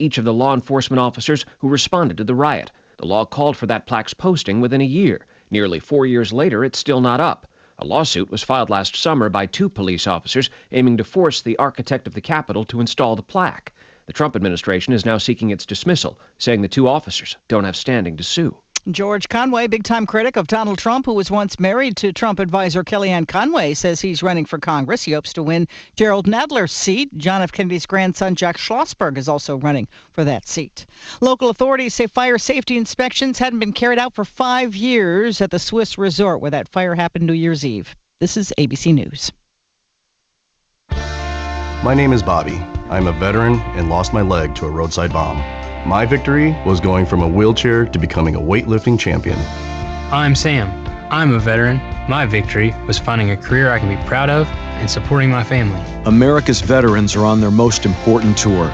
each of the law enforcement officers who responded to the riot. The law called for that plaque's posting within a year. Nearly 4 years later, it's still not up. A lawsuit was filed last summer by 2 police officers aiming to force the architect of the Capitol to install the plaque. The Trump administration is now seeking its dismissal, saying the 2 officers don't have standing to sue. George Conway, big-time critic of Donald Trump, who was once married to Trump advisor Kellyanne Conway, says he's running for Congress. He hopes to win Gerald Nadler's seat. John F. Kennedy's grandson, Jack Schlossberg, is also running for that seat. Local authorities say fire safety inspections hadn't been carried out for 5 years at the Swiss resort where that fire happened New Year's Eve. This is ABC News. My name is Bobby. I'm a veteran and lost my leg to a roadside bomb. My victory was going from a wheelchair to becoming a weightlifting champion. I'm Sam. I'm a veteran. My victory was finding a career I can be proud of and supporting my family. America's veterans are on their most important tour,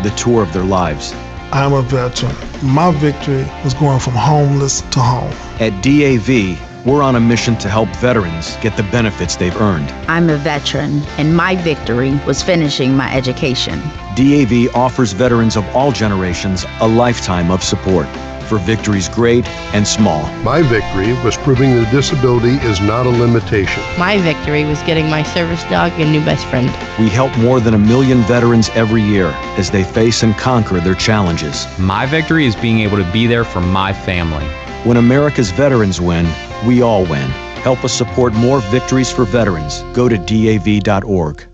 the tour of their lives. I'm a veteran. My victory was going from homeless to home. At DAV, we're on a mission to help veterans get the benefits they've earned. I'm a veteran, and my victory was finishing my education. DAV offers veterans of all generations a lifetime of support for victories great and small. My victory was proving that disability is not a limitation. My victory was getting my service dog a new best friend. We help more than 1 million veterans every year as they face and conquer their challenges. My victory is being able to be there for my family. When America's veterans win, we all win. Help us support more victories for veterans. Go to DAV.org.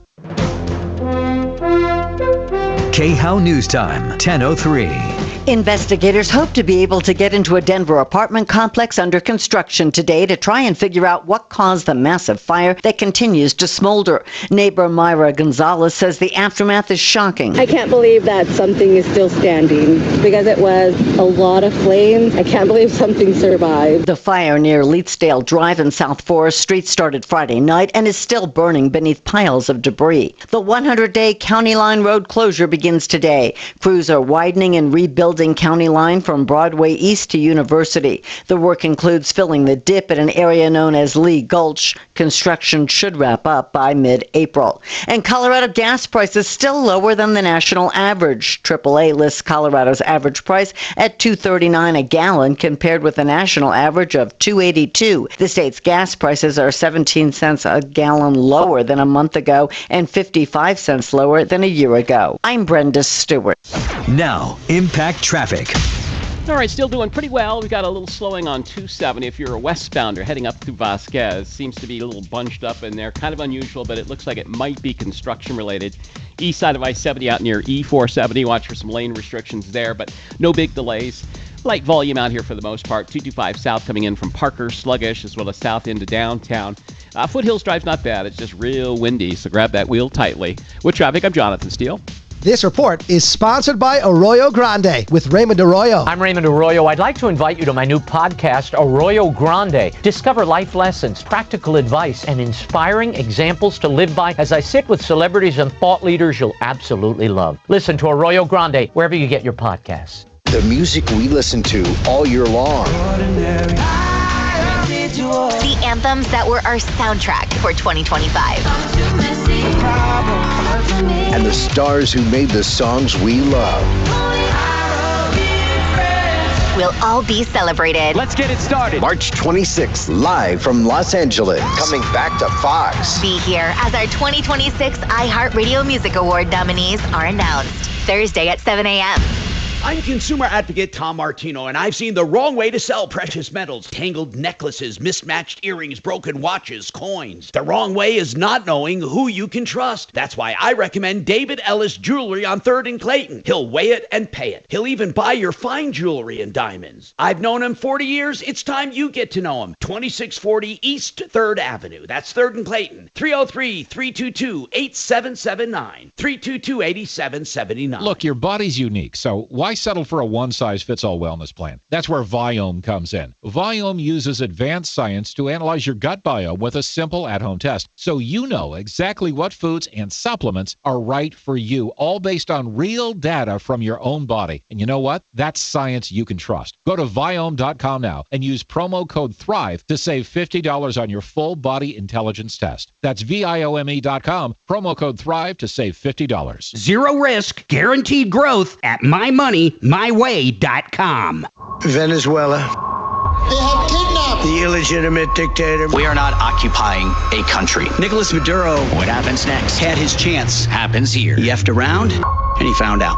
KHOW News Time, 10:03. Investigators hope to be able to get into a Denver apartment complex under construction today to try and figure out what caused the massive fire that continues to smolder. Neighbor Myra Gonzalez says the aftermath is shocking. I can't believe that something is still standing because it was a lot of flames. I can't believe something survived. The fire near Leetsdale Drive in South Forest Street started Friday night and is still burning beneath piles of debris. The 100-day County Line Road closure begins today. Crews are widening and rebuilding County Line from Broadway East to University. The work includes filling the dip at an area known as Lee Gulch. Construction should wrap up by mid-April. And Colorado gas prices still lower than the national average. AAA lists Colorado's average price at $2.39 a gallon compared with the national average of $2.82. The state's gas prices are 17 cents a gallon lower than a month ago and 55 cents lower than a year ago. I'm Brenda Stewart. Now, Impact Traffic. All right, still doing pretty well. We've got a little slowing on 270 if you're a westbounder heading up through Vasquez. Seems to be a little bunched up in there. Kind of unusual, but it looks like it might be construction related. East side of I-70 out near E-470. Watch for some lane restrictions there, but no big delays. Light volume out here for the most part. 225 south coming in from Parker, sluggish, as well as south into downtown. Foothills Drive's not bad. It's just real windy, so grab that wheel tightly. With traffic, I'm Jonathan Steele. This report is sponsored by Arroyo Grande with Raymond Arroyo. I'm Raymond Arroyo. I'd like to invite you to my new podcast, Arroyo Grande. Discover life lessons, practical advice, and inspiring examples to live by as I sit with celebrities and thought leaders you'll absolutely love. Listen to Arroyo Grande wherever you get your podcasts. The music we listen to all year long. The anthems that were our soundtrack for 2025. And the stars who made the songs we love. We'll all be celebrated. Let's get it started. March 26th, live from Los Angeles. Coming back to Fox. Be here as our 2026 iHeartRadio Music Award nominees are announced. Thursday at 7 a.m. I'm consumer advocate Tom Martino, and I've seen the wrong way to sell precious metals. Tangled necklaces, mismatched earrings, broken watches, coins. The wrong way is not knowing who you can trust. That's why I recommend David Ellis Jewelry on 3rd and Clayton. He'll weigh it and pay it. He'll even buy your fine jewelry and diamonds. I've known him 40 years. It's time you get to know him. 2640 East 3rd Avenue. That's 3rd and Clayton. 303-322-8779. 322-8779. Look, your body's unique, so why Why settle for a one-size-fits-all wellness plan? That's where Viome comes in. Viome uses advanced science to analyze your gut biome with a simple at-home test, so you know exactly what foods and supplements are right for you, all based on real data from your own body. And you know what? That's science you can trust. Go to Viome.com now and use promo code THRIVE to save $50 on your full body intelligence test. That's Viome.com, promo code THRIVE to save $50. Zero risk, guaranteed growth at mymoneymyway.com. Venezuela. They have kidnapped The illegitimate dictator. We are not occupying a country. Nicolas Maduro. What happens next? Had his chance. Happens here. He effed around, and he found out.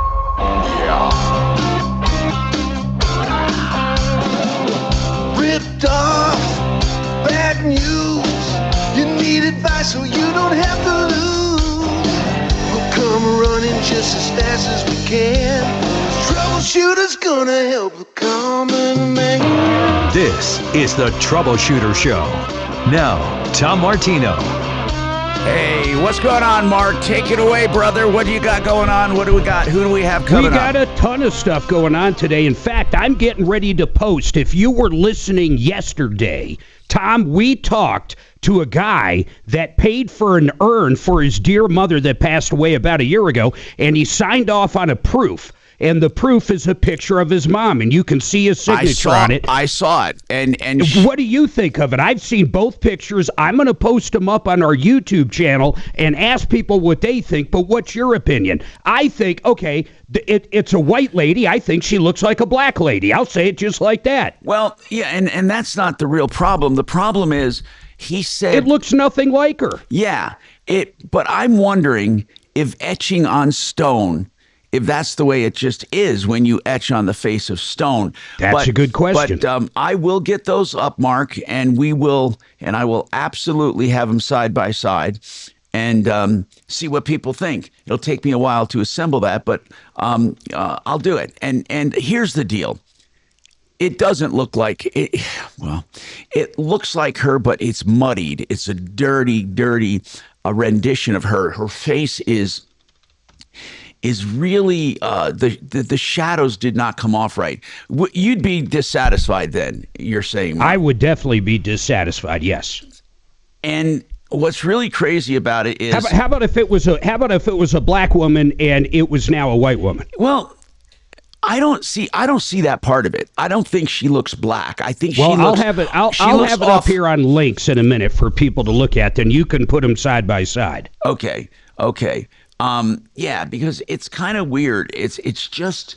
ripped off. Bad news. You need advice so you don't have to lose. We'll come running just as fast as we can. Troubleshooter's gonna help the common man. This is the Troubleshooter Show. Now, Tom Martino. Hey, what's going on, Mark? Take it away, brother. What do you got going on? What do we got? Who do we have coming up? We got a ton of stuff going on today. In fact, I'm getting ready to post. If you were listening yesterday, Tom, we talked to a guy that paid for an urn for his dear mother that passed away about a year ago, and he signed off on a proof. And the proof is a picture of his mom, and you can see his signature on it. I saw it. And what do you think of it? I've seen both pictures. I'm going to post them up on our YouTube channel and ask people what they think, but what's your opinion? I think, okay, it's a white lady. I think she looks like a black lady. I'll say it just like that. Well, yeah, and that's not the real problem. The problem is he said... It looks nothing like her. Yeah, but I'm wondering if etching on stone... if that's the way it just is when you etch on the face of stone. That's a good question. But I will get those up, Mark, and I will absolutely have them side by side and see what people think. It'll take me a while to assemble that, but I'll do it. And here's the deal. It doesn't look like it. Well, it looks like her, but it's muddied. It's a dirty rendition of her. Her face is really the shadows did not come off right. You'd be dissatisfied then, you're saying. I would definitely be dissatisfied, yes. And what's really crazy about it is how about if it was a black woman and it was now a white woman? Well, I don't see that part of it. I don't think she looks black. I think I'll have it up here on links in a minute for people to look at, then you can put them side by side. Okay. Yeah, because it's kind of weird. It's just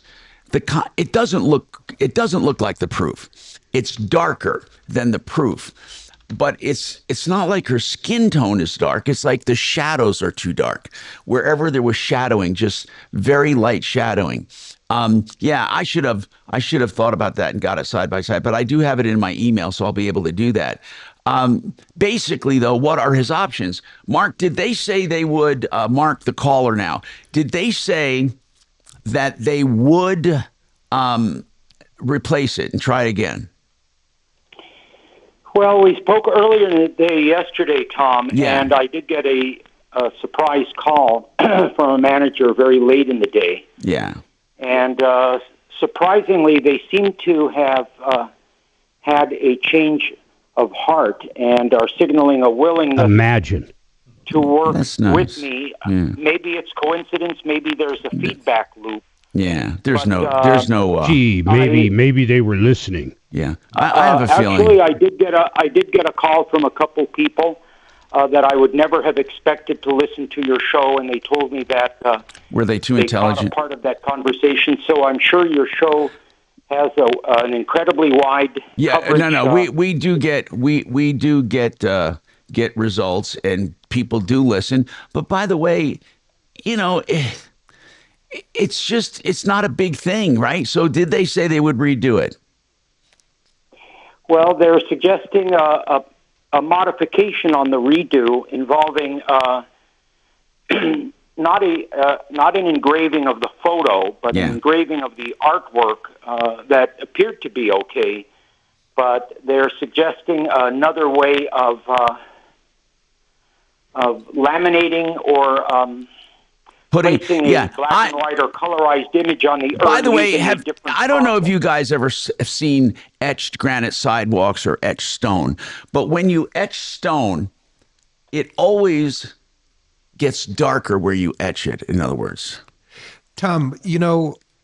it doesn't look like the proof. It's darker than the proof, but it's not like her skin tone is dark. It's like the shadows are too dark. Wherever there was shadowing, just very light shadowing. Yeah, I should have thought about that and got it side by side, but I do have it in my email, so I'll be able to do that. Basically, though, what are his options? Mark, did they say they would, Mark, the caller now, did they say that they would replace it and try it again? Well, we spoke earlier in the day yesterday, Tom, Yeah. and I did get a surprise call from a manager very late in the day. Yeah. And surprisingly, they seem to have had a change of heart and are signaling a willingness to work with me. Yeah. Maybe it's coincidence. Maybe there's a feedback loop. Yeah, there's no. Gee, maybe they were listening. Yeah, I have a feeling. Actually, I did get a call from a couple people that I would never have expected to listen to your show, and they told me that were they too they intelligent? caught a part of that conversation. So I'm sure your show has an incredibly wide coverage. No. We do get results, and people do listen. But by the way, it's not a big thing, right? So did they say they would redo it? Well, they're suggesting a modification on the redo involving not an engraving of the photo, but an engraving of the artwork that appeared to be okay. But they're suggesting another way of laminating or placing a black and white or colorized image on the urn. By the way, using a different I don't know if you guys ever have seen etched granite sidewalks or etched stone, but when you etch stone, it always gets darker where you etch it, in other words. Tom,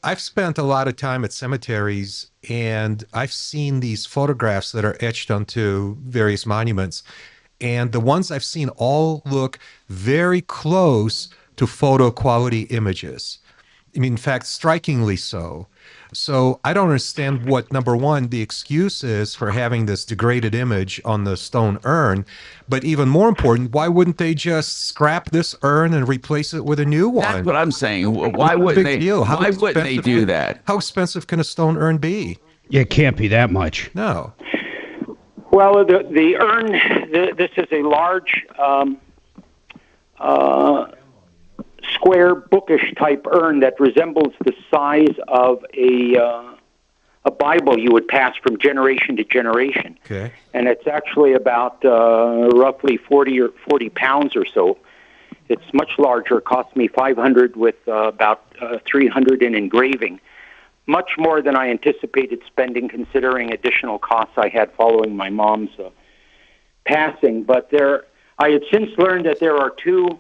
I've spent a lot of time at cemeteries, and I've seen these photographs that are etched onto various monuments. And the ones I've seen all look very close to photo quality images. I mean, in fact, strikingly so. So I don't understand what, number one, the excuse is for having this degraded image on the stone urn. But even more important, why wouldn't they just scrap this urn and replace it with a new one? That's what I'm saying. Why wouldn't they? Why wouldn't they do that? How expensive can a stone urn be? It can't be that much. No. Well, the urn, this is a large square bookish type urn that resembles the size of a Bible you would pass from generation to generation. Okay. And it's actually about roughly 40 pounds or so. It's much larger. It cost me $500 with about $300 in engraving. Much more than I anticipated spending, considering additional costs I had following my mom's passing. But I had since learned that there are two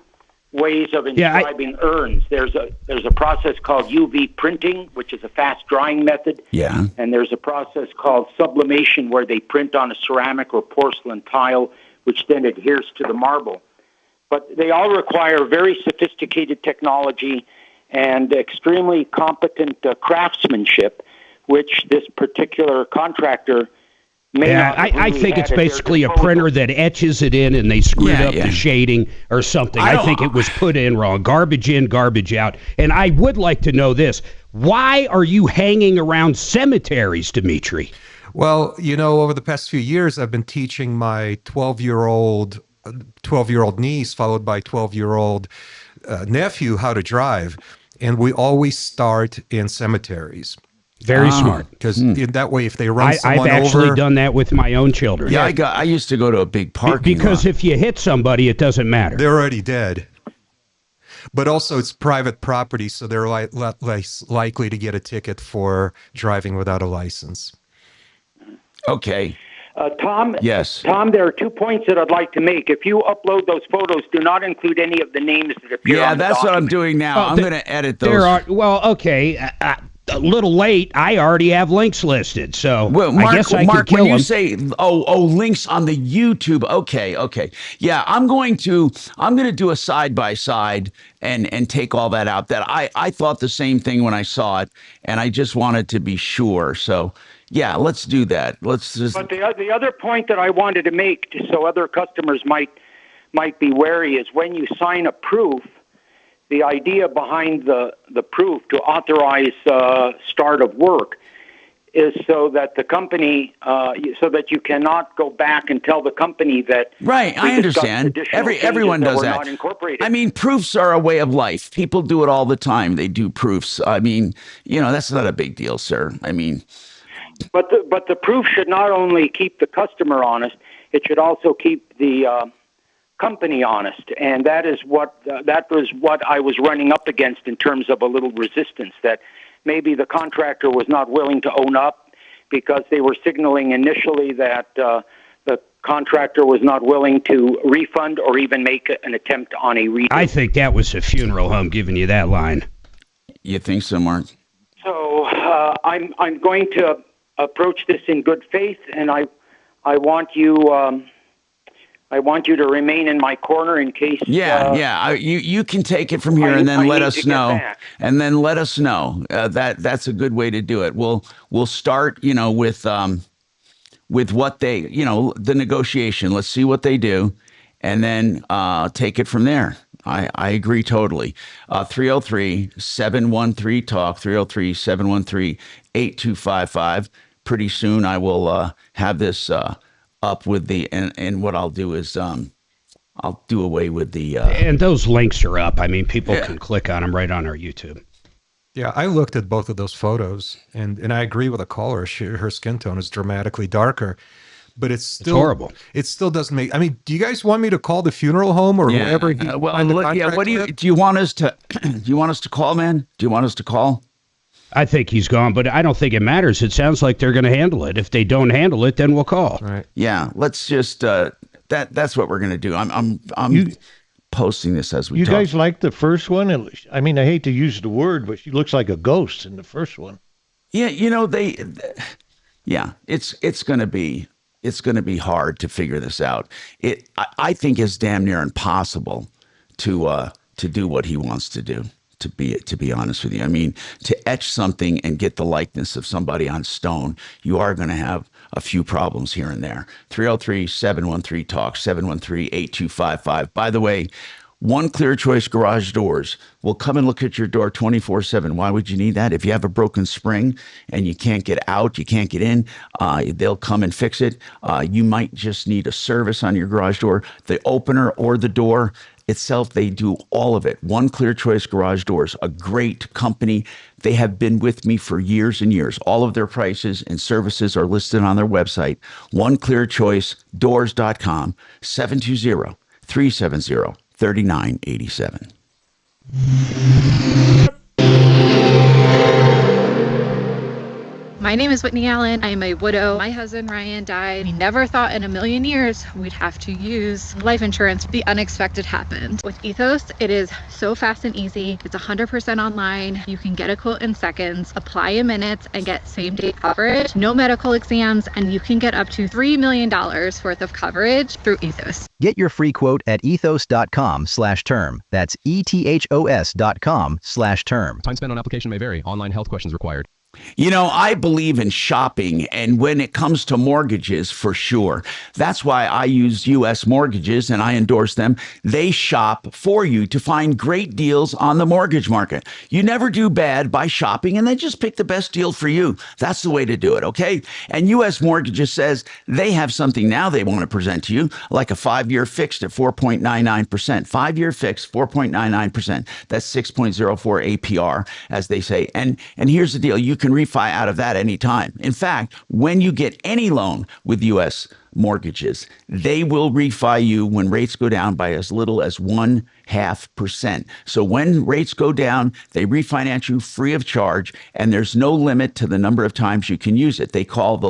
ways of inscribing urns. There's a process called UV printing, which is a fast drying method. Yeah. And there's a process called sublimation, where they print on a ceramic or porcelain tile, which then adheres to the marble. But they all require very sophisticated technology and extremely competent craftsmanship, which this particular contractor may not have I really think had it's at their basically a disposal. printer that etches it in, and they screwed up the shading or something. I think it was put in wrong. Garbage in, garbage out. And I would like to know this. Why are you hanging around cemeteries, Dimitri? Well, over the past few years, I've been teaching my 12-year-old niece, followed by 12-year-old nephew, how to drive. And we always start in cemeteries. Very smart. Because that way, if they run someone I've actually over, done that with my own children. Yeah, I used to go to a big parking because lot. if you hit somebody, it doesn't matter. They're already dead. But also, it's private property, so they're less likely to get a ticket for driving without a license. Okay. Tom? Yes. Tom, there are 2 points that I'd like to make. If you upload those photos, do not include any of the names that appear on the that's what I'm document. doing now. I'm going to edit those. Okay. A little late. I already have links listed, so Well, Mark, I guess I Mark, can kill when you them. say links on the YouTube, okay, yeah, I'm going to do a side by side and take all that out. That I thought the same thing when I saw it, and I just wanted to be sure. So yeah, let's do that. Let's just. But the other point that I wanted to make, so other customers might be wary, is when you sign a proof. The idea behind the proof to authorize start of work is so that the company, so that you cannot go back and tell the company that. Right, I understand. Everyone does that. Not incorporated. I mean, proofs are a way of life. People do it all the time. They do proofs. I mean, that's not a big deal, sir. I mean. But the proof should not only keep the customer honest, it should also keep the company honest, and that was what I was running up against in terms of a little resistance, that maybe the contractor was not willing to own up because they were signaling initially that the contractor was not willing to refund or even make an attempt on a redo. I think that was a funeral home giving you that line. You think so, Mark? So I'm going to approach this in good faith, and I want you. I want you to remain in my corner in case. You can take it from here and then let us know. And then let us know. That's a good way to do it. We'll start, with what they, the negotiation. Let's see what they do, and then take it from there. I agree totally. 303-713-TALK, 303-713-8255. Pretty soon I will have this up with and what I'll do is I'll do away with the and those links are up. I mean, people can click on them right on our YouTube. Yeah, I looked at both of those photos, and I agree with the caller. Her skin tone is dramatically darker. but it's still horrible. It still doesn't make. I mean, do you guys want me to call the funeral home or whoever? What do you want us to? Do you want us to call, man? Do you want us to call? I think he's gone, but I don't think it matters. It sounds like they're going to handle it. If they don't handle it, then we'll call. Right. Yeah, let's just that's what we're going to do. I'm posting this as we You talk. guys like the first one? I mean, I hate to use the word, but she looks like a ghost in the first one. Yeah, it's going to be hard to figure this out. I think it's damn near impossible to do what he wants to do. To be honest with you, I mean, to etch something and get the likeness of somebody on stone, you are going to have a few problems here and there. 303-713-TALK, 713-8255. By the way, One Clear Choice Garage Doors will come and look at your door 24/7. Why would you need that? If you have a broken spring and you can't get out, you can't get in, they'll come and fix it. You might just need a service on your garage door, the opener or the door itself. They do all of it. One Clear Choice Garage Doors, a great company. They have been with me for years and years. All of their prices and services are listed on their website, oneclearchoicedoors.com, 720-370-3987. My name is Whitney Allen. I am a widow. My husband Ryan died. We never thought in a million years we'd have to use life insurance. The unexpected happened. With Ethos, it is so fast and easy. It's 100% online. You can get a quote in seconds, apply in minutes, and get same-day coverage. No medical exams, and you can get up to $3 million worth of coverage through Ethos. Get your free quote at ethos.com/term. That's ethos.com/term. Time spent on application may vary. Online health questions required. You know, I believe in shopping, and when it comes to mortgages, for sure. That's why I use U.S. Mortgages, and I endorse them. They shop for you to find great deals on the mortgage market. You never do bad by shopping, and then just pick the best deal for you. That's the way to do it, okay? And U.S. Mortgages says they have something now they want to present to you, like a 5-year fixed at 4.99%. 5-year fixed, 4.99%. That's 6.04 APR, as they say. And here's the deal. You can refi out of that anytime. In fact, when you get any loan with U.S. Mortgages, they will refi you when rates go down by as little as 0.5%. So when rates go down, they refinance you free of charge, and there's no limit to the number of times you can use it. They call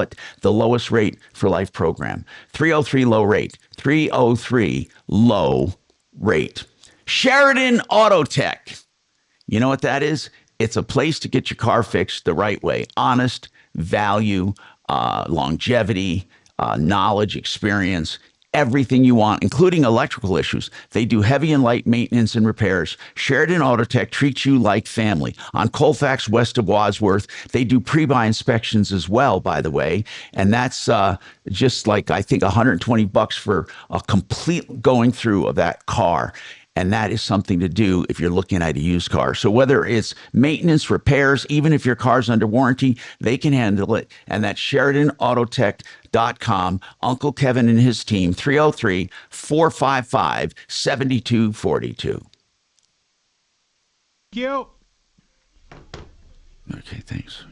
it the lowest rate for life program. 303 low rate. 303 low rate. Sheridan Auto Tech. You know what that is? It's a place to get your car fixed the right way. Honest, value, longevity, knowledge, experience, everything you want, including electrical issues. They do heavy and light maintenance and repairs. Sheridan Auto Tech treats you like family. On Colfax, west of Wadsworth, they do pre-buy inspections as well, by the way. And that's just like, I think, $120 for a complete going through of that car. And that is something to do if you're looking at a used car. So whether it's maintenance, repairs, even if your car's under warranty, they can handle it. And that's SheridanAutotech.com. Uncle Kevin and his team, 303-455-7242. Yo. Okay, thanks.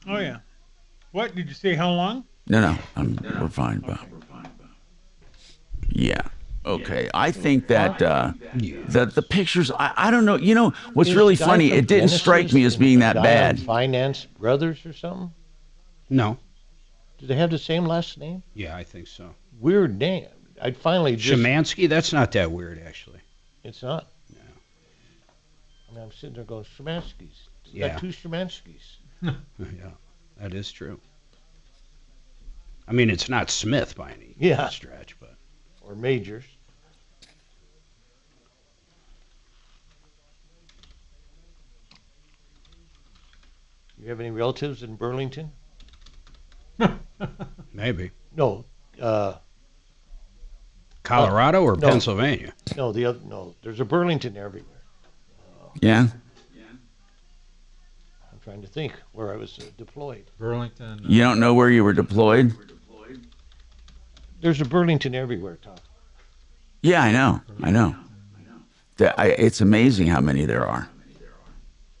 Oh, yeah. What? Did you say how long? No, we're fine, Bob. Yeah. Okay, I think that the pictures, I don't know. You know, what's really funny, it didn't strike me as being that bad. Finance Brothers or something? No. Do they have the same last name? Yeah, I think so. Weird name. I'd finally just... Shemansky? That's not that weird, actually. It's not? No. I mean, I'm sitting there going, Shemansky's. Yeah. Got two Shemansky's. Yeah, that is true. I mean, it's not Smith by any stretch, but... Or Majors. You have any relatives in Burlington? Maybe. No. Colorado or no. Pennsylvania? No, there's a Burlington everywhere. Yeah. I'm trying to think where I was deployed. Burlington. You don't know where you were deployed? There's a Burlington everywhere, Tom. Yeah, I know. It's amazing how many there are.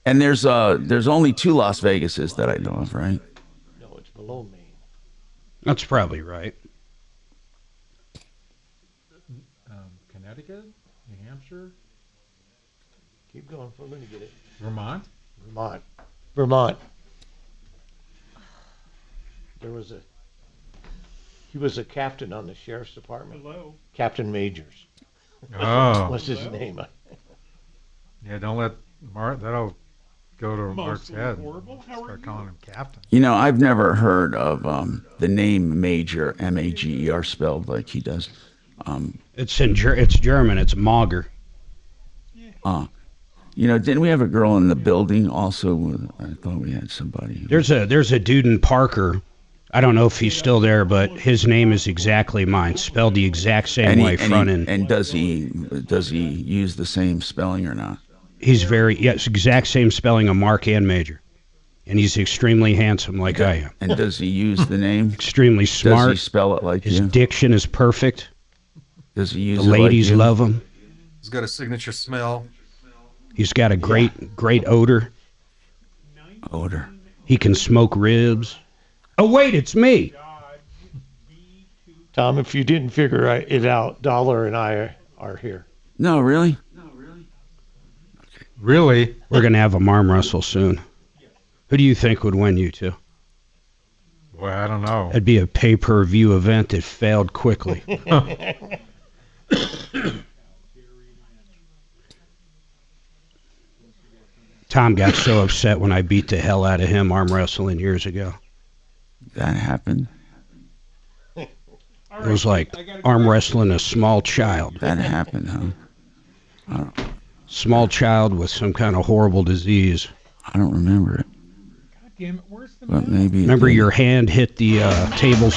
And there's only 2 Las Vegases that I know of, right? No, it's below Maine. That's probably right. Connecticut, New Hampshire, Keep going. We're going to get it. Vermont. Vermont. He was a captain on the sheriff's department. Hello. Captain Magers. Oh. What's his name? Yeah, don't let that'll go to Mark's head. Start calling him captain. You know, I've never heard of the name Mager, M-A-G-E-R, spelled like he does. It's German. It's Mager. You know, didn't we have a girl in the building also? I thought we had somebody. There's a dude in Parker. I don't know if he's still there, but his name is exactly mine, spelled the exact same way, front end. And does he use the same spelling or not? He's exact same spelling of Marc and Mager. And he's extremely handsome like I am. And does he use the name? Extremely smart. Does he spell it like His you? diction is perfect. Does he use the ladies like love him. He's got a signature smell. He's got a great odor. He can smoke ribs. Oh, wait, it's me. Tom, if you didn't figure it out, Dollar and I are here. No, really? Really? We're going to have a arm wrestle soon. Who do you think would win, you two? Well, I don't know. It'd be a pay-per-view event that failed quickly. Tom got so upset when I beat the hell out of him arm wrestling years ago. That happened. It was like arm wrestling a small child. That happened, huh? Small child with some kind of horrible disease. I don't remember it. God damn it, where's the But maybe. Remember your hand hit the table.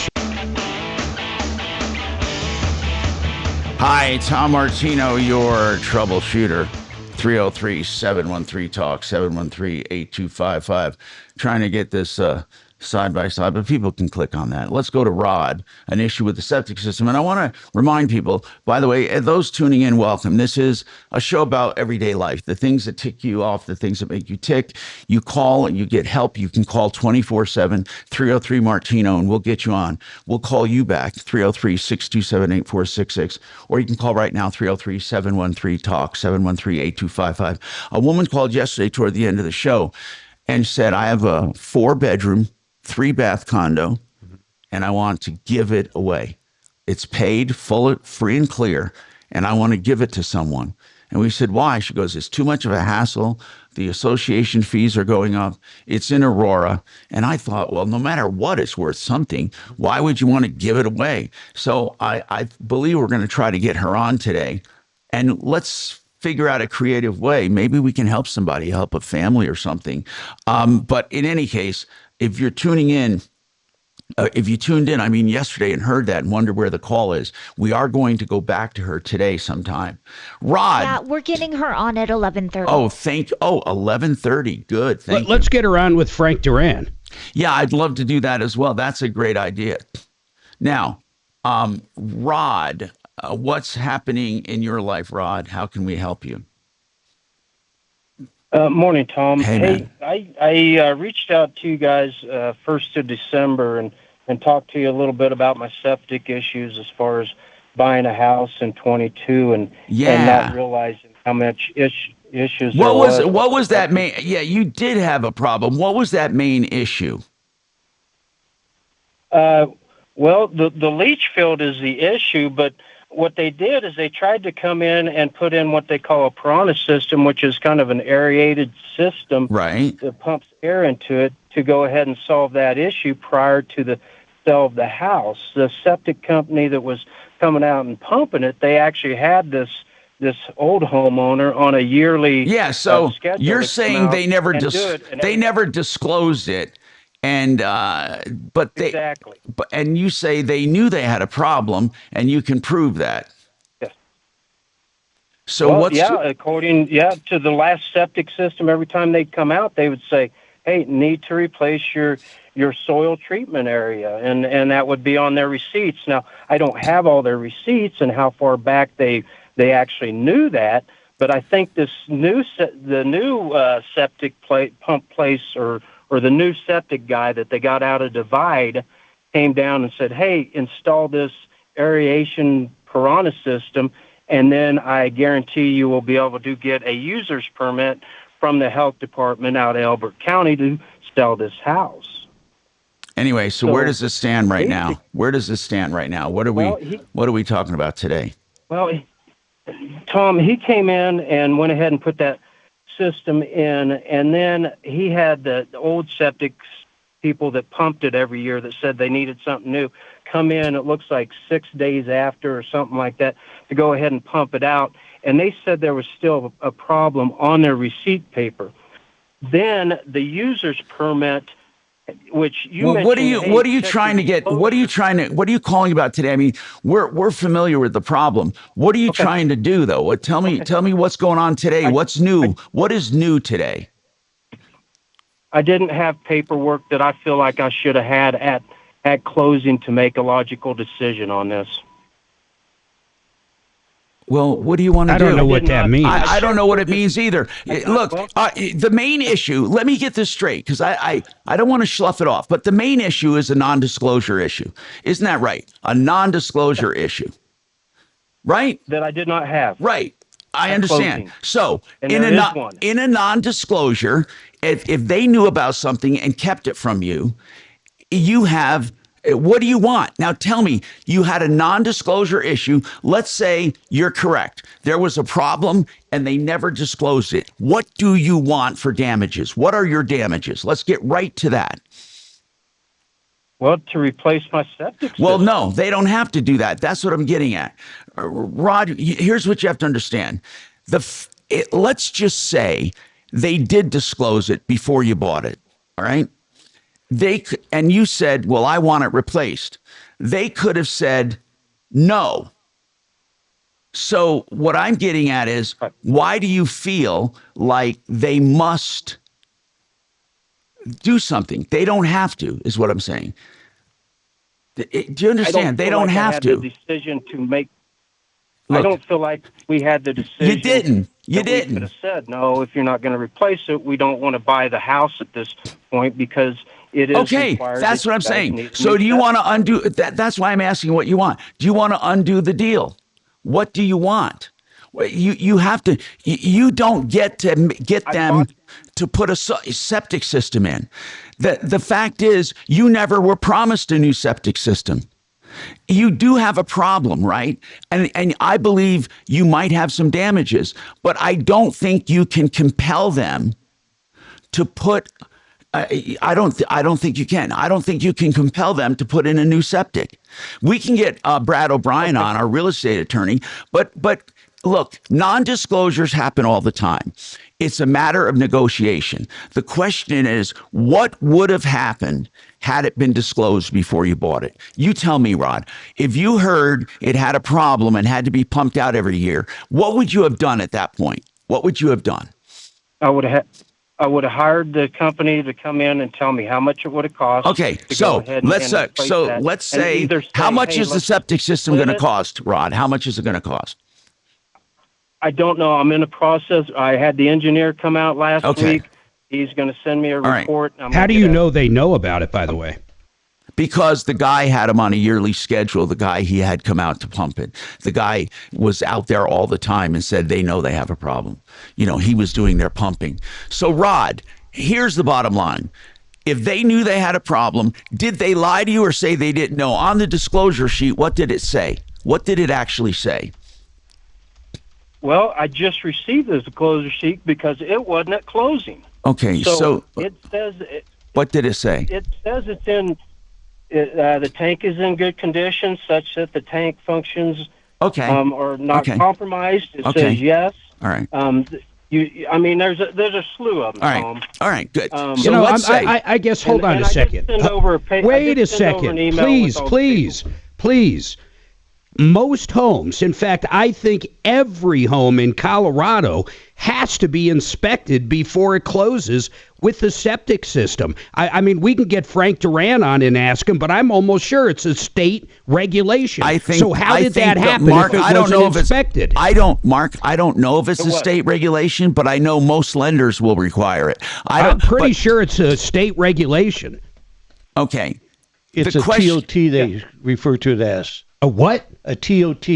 Hi, Tom Martino, your troubleshooter. 303-713-TALK, 713-8255. Trying to get this side by side, but people can click on that. Let's go to Rod, an issue with the septic system. And I want to remind people, by the way, those tuning in, welcome. This is a show about everyday life, the things that tick you off, the things that make you tick. You call and you get help. You can call 24/7, 303-MARTINO, and we'll get you on. We'll call you back, 303-627-8466, or you can call right now, 303-713-TALK, 713-8255. A woman called yesterday toward the end of the show and said, I have a 4-bedroom, 3-bath condo, and I want to give it away. It's paid, free and clear, and I want to give it to someone. And we said, why? She goes, it's too much of a hassle. The association fees are going up. It's in Aurora. And I thought, well, no matter what, it's worth something. Why would you want to give it away? So I believe we're going to try to get her on today. And let's figure out a creative way. Maybe we can help somebody, help a family or something. But in any case, if you're tuning in, if you tuned in, yesterday and heard that and wonder where the call is, we are going to go back to her today sometime. Rod. Yeah, we're getting her on at 11:30. Oh, 11:30. Good. Let's get her on with Frank Duran. Yeah, I'd love to do that as well. That's a great idea. Now, Rod, what's happening in your life, Rod? How can we help you? Morning, Tom. Hey, man. I reached out to you guys 1st of December and talked to you a little bit about my septic issues as far as buying a house in 22 and not realizing how much issues there was. What was that main? Yeah, you did have a problem. What was that main issue? Well, the leach field is the issue, but what they did is they tried to come in and put in what they call a piranha system, which is kind of an aerated system that pumps air into it to go ahead and solve that issue prior to the sale of the house. The septic company that was coming out and pumping it, they actually had this old homeowner on a yearly so schedule. You're saying they never disclosed it. And and you say they knew they had a problem, and you can prove that. Yes. So according to the last septic system, every time they'd come out, they would say, "Hey, need to replace your soil treatment area," and that would be on their receipts. Now, I don't have all their receipts and how far back they actually knew that, but I think the new septic pump place or the new septic guy that they got out of Divide came down and said, hey, install this aeration piranha system, and then I guarantee you will be able to get a user's permit from the health department out of Elbert County to sell this house. Anyway, so where does this stand right now? Where does this stand right now? What are we talking about today? Well, Tom, he came in and went ahead and put that system in, and then he had the old septic people that pumped it every year that said they needed something new come in, it looks like 6 days after or something like that, to go ahead and pump it out. And they said there was still a problem on their receipt paper. Then the user's permit, which you mentioned, what are you trying to get? What are you calling about today? I mean, we're familiar with the problem. What are you trying to do though? Tell me what's going on today. What's new? What is new today? I didn't have paperwork that I feel like I should have had at closing to make a logical decision on this. Well, what do you want to do? I don't know what that means. I don't know what it means either. Look, the main issue, let me get this straight, because I don't want to slough it off, but the main issue is a non-disclosure issue. Isn't that right? A non-disclosure issue. Right? That I did not have. Right. I understand. So in a non-disclosure, if they knew about something and kept it from you, you have, what do you want? Now tell me, you had a non-disclosure issue. Let's say you're correct. There was a problem and they never disclosed it. What do you want for damages? What are your damages? Let's get right to that. Well, to replace my septic system. Well, no, they don't have to do that. That's what I'm getting at. Rod, here's what you have to understand. Let's just say they did disclose it before you bought it, all right? And you said, well, I want it replaced. They could have said no. So what I'm getting at is, why do you feel like they must do something? They don't have to, is what I'm saying. Do you understand? They don't have to. The decision to make. Look, I don't feel like we had the decision. You didn't. You didn't. We could have said, no, if you're not going to replace it, we don't want to buy the house at this point because it is required. That's what I'm saying. So do you want to undo that? That's why I'm asking what you want. Do you want to undo the deal? What do you want? You have to. You don't get to get them to put a septic system in. The fact is, you never were promised a new septic system. You do have a problem, right? And I believe you might have some damages, but I don't think you can compel them to put. I don't think you can. I don't think you can compel them to put in a new septic. We can get Brad O'Brien on, our real estate attorney, but look, non-disclosures happen all the time. It's a matter of negotiation. The question is, what would have happened had it been disclosed before you bought it? You tell me, Rod. If you heard it had a problem and had to be pumped out every year, what would you have done at that point? What would you have done? I would have hired the company to come in and tell me how much it would have cost. Okay, so let's say how much is the septic system going to cost, Rod? How much is it going to cost? I don't know. I'm in the process. I had the engineer come out last week. He's going to send me a report. Right. How do you know they know about it, by the way? Because the guy had him on a yearly schedule, the guy he had come out to pump it. The guy was out there all the time and said they know they have a problem. You know, he was doing their pumping. So, Rod, here's the bottom line. If they knew they had a problem, did they lie to you or say they didn't know? On the disclosure sheet, what did it say? What did it actually say? Well, I just received the disclosure sheet because it wasn't at closing. Okay, so it says. What did it say? It says it's in. The tank is in good condition, such that the tank functions are not compromised. It says yes. All right. I mean, there's a slew of them. All right. All right. Good. So I guess. Hold on a second. Wait a second, please. Most homes, in fact, I think every home in Colorado has to be inspected before it closes with the septic system. I mean, we can get Frank Duran on and ask him, but I'm almost sure it's a state regulation. So how did that happen? Mark, if it I don't know inspected? I don't know if it's a state regulation, but I know most lenders will require it. I'm pretty sure it's a state regulation. Okay. It's a TOT they refer to it as. A what? A TOT.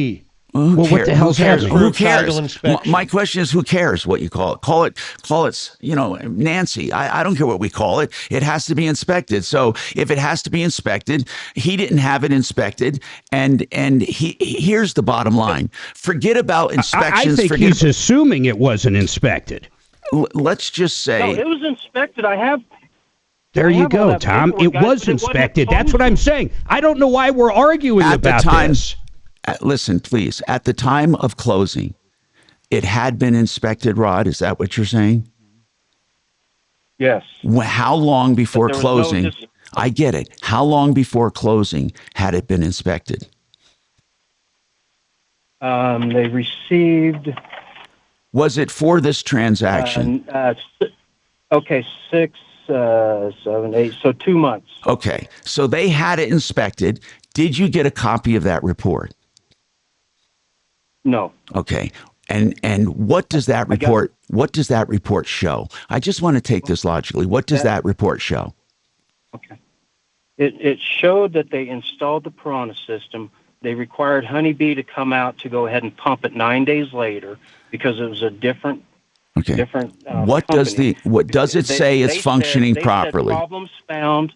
Well, what the hell's happening? Who cares? Title inspection. My question is, who cares what you call it? Call it, Nancy. I don't care what we call it. It has to be inspected. So if it has to be inspected, he didn't have it inspected. And here's the bottom line. Forget about inspections. I think he's assuming it wasn't inspected. Let's just say. No, it was inspected. There you go, Tom. It was inspected. That's what I'm saying. I don't know why we're arguing about this. Listen, please. At the time of closing, it had been inspected, Rod. Is that what you're saying? Yes. How long before closing? I get it. How long before closing had it been inspected? They received. Was it for this transaction? Okay, 6, 7, 8. So 2 months. Okay, so they had it inspected. Did you get a copy of that report? No. Okay. And what does that report show? I just want to take this logically. What does that report show? Okay. It showed that they installed the Piranha system. They required Honeybee to come out to go ahead and pump it 9 days later because it was a different what company. does it say is functioning properly? Said problems found.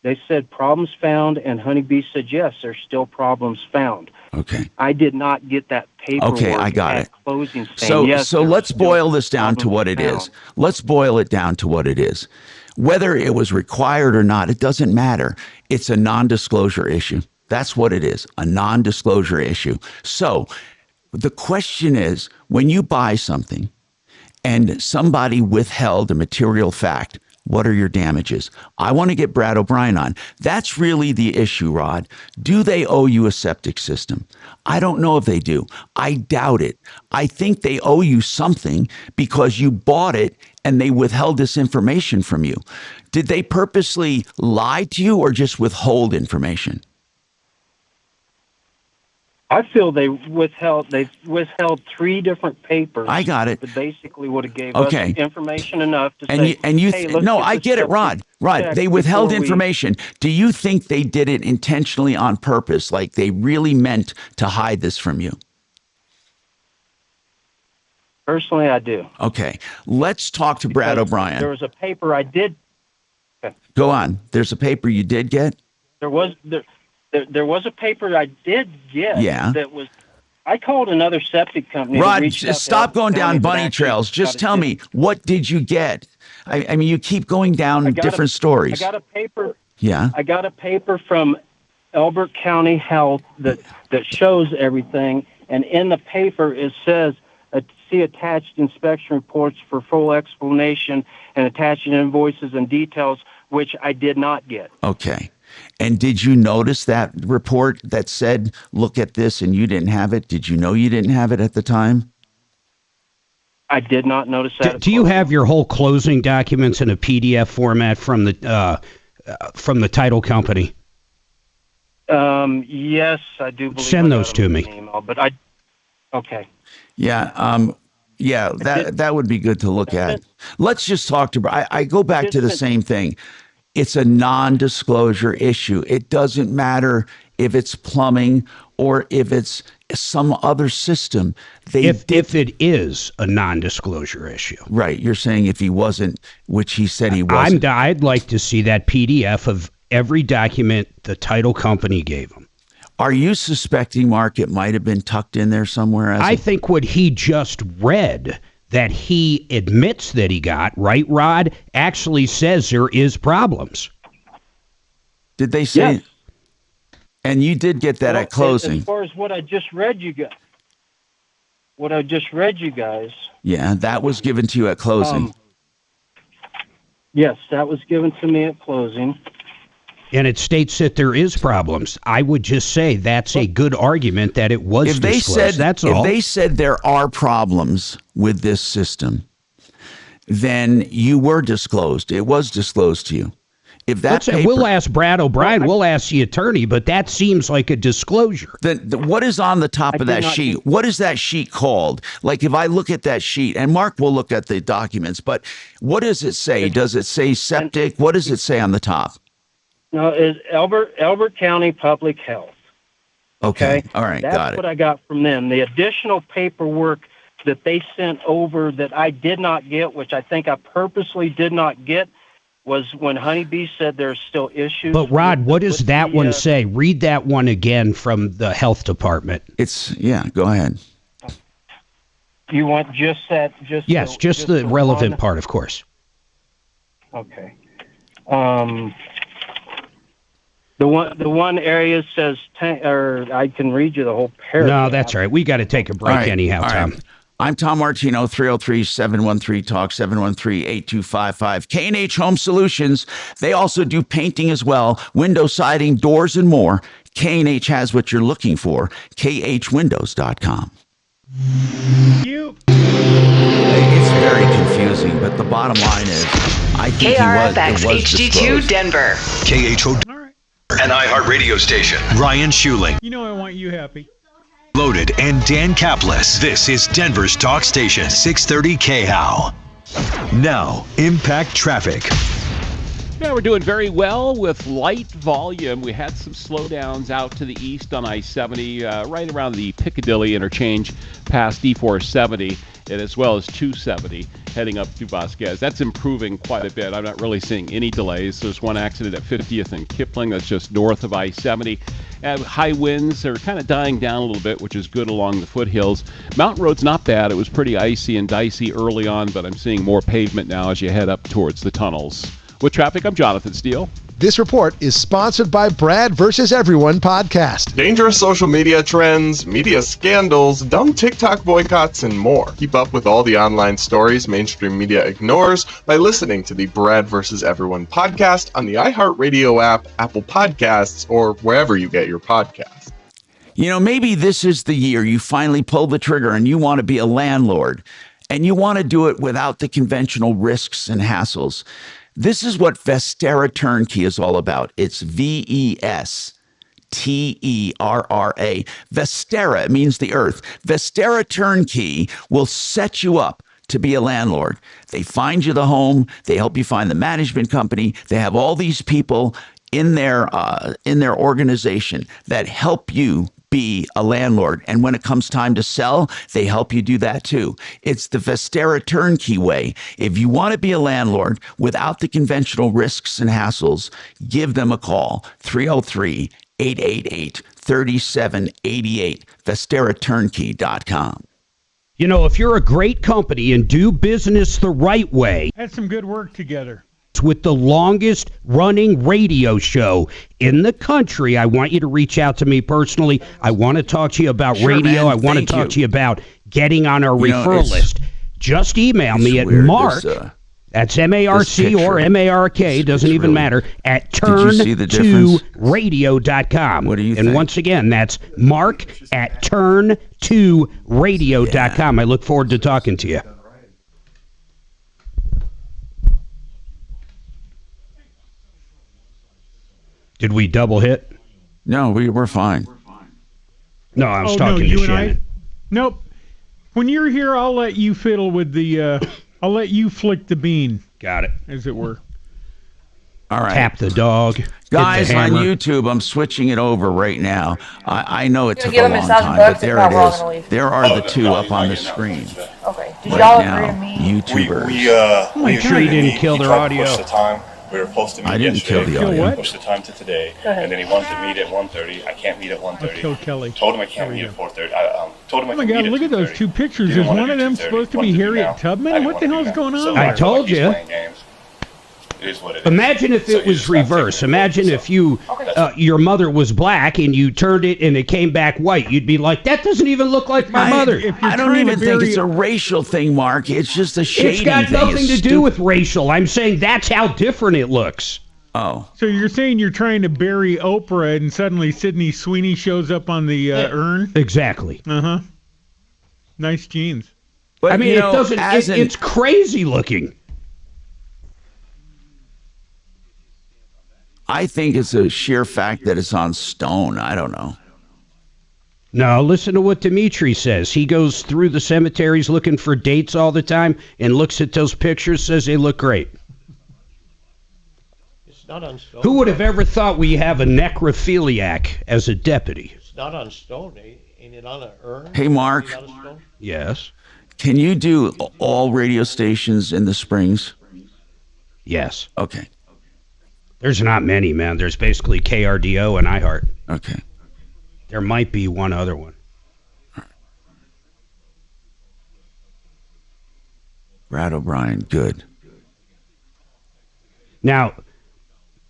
They said problems found, and Honeybee said yes, there's still problems found. Okay. I did not get that paperwork. Okay, I got it. Closing saying, yes, so let's boil this down to what it is. Let's boil it down to what it is. Whether it was required or not, it doesn't matter. It's a non-disclosure issue. That's what it is, a non-disclosure issue. So the question is, when you buy something and somebody withheld a material fact, what are your damages? I want to get Brad O'Brien on. That's really the issue, Rod. Do they owe you a septic system? I don't know if they do. I doubt it. I think they owe you something because you bought it and they withheld this information from you. Did they purposely lie to you or just withhold information? I feel they withheld 3 different papers. I got it. That basically would have gave us information enough to say, I get it, Rod. Rod, they withheld information. Do you think they did it intentionally on purpose, like they really meant to hide this from you? Personally, I do. Okay. Let's talk to Brad O'Brien. There was a paper I did. Okay. Go on. There's a paper you did get? There was a paper I did get. Yeah. That was. I called another septic company. Rod, stop going down bunny trails. Just tell me, what did you get? I mean, you keep going down different stories. I got a paper. Yeah. I got a paper from Elbert County Health that shows everything, and in the paper it says, see attached inspection reports for full explanation and attached invoices and details, which I did not get. Okay. And did you notice that report that said, look at this, and you didn't have it? Did you know you didn't have it at the time? I did not notice that. Do you have your whole closing documents in a PDF format from the title company? Yes, I do believe. Send those to me. Email, but okay. Yeah, that would be good to look at. Let's just talk to. I go back to the same thing. It's a non-disclosure issue. It doesn't matter if it's plumbing or if it's some other system. If it is a non-disclosure issue. Right. You're saying if he wasn't, which he said he wasn't. I'd like to see that PDF of every document the title company gave him. Are you suspecting, Mark, it might have been tucked in there somewhere? I think what he just read that he admits that he got, right, Rod, actually says there is problems. Did they say? Yes. And you did get that at closing. As far as what I just read you guys. Yeah, that was given to you at closing. Yes, that was given to me at closing. And it states that there is problems. I would just say that's a good argument that it was disclosed. That's all. If they said there are problems with this system, then you were disclosed. It was disclosed to you. If that we'll ask Brad O'Brien. We'll ask the attorney, but that seems like a disclosure. Then what is on the top of that sheet? What is that sheet called? Like if I look at that sheet, and Mark will look at the documents, but what does it say? Does it say septic? What does it say on the top? No, it's Elbert County Public Health. Okay. All right. That's got it. what I got from them. The additional paperwork that they sent over that I did not get, which I think I purposely did not get, was when Honeybee said there's still issues. But Rod, what does that one say? Read that one again from the health department. Go ahead. You want just that? Yes, just the relevant part, of course. Okay. The one area says, or I can read you the whole paragraph. No, that's all right. We got to take a break anyhow, Tom. Right. I'm Tom Martino, 303-713-TALK, 713-8255. K&H Home Solutions. They also do painting as well, window siding, doors, and more. K&H has what you're looking for. khwindows.com. It's very confusing, but the bottom line is, I think KRFX it was HD2 disclosed. Denver. KHO, an iHeart radio station. Ryan Schuling. You know I want you happy. Loaded and Dan Caplis. This is Denver's talk station, 630 KHOW. Now, impact traffic. Yeah, we're doing very well with light volume. We had some slowdowns out to the east on I-70, right around the Piccadilly interchange past D470, and as well as 270 heading up to Vasquez. That's improving quite a bit. I'm not really seeing any delays. There's one accident at 50th and Kipling that's just north of I-70. High winds are kind of dying down a little bit, which is good along the foothills. Mountain Road's not bad. It was pretty icy and dicey early on, but I'm seeing more pavement now as you head up towards the tunnels. With traffic, I'm Jonathan Steele. This report is sponsored by Brad vs. Everyone podcast. Dangerous social media trends, media scandals, dumb TikTok boycotts, and more. Keep up with all the online stories mainstream media ignores by listening to the Brad vs. Everyone podcast on the iHeartRadio app, Apple Podcasts, or wherever you get your podcasts. You know, maybe this is the year you finally pull the trigger and you want to be a landlord, and you want to do it without the conventional risks and hassles. This is what Vestera Turnkey is all about. It's VESTERRA. Vestera means the earth. Vestera Turnkey will set you up to be a landlord. They find you the home. They help you find the management company. They have all these people in their organization that help you be a landlord. And when it comes time to sell, they help you do that too. It's the Vestera Turnkey way. If you want to be a landlord without the conventional risks and hassles, give them a call. 303-888-3788. VesteraTurnkey.com. You know, if you're a great company and do business the right way, had some good work together. With the longest running radio show in the country, I want you to reach out to me personally. I want to talk to you about radio. I want to talk to you about getting on our referral list. Just email me at Mark. That's M-A-R-C or M-A-R-K, doesn't even matter, at turn2radio.com. What do you think? And once again, that's Mark at turn2radio.com. I look forward to talking to you. Did we double hit? No, we're fine. No, I was talking to Shannon. Nope. When you're here, I'll let you fiddle with the, I'll let you flick the bean. Got it. As it were. All right. Tap the dog. Guys on YouTube, I'm switching it over right now. I know it took a long time, but there it is. There are the two up on the screen. Okay. Did right y'all now, agree to meet? YouTubers. Make sure you didn't kill their audio. We were supposed to meet I didn't yesterday. kill the audio. We pushed the time to today, and then he wanted to meet at 1:30. I can't meet at 1:30. Kill Kelly. Told him I can't meet at 4:30. I told him I Oh my can God! meet at Look at those 2:30. two pictures. Didn't Is wanna one do of them 2:30. supposed to Wanted be to Harriet now. Tubman? What the hell's going on? I told you. It is what it is. Imagine if it was reverse. Imagine if your mother was black and you turned it and it came back white. You'd be like, that doesn't even look like my mother. I don't even think it's a racial thing, Mark. It's just a shading It's got thing. nothing to do with racial. I'm saying that's how different it looks. Oh. So you're saying you're trying to bury Oprah and suddenly Sydney Sweeney shows up on the urn? Exactly. Uh-huh. Nice jeans. But, I mean, it doesn't. It's crazy looking. I think it's a sheer fact that it's on stone. I don't know. No, listen to what Dimitri says. He goes through the cemeteries looking for dates all the time and looks at those pictures, says they look great. It's not on Stone. Who would have ever thought we have a necrophiliac as a deputy? It's not on Stone. Ain't it on an urn? Hey, Mark. Yes. Can you do all radio stations in the Springs? Yes. Okay. There's not many, man. There's basically KRDO and iHeart. Okay. There might be one other one. Brad O'Brien, good. Now,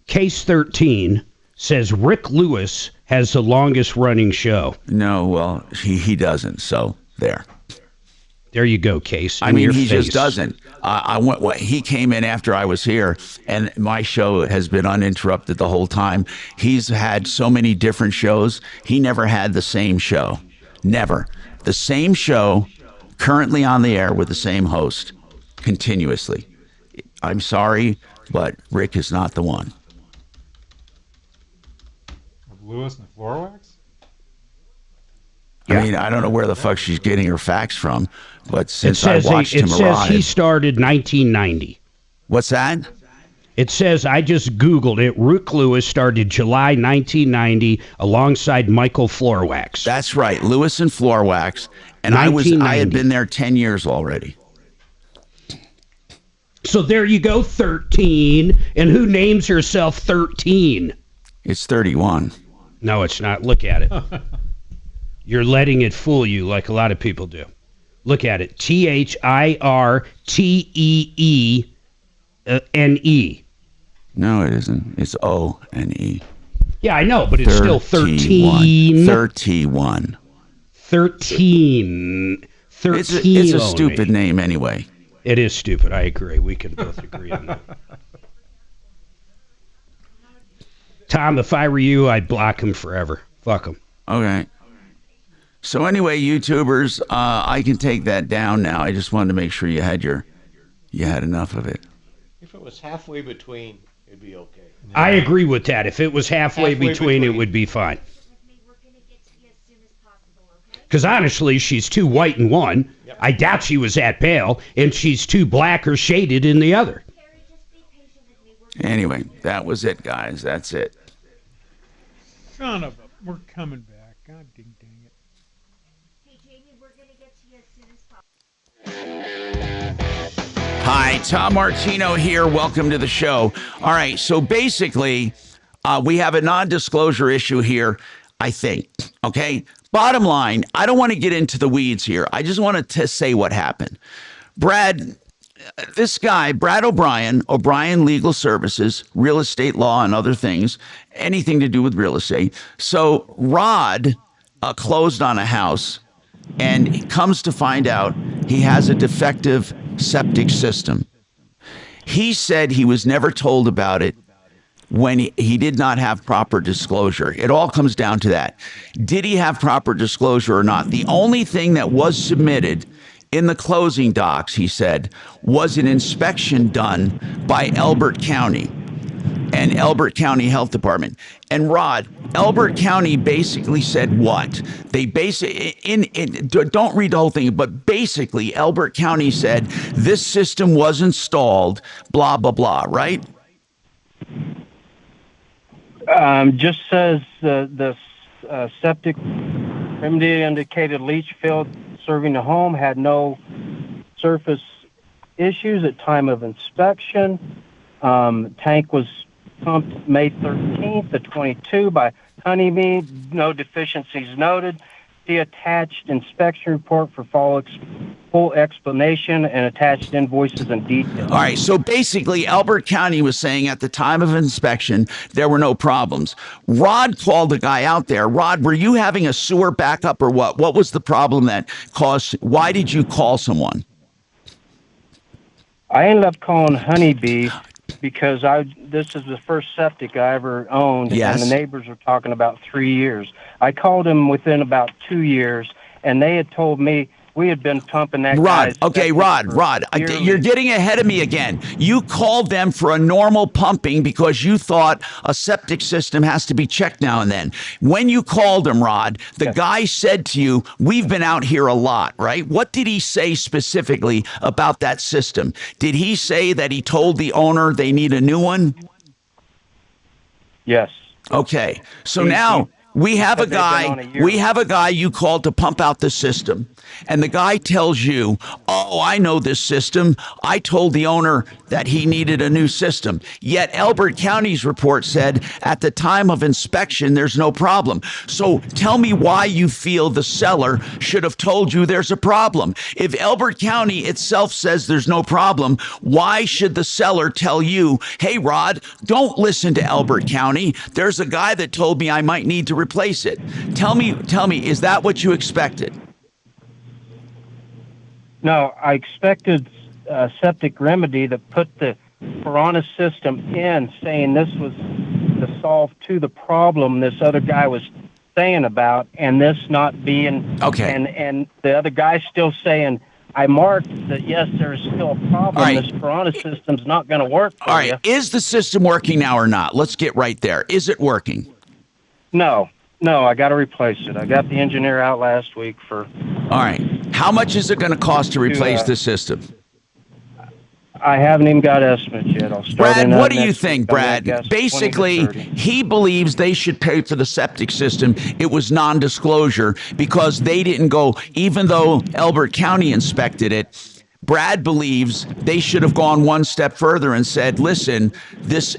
Case 13 says Rick Lewis has the longest running show. No, well, he doesn't, so there. There you go, Case. I mean, he just doesn't. He came in after I was here, and my show has been uninterrupted the whole time. He's had so many different shows. He never had the same show. Never. The same show, currently on the air with the same host, continuously. I'm sorry, but Rick is not the one. Lewis and the floor wax? I mean, I don't know where the fuck she's getting her facts from, but since I watched him arrive. It says he started 1990. What's that? It says, I just Googled it, Rick Lewis started July 1990 alongside Michael Floorwax. That's right, Lewis and Floorwax. And I had been there 10 years already. So there you go, 13. And who names herself 13? It's 31. No, it's not. Look at it. You're letting it fool you like a lot of people do. Look at it. THIRTEENE. No, it isn't. It's ONE. Yeah, I know, but it's still 13. 31. 13. 13. It's a stupid name anyway. It is stupid. I agree. We can both agree on that. Tom, if I were you, I'd block him forever. Fuck him. Okay. So anyway, YouTubers, I can take that down now. I just wanted to make sure you had enough of it. If it was halfway between, it'd be okay. I agree with that. If it was halfway between, it would be fine. Because honestly, she's too white in one. Yep. I doubt she was that pale, and she's too black or shaded in the other. Anyway, that was it, guys. That's it. Son of a, we're coming back. God dang it. Hey, Jamie, we're going to get to you as soon as possible. Hi, Tom Martino here. Welcome to the show. All right, so basically, we have a non-disclosure issue here, I think. Okay? Bottom line, I don't want to get into the weeds here. I just wanted to say what happened. Brad, this guy, Brad O'Brien Legal Services, real estate law and other things, anything to do with real estate. So Rod closed on a house, and he comes to find out he has a defective septic system. He said he was never told about it when he did not have proper disclosure. It all comes down to that. Did he have proper disclosure or not? The only thing that was submitted in the closing docs, he said, was an inspection done by Elbert County and Elbert County Health Department. And Rod, Elbert County basically said what? They basically, don't read the whole thing, but basically Elbert County said this system was installed, blah, blah, blah, right? Just says the septic remedy indicated leach field serving the home had no surface issues at time of inspection. Tank was pumped May 13th of 22 by Honeybee. No deficiencies noted. The attached inspection report for full explanation and attached invoices and details. All right, so basically Elbert County was saying at the time of inspection there were no problems. Rod called a guy out there. Rod, were you having a sewer backup or what? What was the problem that caused? Why did you call someone? I ended up calling Honeybee because this is the first septic I ever owned, yes. And the neighbors were talking about 3 years. I called them within about 2 years, and they had told me we had been pumping that. Rod, you're getting ahead of me again. You called them for a normal pumping because you thought a septic system has to be checked now and then. When you called him, Rod, the guy said to you, we've been out here a lot, right? What did he say specifically about that system? Did he say that he told the owner they need a new one? Yes. Okay. So now we have a guy you called to pump out the system, and the guy tells you, "Oh, I know this system. I told the owner that he needed a new system." Yet Elbert County's report said at the time of inspection there's no problem. So tell me why you feel the seller should have told you there's a problem. If Elbert County itself says there's no problem, why should the seller tell you, "Hey Rod, don't listen to Elbert County. There's a guy that told me I might need to replace it." Tell me, is that what you expected? No, I expected a septic remedy that put the piranha system in, saying this was the solve to the problem this other guy was saying about, and this not being okay. And the other guy still saying, I marked that yes, there's still a problem. Right. This piranha system's not going to work for All right, you. is the system working now or not? Let's get right there. Is it working? No, I got to replace it. I got the engineer out last week for. All right. How much is it going to cost to replace the system? I haven't even got estimates yet. I'll start Brad, in what do you next think, week. Brad? Basically, he believes they should pay for the septic system. It was non-disclosure because they didn't go, even though Elbert County inspected it. Brad believes they should have gone one step further and said, listen, this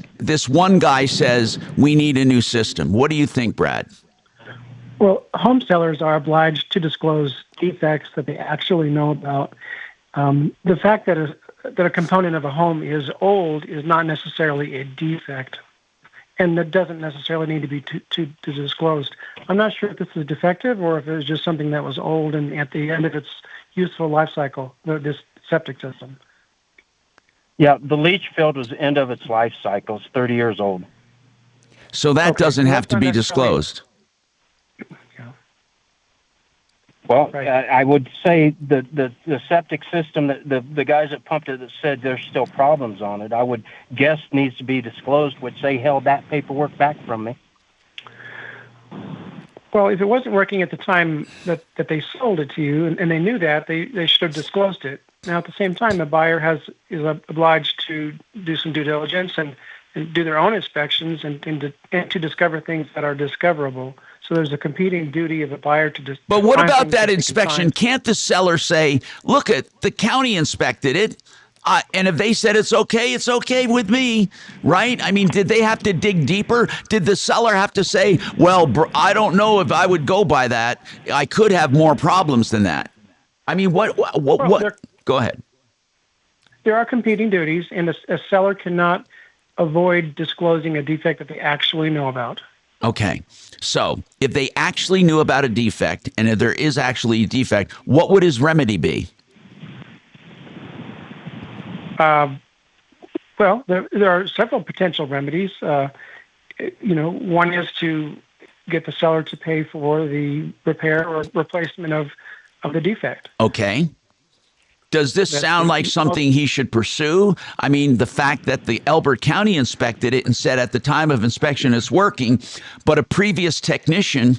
one guy says we need a new system. What do you think, Brad? Well, home sellers are obliged to disclose defects that they actually know about. The fact that a component of a home is old is not necessarily a defect, and that doesn't necessarily need to be to disclosed. I'm not sure if this is defective or if it was just something that was old and at the end of its useful life cycle, this septic system. Yeah, the leach field was the end of its life cycle. It's 30 years old. So that doesn't have to be disclosed. Well, I would say the septic system, the guys that pumped it that said there's still problems on it, I would guess needs to be disclosed, which they held that paperwork back from me. Well, if it wasn't working at the time that they sold it to you, and they knew that, they should have disclosed it. Now, at the same time, the buyer is obliged to do some due diligence and do their own inspections and to discover things that are discoverable. So there's a competing duty of a buyer to But what about that inspection? Can't the seller say, look, the county inspected it, and if they said it's okay with me, right? I mean, did they have to dig deeper? Did the seller have to say, well, I don't know if I would go by that. I could have more problems than that. I mean, what? Go ahead. There are competing duties, and a seller cannot avoid disclosing a defect that they actually know about. Okay. So if they actually knew about a defect, and if there is actually a defect, what would his remedy be? Well, there are several potential remedies. One is to get the seller to pay for the repair or replacement of the defect. Okay. Does this sound like something he should pursue? I mean, the fact that the Elbert County inspected it and said at the time of inspection it's working, but a previous technician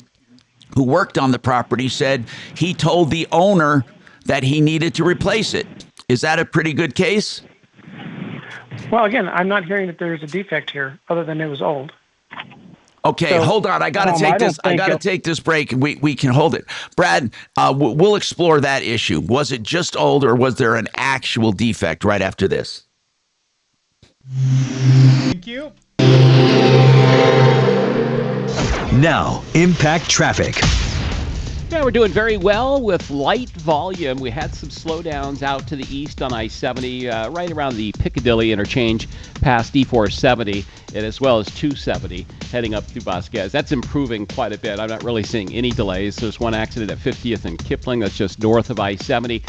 who worked on the property said he told the owner that he needed to replace it. Is that a pretty good case? Well, again, I'm not hearing that there's a defect here other than it was old. Okay, So, hold on. I got to take this. I got to take this break. We can hold it. Brad, we'll explore that issue. Was it just old, or was there an actual defect right after this? Thank you. Now, Impact Traffic. Yeah, we're doing very well with light volume. We had some slowdowns out to the east on I-70, right around the Piccadilly interchange past D470, and as well as 270 heading up through Vasquez. That's improving quite a bit. I'm not really seeing any delays. There's one accident at 50th and Kipling that's just north of I-70.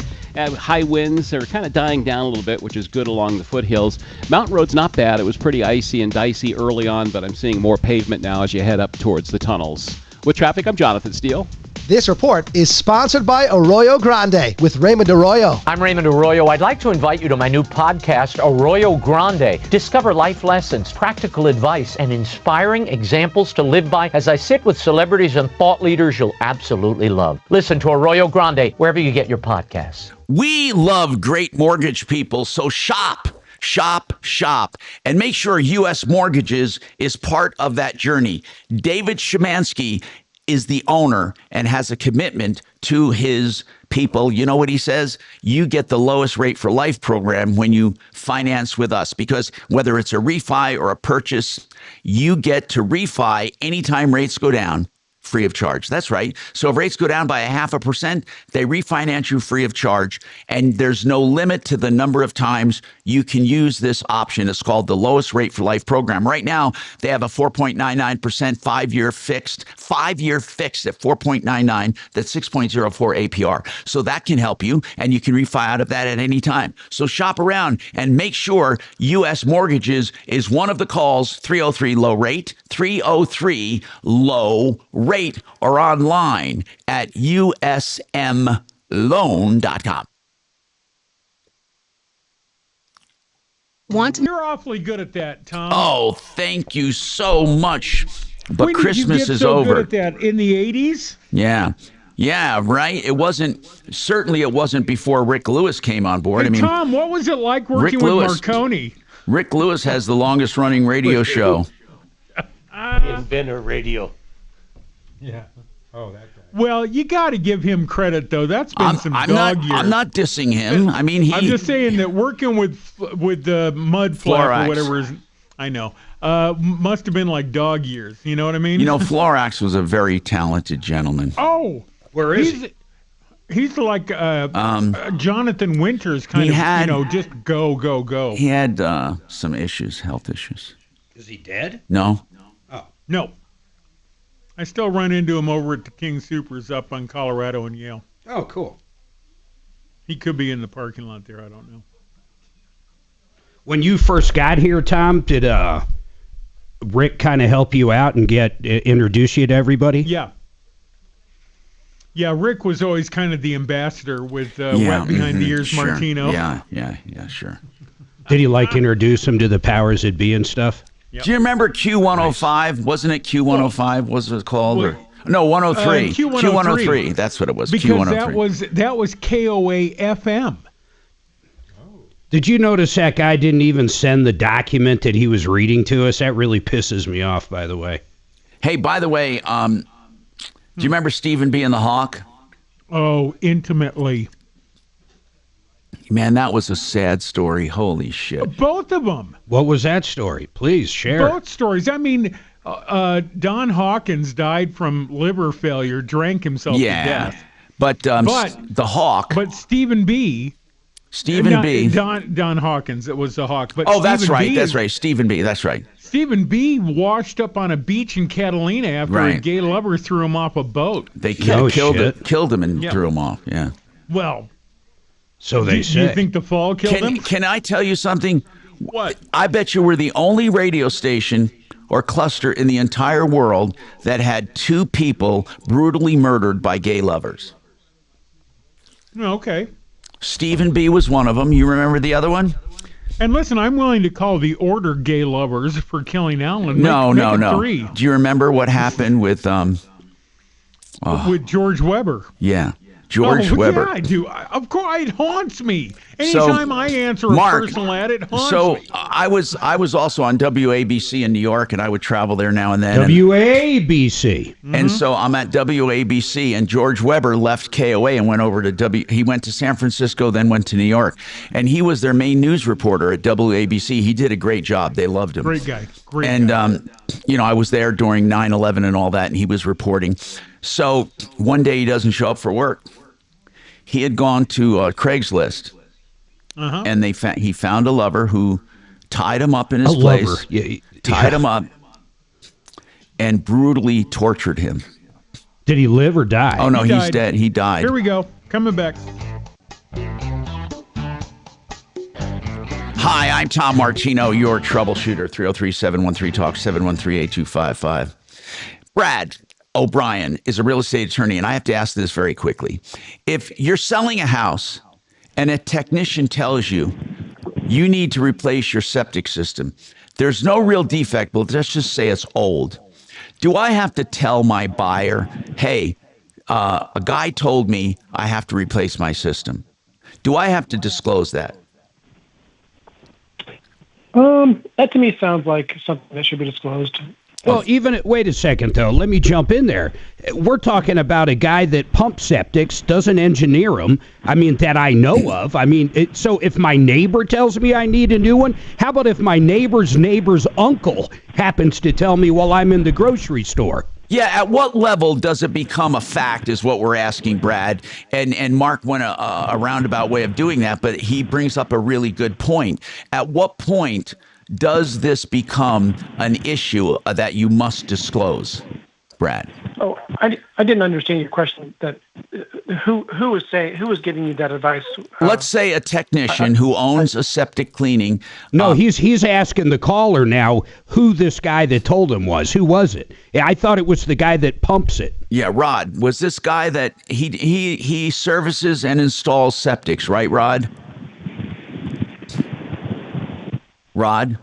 High winds are kind of dying down a little bit, which is good along the foothills. Mountain Road's not bad. It was pretty icy and dicey early on, but I'm seeing more pavement now as you head up towards the tunnels. With traffic, I'm Jonathan Steele. This report is sponsored by Arroyo Grande with Raymond Arroyo. I'm Raymond Arroyo. I'd like to invite you to my new podcast, Arroyo Grande. Discover life lessons, practical advice, and inspiring examples to live by as I sit with celebrities and thought leaders you'll absolutely love. Listen to Arroyo Grande wherever you get your podcasts. We love great mortgage people, so shop shop, and make sure U.S. Mortgages is part of that journey. David Szymanski is the owner and has a commitment to his people. You know what he says? You get the lowest rate for life program when you finance with us, because whether it's a refi or a purchase, you get to refi anytime rates go down, free of charge. That's right. So if rates go down by 0.5%, they refinance you free of charge. And there's no limit to the number of times you can use this option. It's called the lowest rate for life program. Right now, they have a 4.99% 5-year fixed at 4.99. That's 6.04 APR. So that can help you, and you can refi out of that at any time. So shop around and make sure U.S. Mortgages is one of the calls. 303 low rate, 303 low rate, or online at usmloan.com. You're awfully good at that, Tom. Oh, thank you so much. But when Christmas did you get is so over. Good at that? In the 80s? Yeah, right. It wasn't before Rick Lewis came on board. Hey, Tom, what was it like working with Marconi? Rick Lewis has the longest running radio show. Inventor radio. Yeah. Oh, that guy. Well, you got to give him credit, though. That's been some dog years. I'm not dissing him. I mean, I'm just saying that working with the mud flap or whatever is, I know, must have been like dog years. You know what I mean? You know, Florax was a very talented gentleman. Oh, where is he? He's like Jonathan Winters kind of, just go. He had some issues, health issues. Is he dead? No. Oh. No. I still run into him over at the King Supers up on Colorado and Yale. Oh, cool. He could be in the parking lot there. I don't know. When you first got here, Tom, did Rick kind of help you out and introduce you to everybody? Yeah. Yeah, Rick was always kind of the ambassador with Wet Behind the Ears sure. Martino. Yeah, sure. Did he introduce him to the powers that be and stuff? Yep. Do you remember Q105? Nice. Wasn't it Q105? What was it called? No, 103. Q103. That's what it was. Because Q103. that was KOA FM. Did you notice that guy didn't even send the document that he was reading to us? That really pisses me off, by the way. Hey, by the way, do you remember Stephen B. and the Hawk? Oh, intimately. Man, that was a sad story. Holy shit. Both of them. What was that story? Please share. Both stories. I mean, Don Hawkins died from liver failure, drank himself to death. But the Hawk. But Stephen B. Don Hawkins. It was the Hawk. But that's right. That's right. Stephen B. That's right. Stephen B. washed up on a beach in Catalina after a gay lover threw him off a boat. They killed him and threw him off. Yeah. Well. So they say. Do you think the fall killed him? Can I tell you something? What? I bet you we're the only radio station or cluster in the entire world that had 2 people brutally murdered by gay lovers. Okay. Stephen B. was one of them. You remember the other one? And listen, I'm willing to call the order gay lovers for killing Alan. No. 3. Do you remember what happened with George Weber? Yeah. George Weber. Yeah, I do. Of course, it haunts me. Anytime I answer a personal ad, it haunts me. I was also on WABC in New York, and I would travel there now and then. WABC. And so I'm at WABC, and George Weber left KOA and went over to He went to San Francisco, then went to New York, and he was their main news reporter at WABC. He did a great job. They loved him. Great guy. I was there during 9/11 and all that, and he was reporting. So one day he doesn't show up for work. He had gone to Craigslist, and he found a lover who tied him up in his place, tied him up, and brutally tortured him. Did he live or die? Oh, no, he's dead. He died. Here we go. Coming back. Hi, I'm Tom Martino, your troubleshooter. 303-713-TALK, 713-8255. Brad O'Brien is a real estate attorney, and I have to ask this very quickly. If you're selling a house and a technician tells you you need to replace your septic system, there's no real defect, but let's just say it's old. Do I have to tell my buyer, hey, a guy told me I have to replace my system? Do I have to disclose that? That to me sounds like something that should be disclosed. Well, wait a second, though. Let me jump in there. We're talking about a guy that pumps septics, doesn't engineer them. I mean, that I know of. I mean, so if my neighbor tells me I need a new one, how about if my neighbor's uncle happens to tell me while I'm in the grocery store? Yeah, at what level does it become a fact is what we're asking, Brad. And Mark went a roundabout way of doing that, but he brings up a really good point. At what point does this become an issue that you must disclose, Brad? Oh, I didn't understand your question. That who was giving you that advice? Let's say a technician who owns a septic cleaning. No, he's asking the caller now who this guy that told him was. Who was it? I thought it was the guy that pumps it. Yeah, Rod was this guy that he services and installs septics, right, Rod? Rod?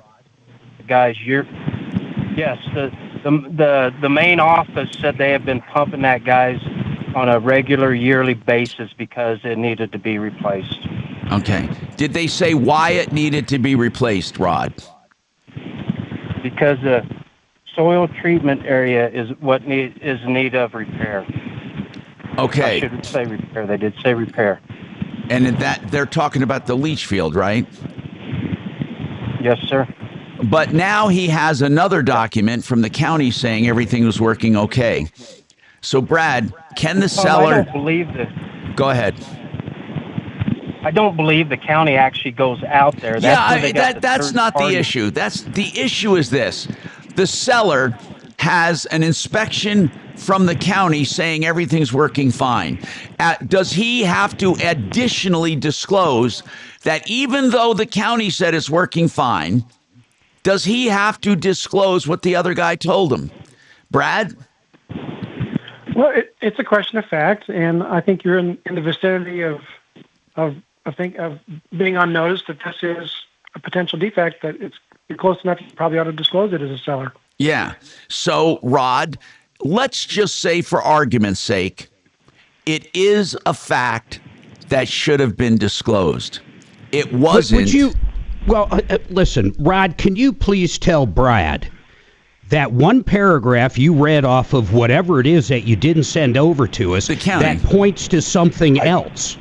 Guys, yes, the main office said they have been pumping that guys on a regular yearly basis because it needed to be replaced. Okay. Did they say why it needed to be replaced, Rod? Because the soil treatment area is what is in need of repair. Okay. I shouldn't say repair. They did say repair. And they're talking about the leach field, right? Yes, sir. But now he has another document from the county saying everything was working okay. So, Brad, can the seller... I don't believe that. Go ahead. I don't believe the county actually goes out there. That's not the issue. The issue is this. The seller has an inspection from the county saying everything's working fine. Does he have to additionally disclose that even though the county said it's working fine, does he have to disclose what the other guy told him? Brad? Well, it's a question of fact, and I think you're in the vicinity of being on notice that this is a potential defect, that you're close enough, you probably ought to disclose it as a seller. Yeah. So, Rod, let's just say for argument's sake, it is a fact that should have been disclosed. It wasn't. Would you... Well, listen, Rod, can you please tell Brad that one paragraph you read off of whatever it is that you didn't send over to us that points to something else?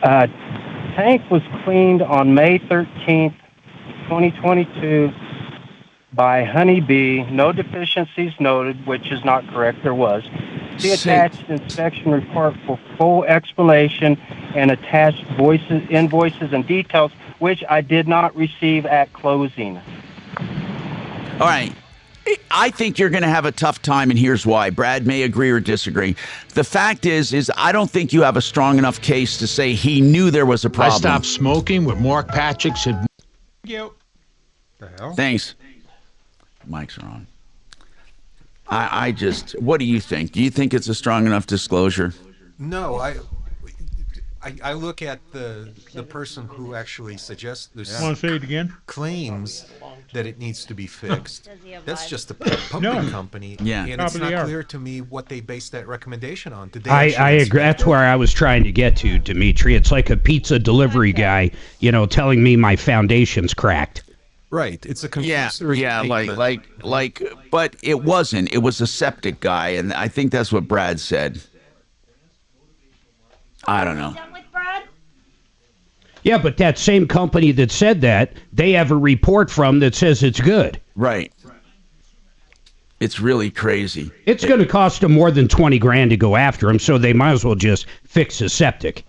Tank was cleaned on May 13th, 2022 by Honeybee. No deficiencies noted, which is not correct. There was. See attached inspection report for full explanation and attached invoices and details, which I did not receive at closing. All right. I think you're going to have a tough time, and here's why. Brad may agree or disagree. The fact is I don't think you have a strong enough case to say he knew there was a problem. I stopped smoking with Mark Patrick said. Thank you. The hell? Thanks. Mics are on. I just, what do you think? Do you think it's a strong enough disclosure? No, I look at the person who actually suggests this. Want to say it again? Claims that it needs to be fixed. That's just a pumping company. Yeah. And it's not clear to me what they base that recommendation on. Did they I agree. That's where I was trying to get to, Dimitri. It's like a pizza delivery guy, telling me my foundation's cracked. Right. It's a conclusory like, but it wasn't. It was a septic guy, and I think that's what Brad said. I don't know. Yeah, but that same company that said that, they have a report from that says it's good. Right. It's really crazy. It's going to cost them more than $20,000 to go after him, so they might as well just fix his septic.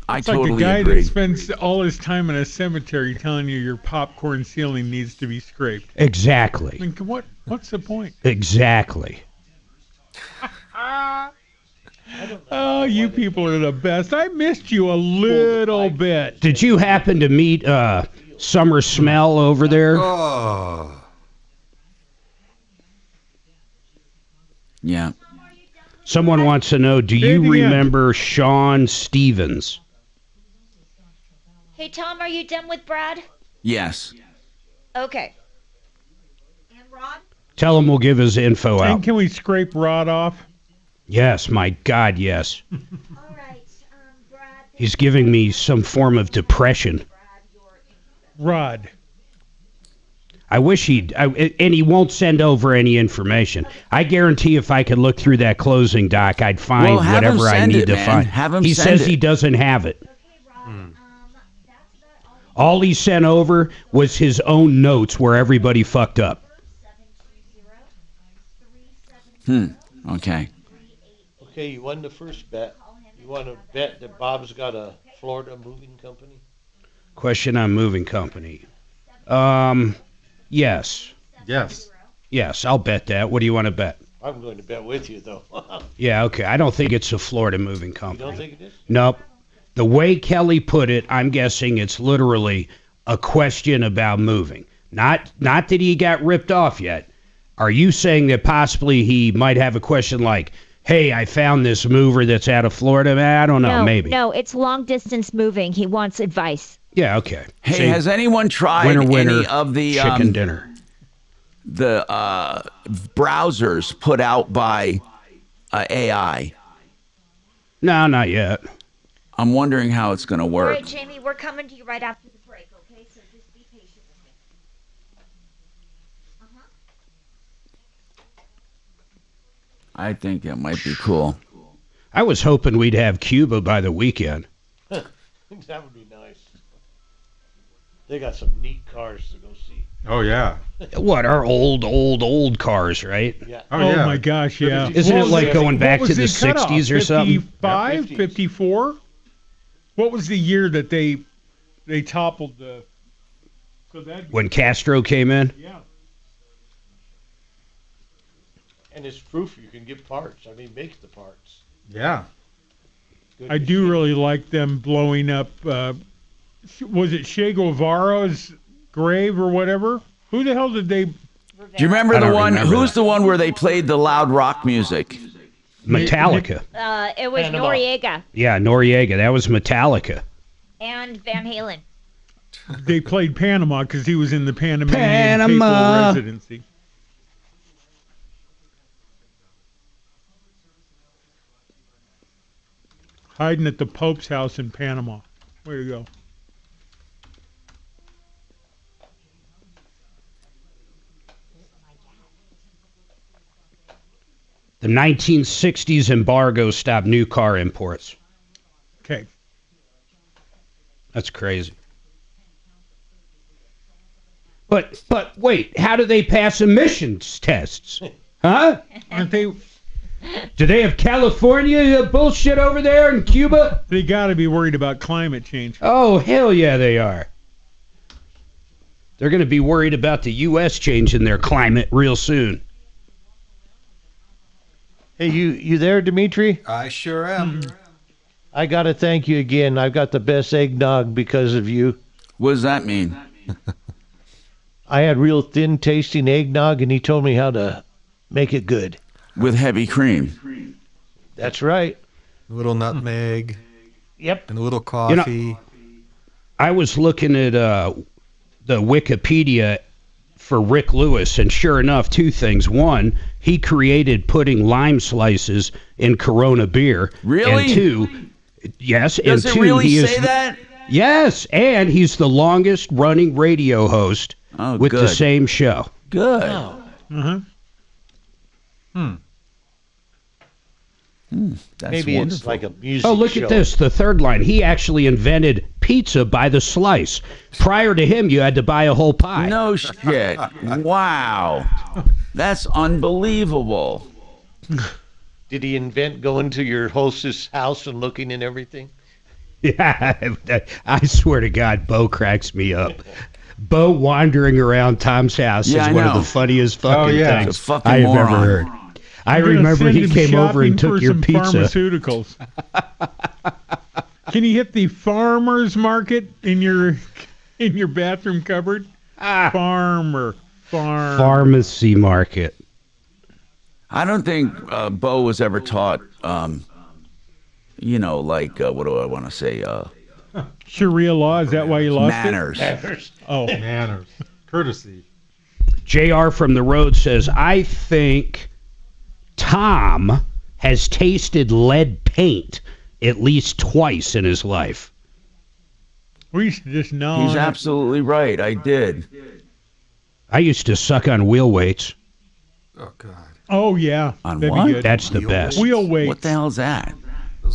It's like a guy that spends all his time in a cemetery telling you your popcorn ceiling needs to be scraped. Exactly. I mean, what's the point? Exactly. Oh, you people are the best. I missed you a little bit. Did you happen to meet Summer Smell over there? Oh. Yeah. Someone wants to know, do you remember Sean Stevens? Hey, Tom, are you done with Brad? Yes. Okay. And Rod? Tell him we'll give his info out. And can we scrape Rod off? Yes, my God, yes. All right, Brad. He's giving me some form of depression. Rod. I wish and he won't send over any information. I guarantee if I could look through that closing doc, I'd find whatever I need to find. He says he doesn't have it. All he sent over was his own notes where everybody fucked up. Okay. Okay, you won the first bet. You want to bet that Bob's got a Florida moving company? Question on moving company. Yes. Yes. Yes, I'll bet that. What do you want to bet? I'm going to bet with you, though. Yeah, okay. I don't think it's a Florida moving company. You don't think it is? Nope. The way Kelly put it, I'm guessing it's literally a question about moving. Not that he got ripped off yet. Are you saying that possibly he might have a question like, hey, I found this mover that's out of Florida? I don't know, maybe. No, it's long distance moving. He wants advice. Yeah, okay. Hey, See, has anyone tried any of the chicken dinner? The browsers put out by AI? No, not yet. I'm wondering how it's going to All work. right, Jamie, we're coming to you right after the break, okay? So just be patient with me. I think it might be cool. I was hoping we'd have Cuba by the weekend. That would be nice. They got some neat cars to go see. Oh, yeah. What, our old cars, right? Yeah. Oh, yeah. my gosh, yeah. Isn't it like going back to the 60s or something? 55, 54? What was the year that they toppled the... So when Castro came in? Yeah. And it's proof you can get parts. I mean, makes the parts. Yeah. I do really like them blowing up... was it Che Guevara's grave or whatever? Who the hell did they... Do you remember the one? Who's the one where they played the loud rock music? Metallica. It was Panama. Noriega Yeah, Noriega. That was Metallica. and Van Halen. They played Panama because he was in the Panamanian papal residency. Hiding at the Pope's house in Panama. Way to go. The 1960s embargo stopped new car imports. Okay. That's crazy. But wait, how do they pass emissions tests? Huh? Aren't they? Do they have California bullshit over there in Cuba? They got to be worried about climate change. Oh, hell yeah, they are. They're going to be worried about the U.S. changing their climate real soon. Hey, you there, Dimitri? I sure am. I got to thank you again. I've got the best eggnog because of you. What does that mean? I had real thin tasting eggnog, and he told me how to make it good. With heavy cream. That's right. A little nutmeg. Yep. And a little coffee. You know, I was looking at the Wikipedia for Rick Lewis, and sure enough, two things. One, he created putting lime slices in Corona beer. Really? And two, yes. Does and it two, really he say that? Yes, and he's the longest running radio host with the good. same show. Good. Oh. That's Maybe wonderful. it's like a music Oh, look show. at this. The third line. He actually invented pizza by the slice. Prior to him, you had to buy a whole pie. No shit. Wow. That's unbelievable. Did he invent going to your hostess house and looking and everything? Yeah, I swear to God, Bo cracks me up. Bo wandering around Tom's house Yeah, is I one of know. the funniest fucking He's a things fucking I have moron. ever heard. I We're gonna remember send he him came over and shopping took for your some pizza. Pharmaceuticals. Can you hit the farmer's market in your bathroom cupboard? Farm. Pharmacy market. I don't think Bo was ever taught, what do I want to say? Sharia law, is that why you lost Manners. it? Oh. Manners. Courtesy. JR from the road says, I think Tom has tasted lead paint at least twice in his life. We used to just gnaw. He's absolutely right. I did. I used to suck on wheel weights. Oh, God. Oh, yeah. On That'd what? Be good. That's the best. Wheel weights. What the hell is that?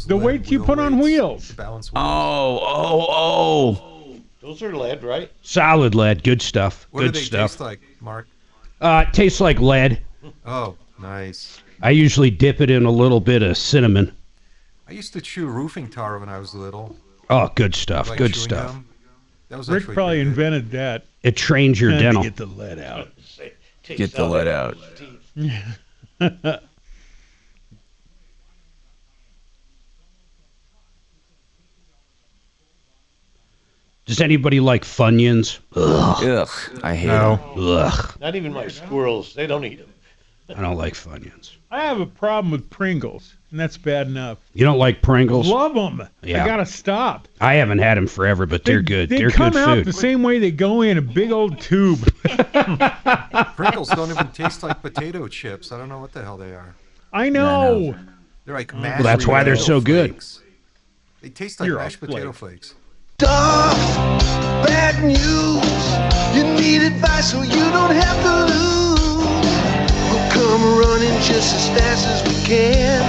The weights you put on wheels. Oh. Those are lead, right? Solid lead. Good stuff. What Good do they stuff. taste like, Mark? Tastes like lead. Oh, nice. I usually dip it in a little bit of cinnamon. I used to chew roofing tar when I was little. Oh, good stuff. Like Good chewing stuff. gum. That was Rick actually probably pretty good. invented that. It trains your Had to dental. get the lead out. Get the lead out. Does anybody like Funyuns? Ugh. I hate them. Ugh. Not even my squirrels. They don't eat them. I don't like Funyuns. I have a problem with Pringles, and that's bad enough. You don't like Pringles? Love them. Yeah. I gotta stop. I haven't had them forever, but they're good. They They're come good out food. the same way they go in a big old tube. Pringles don't even taste like potato chips. I don't know what the hell they are. I know. They're like Well, mashed that's why they're so good. flakes. They taste like You're mashed off potato flake. flakes. Bad news. You need advice so you don't have to lose. We'll come running just as fast as we can.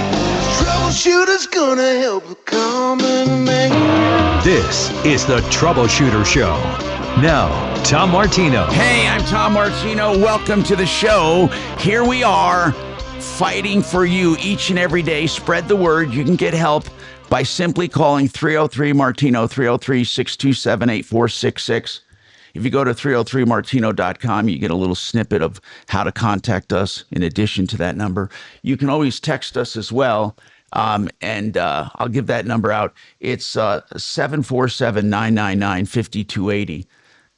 Troubleshooter's gonna help the common man. This is the Troubleshooter Show. Now, Tom Martino. Hey, I'm Tom Martino. Welcome to the show. Here we are, fighting for you each and every day. Spread the word. You can get help by simply calling 303-MARTINO, 303-627-8466. If you go to 303martino.com, you get a little snippet of how to contact us in addition to that number. You can always text us as well, and I'll give that number out. It's 747-999-5280,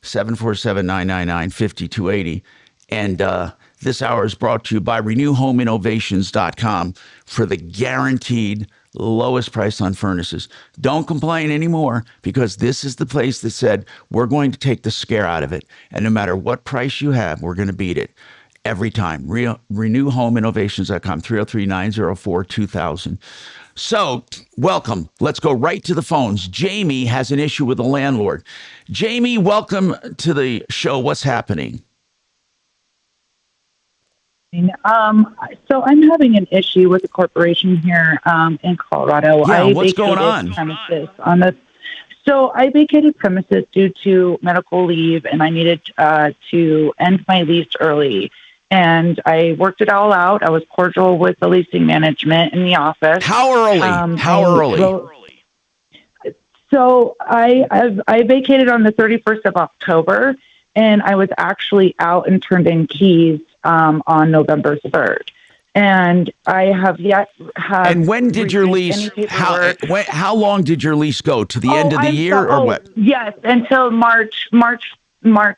747-999-5280. And this hour is brought to you by RenewHomeInnovations.com for the guaranteed lowest price on furnaces. Don't complain anymore, because this is the place that said, we're going to take the scare out of it. And no matter what price you have, we're going to beat it every time. RenewHomeInnovations.com, 303-904-2000. So, welcome. Let's go right to the phones. Jamie has an issue with the landlord. Jamie, welcome to the show. What's happening? So I'm having an issue with the corporation here in Colorado. Yeah, I what's going vacated on? Premises on the, so I vacated premises due to medical leave, and I needed to end my lease early. And I worked it all out. I was cordial with the leasing management in the office. How early? How early? So I vacated on the 31st of October, and I was actually out and turned in keys on November 3rd. And I have yet have. And when did your lease? How long did your lease go? To the end of the year, or what? Yes, until March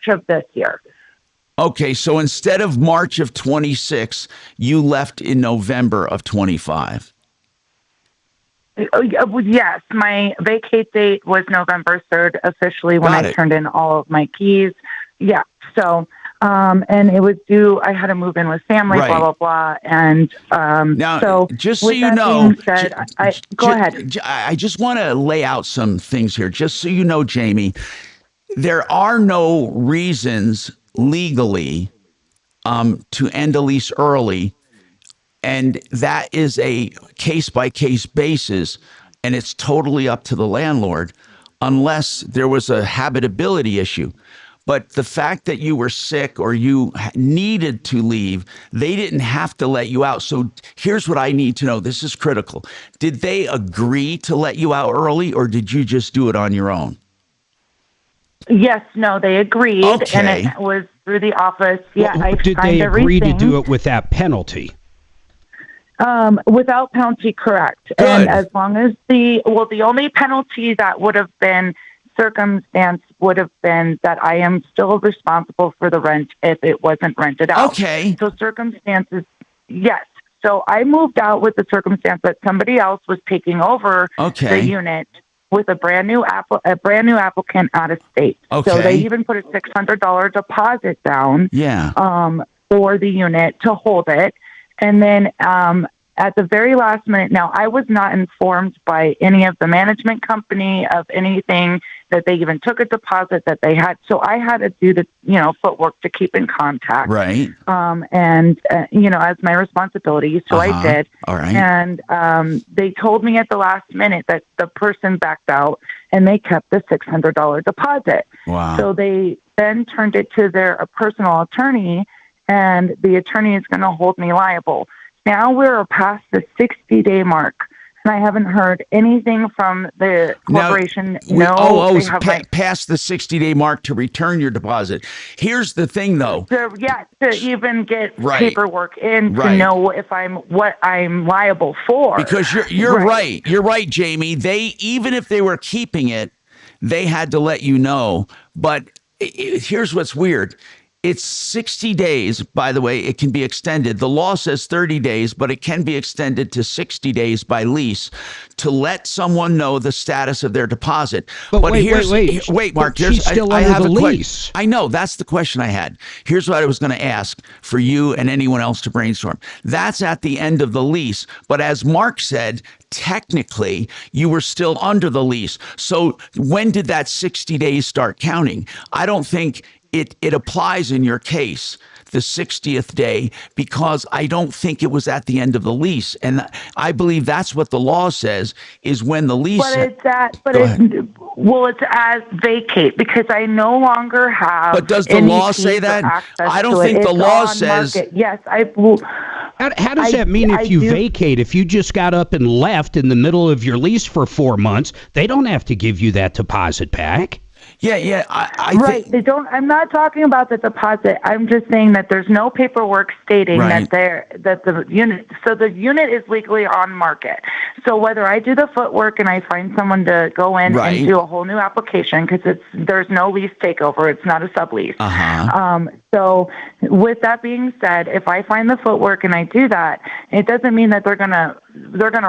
of this year. Okay, so instead of March of 26, you left in November of 25. Yes, my vacate date was November 3rd officially when I turned in all of my keys. Yeah, so. And it was due, I had to move in with family, Right. blah, blah, blah. And Now, so just so with you that know, being said, go ahead. I just want to lay out some things here, just so you know, Jamie. There are no reasons legally to end a lease early, and that is a case-by-case basis, and it's totally up to the landlord, unless there was a habitability issue. But the fact that you were sick or you needed to leave, they didn't have to let you out. So here's what I need to know. This is critical. Did they agree to let you out early, or did you just do it on your own? Yes, no, they agreed. Okay. And it was through the office. Yeah, I Did signed they agree to everything. do it without penalty? Without penalty, correct. Good. And as long as the only penalty that would have been circumstance would have been that I am still responsible for the rent if it wasn't rented out. Okay. So circumstances, yes. So I moved out with the circumstance that somebody else was taking over the unit with a brand new applicant out of state. Okay. So they even put a $600 deposit down. Yeah. For the unit to hold it. And then at the very last minute. Now, I was not informed by any of the management company of anything that they even took a deposit that they had. So I had to do the, footwork to keep in contact. Right. As my responsibility. So I did. All right. And they told me at the last minute that the person backed out and they kept the $600 deposit. Wow. So they then turned it to their personal attorney, and the attorney is going to hold me liable. Now we're past the 60-day mark, and I haven't heard anything from the corporation. Past the 60-day mark to return your deposit. Here's the thing, though. To even get Right. paperwork in Right. to know what I'm liable for. Because you're right. You're right, Jamie. Even if they were keeping it, they had to let you know. But here's what's weird. It's 60 days, by the way. It can be extended. The law says 30 days, but it can be extended to 60 days by lease to let someone know the status of their deposit. But wait, Mark. She's still I under have the a lease. I know. That's the question I had. Here's what I was going to ask for you and anyone else to brainstorm. That's at the end of the lease. But as Mark said, technically, you were still under the lease. So when did that 60 days start counting? I don't think it applies in your case, the 60th day, because I don't think it was at the end of the lease. And I believe that's what the law says is when the lease. It's as vacate, because I no longer have. But does the law say that? I don't think the law says. Market. Yes, I will. How does that mean if you vacate? If you just got up and left in the middle of your lease for 4 months, they don't have to give you that deposit back. Yeah. Right. They don't. I'm not talking about the deposit. I'm just saying that there's no paperwork stating that the unit. So the unit is legally on market. So whether I do the footwork and I find someone to go in and do a whole new application, because there's no lease takeover. It's not a sublease. So with that being said, if I find the footwork and I do that, it doesn't mean that they're gonna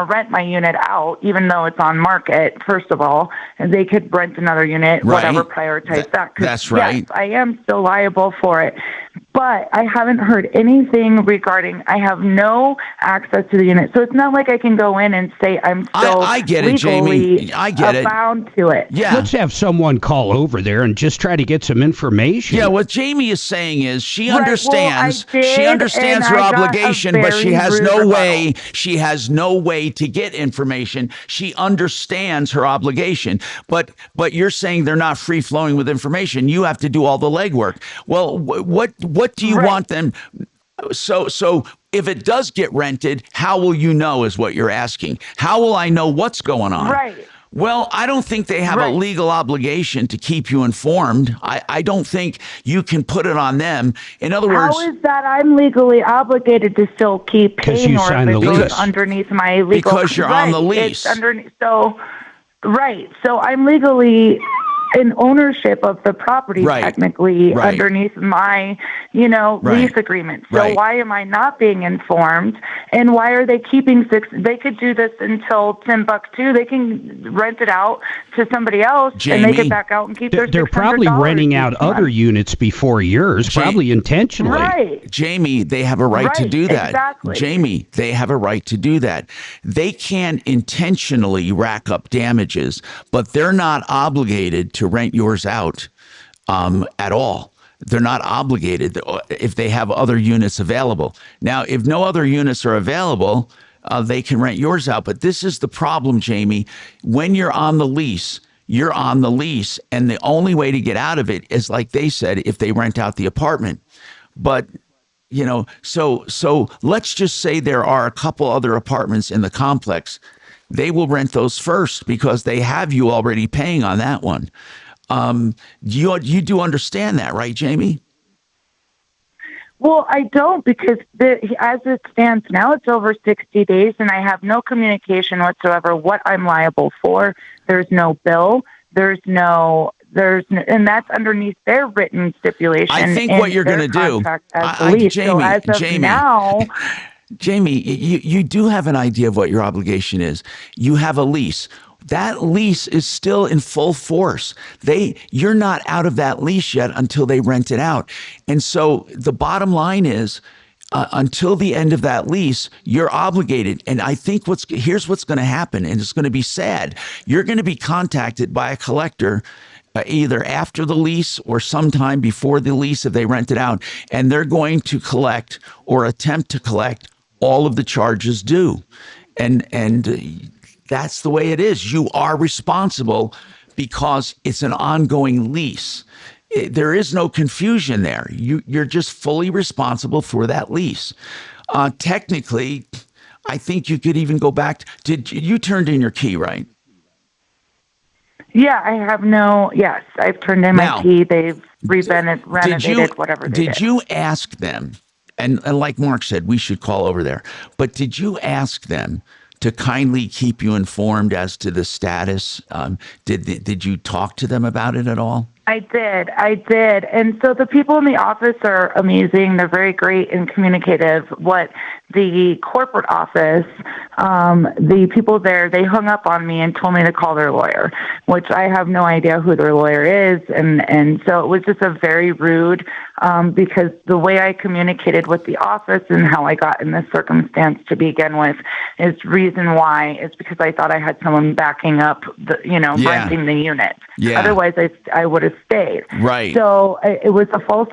rent my unit out, even though it's on market. First of all, and they could rent another unit, whatever, prioritize that. That's right. Yes, I am still liable for it, but I haven't heard anything regarding. I have no access to the unit, so it's not like I can go in and say I'm still. I get it, Jamie. I get it. Bound to it. Yeah. Let's have someone call over there and just try to get some information. Yeah, what Jamie is saying is she understands. She understands her obligation, but she has no way. She has no way to get information. She understands her obligation, but you're saying they're not free flowing with information. You have to do all the legwork. Well, what do you want them? So if it does get rented, how will you know is what you're asking. How will I know what's going on? Right. Well, I don't think they have a legal obligation to keep you informed. I don't think you can put it on them. In other words, how is that I'm legally obligated to still keep paying, you or signed if the it goes lease. underneath my legal? Because you're on the lease. It's underneath. So I'm legally in ownership of the property, technically, underneath my, lease agreement. So why am I not being informed? And why are they keeping They could do this until Timbuktu. They can rent it out to somebody else, Jamie, and they could back out and keep their. They're probably renting out other units before yours, probably intentionally. Right. Jamie, they have a right to do that. Exactly. Jamie, they have a right to do that. They can't intentionally rack up damages, but they're not obligated to rent yours out at all. They're not obligated if they have other units available. Now, if no other units are available, they can rent yours out. But this is the problem, Jamie. When you're on the lease, you're on the lease, and the only way to get out of it is, like they said, if they rent out the apartment. But so let's just say there are a couple other apartments in the complex. They will rent those first because they have you already paying on that one. You do understand that, right, Jamie? Well, I don't, because as it stands now, it's over 60 days, and I have no communication whatsoever what I'm liable for. There's no bill. And that's underneath their written stipulation. I think what you're going to do, Jamie, you do have an idea of what your obligation is. You have a lease. That lease is still in full force. You're not out of that lease yet until they rent it out. And so the bottom line is, until the end of that lease, you're obligated. And I think here's what's going to happen, and it's going to be sad. You're going to be contacted by a collector either after the lease or sometime before the lease if they rent it out, and they're going to collect or attempt to collect all of the charges due. And that's the way it is. You are responsible because it's an ongoing lease. There is no confusion there. You're just fully responsible for that lease. Technically, I think you could even go back. You turned in your key, right? Yeah, I have yes, I've turned in my key. They've renovated whatever they did. Did you ask them, and like Mark said, we should call over there, but did you ask them to kindly keep you informed as to the status? Did you talk to them about it at all? I did. And so the people in the office are amazing. They're very great and communicative. What the corporate office, the people there, they hung up on me and told me to call their lawyer, which I have no idea who their lawyer is. And so it was just a very rude, because the way I communicated with the office and how I got in this circumstance to begin with is reason why is because I thought I had someone backing up renting the unit. Yeah. Otherwise I would have stayed. Right. So it was a false.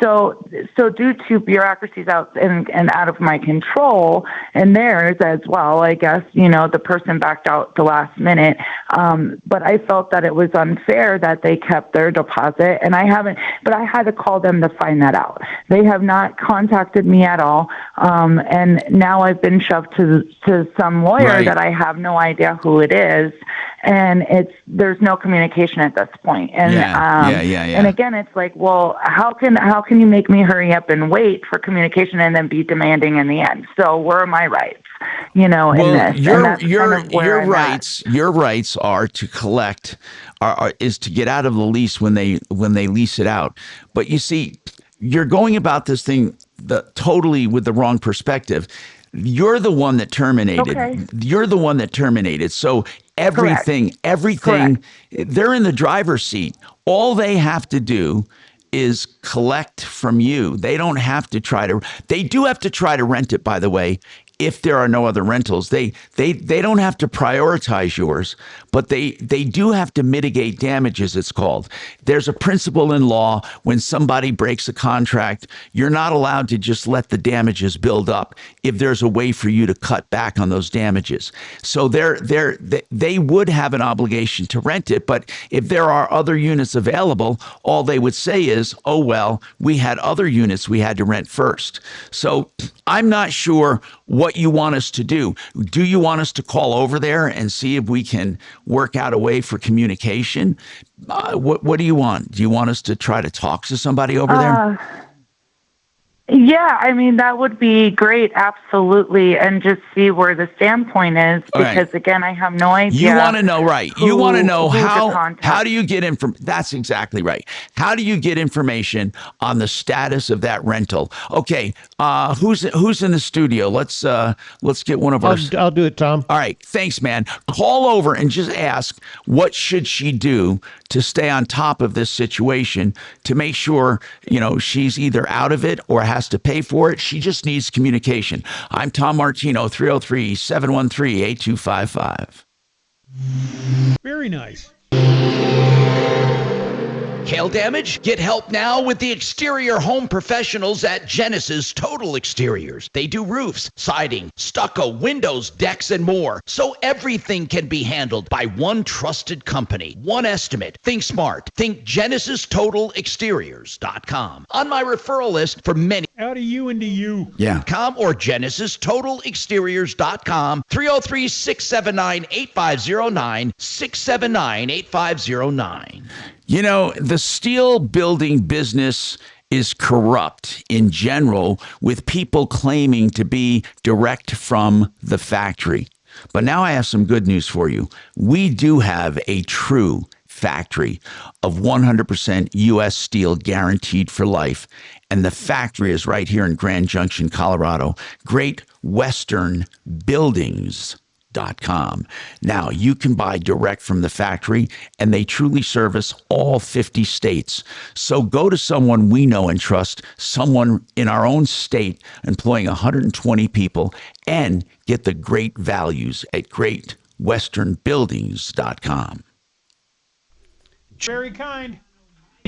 So due to bureaucracies out of my control and theirs as well, I guess, the person backed out the last minute. But I felt that it was unfair that they kept their deposit, and I had to call them to find that out. They have not contacted me at all. And now I've been shoved to some lawyer that I have no idea who it is. And there's no communication at this point. And and again, it's like, well, how can you make me hurry up and wait for communication and then be demanding in the end? So where are my rights? In this. Your rights are to collect, is to get out of the lease when they lease it out. But you see, you're going about this thing totally with the wrong perspective. You're the one that terminated. Okay. You're the one that terminated. So everything, they're in the driver's seat. All they have to do is collect from you. They don't have to they do have to try to rent it, by the way, if there are no other rentals. They don't have to prioritize yours, but they do have to mitigate damages, it's called. There's a principle in law: when somebody breaks a contract, you're not allowed to just let the damages build up if there's a way for you to cut back on those damages. So they would have an obligation to rent it, but if there are other units available, all they would say is, oh, well, we had other units we had to rent first. So I'm not sure what you want us to do. Do you want us to call over there and see if we can work out a way for communication? What do you want? Do you want us to try to talk to somebody over there? Yeah, I mean, that would be great, absolutely, and just see where the standpoint is, because, again, I have no idea. You want to know, right. You want to know how do you get that's exactly right. How do you get information on the status of that rental? Okay, who's in the studio? Let's get one of our... I'll do it, Tom. All right, thanks, man. Call over and just ask, what should she do to stay on top of this situation, to make sure, she's either out of it or has to pay for it. She just needs communication. I'm Tom Martino, 303-713-8255. Very nice. Hail damage? Get help now with the exterior home professionals at Genesis Total Exteriors. They do roofs, siding, stucco, windows, decks, and more. So everything can be handled by one trusted company. One estimate. Think smart. Think GenesisTotalExteriors.com. On my referral list for many. Out of you into you. Yeah. Or GenesisTotalExteriors.com. 303-679-8509. 679-8509. The steel building business is corrupt in general, with people claiming to be direct from the factory. But now I have some good news for you. We do have a true factory of 100% U.S. steel guaranteed for life. And the factory is right here in Grand Junction, Colorado. Great Western Buildings. weekday.com. Now, you can buy direct from the factory, and they truly service all 50 states. So go to someone we know and trust, someone in our own state employing 120 people, and get the great values at greatwesternbuildings.com. Very kind.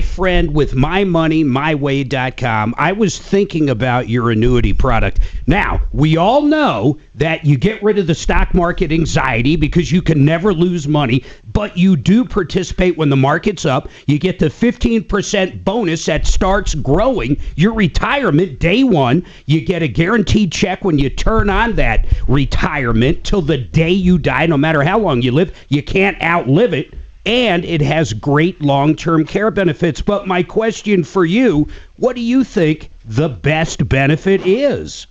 Friend with mymoneymyway.com. I was thinking about your annuity product. Now, we all know that you get rid of the stock market anxiety because you can never lose money, but you do participate when the market's up. You get the 15% bonus that starts growing your retirement day one. You get a guaranteed check when you turn on that retirement till the day you die. No matter how long you live, you can't outlive it. And it has great long-term care benefits. But my question for you, what do you think the best benefit is?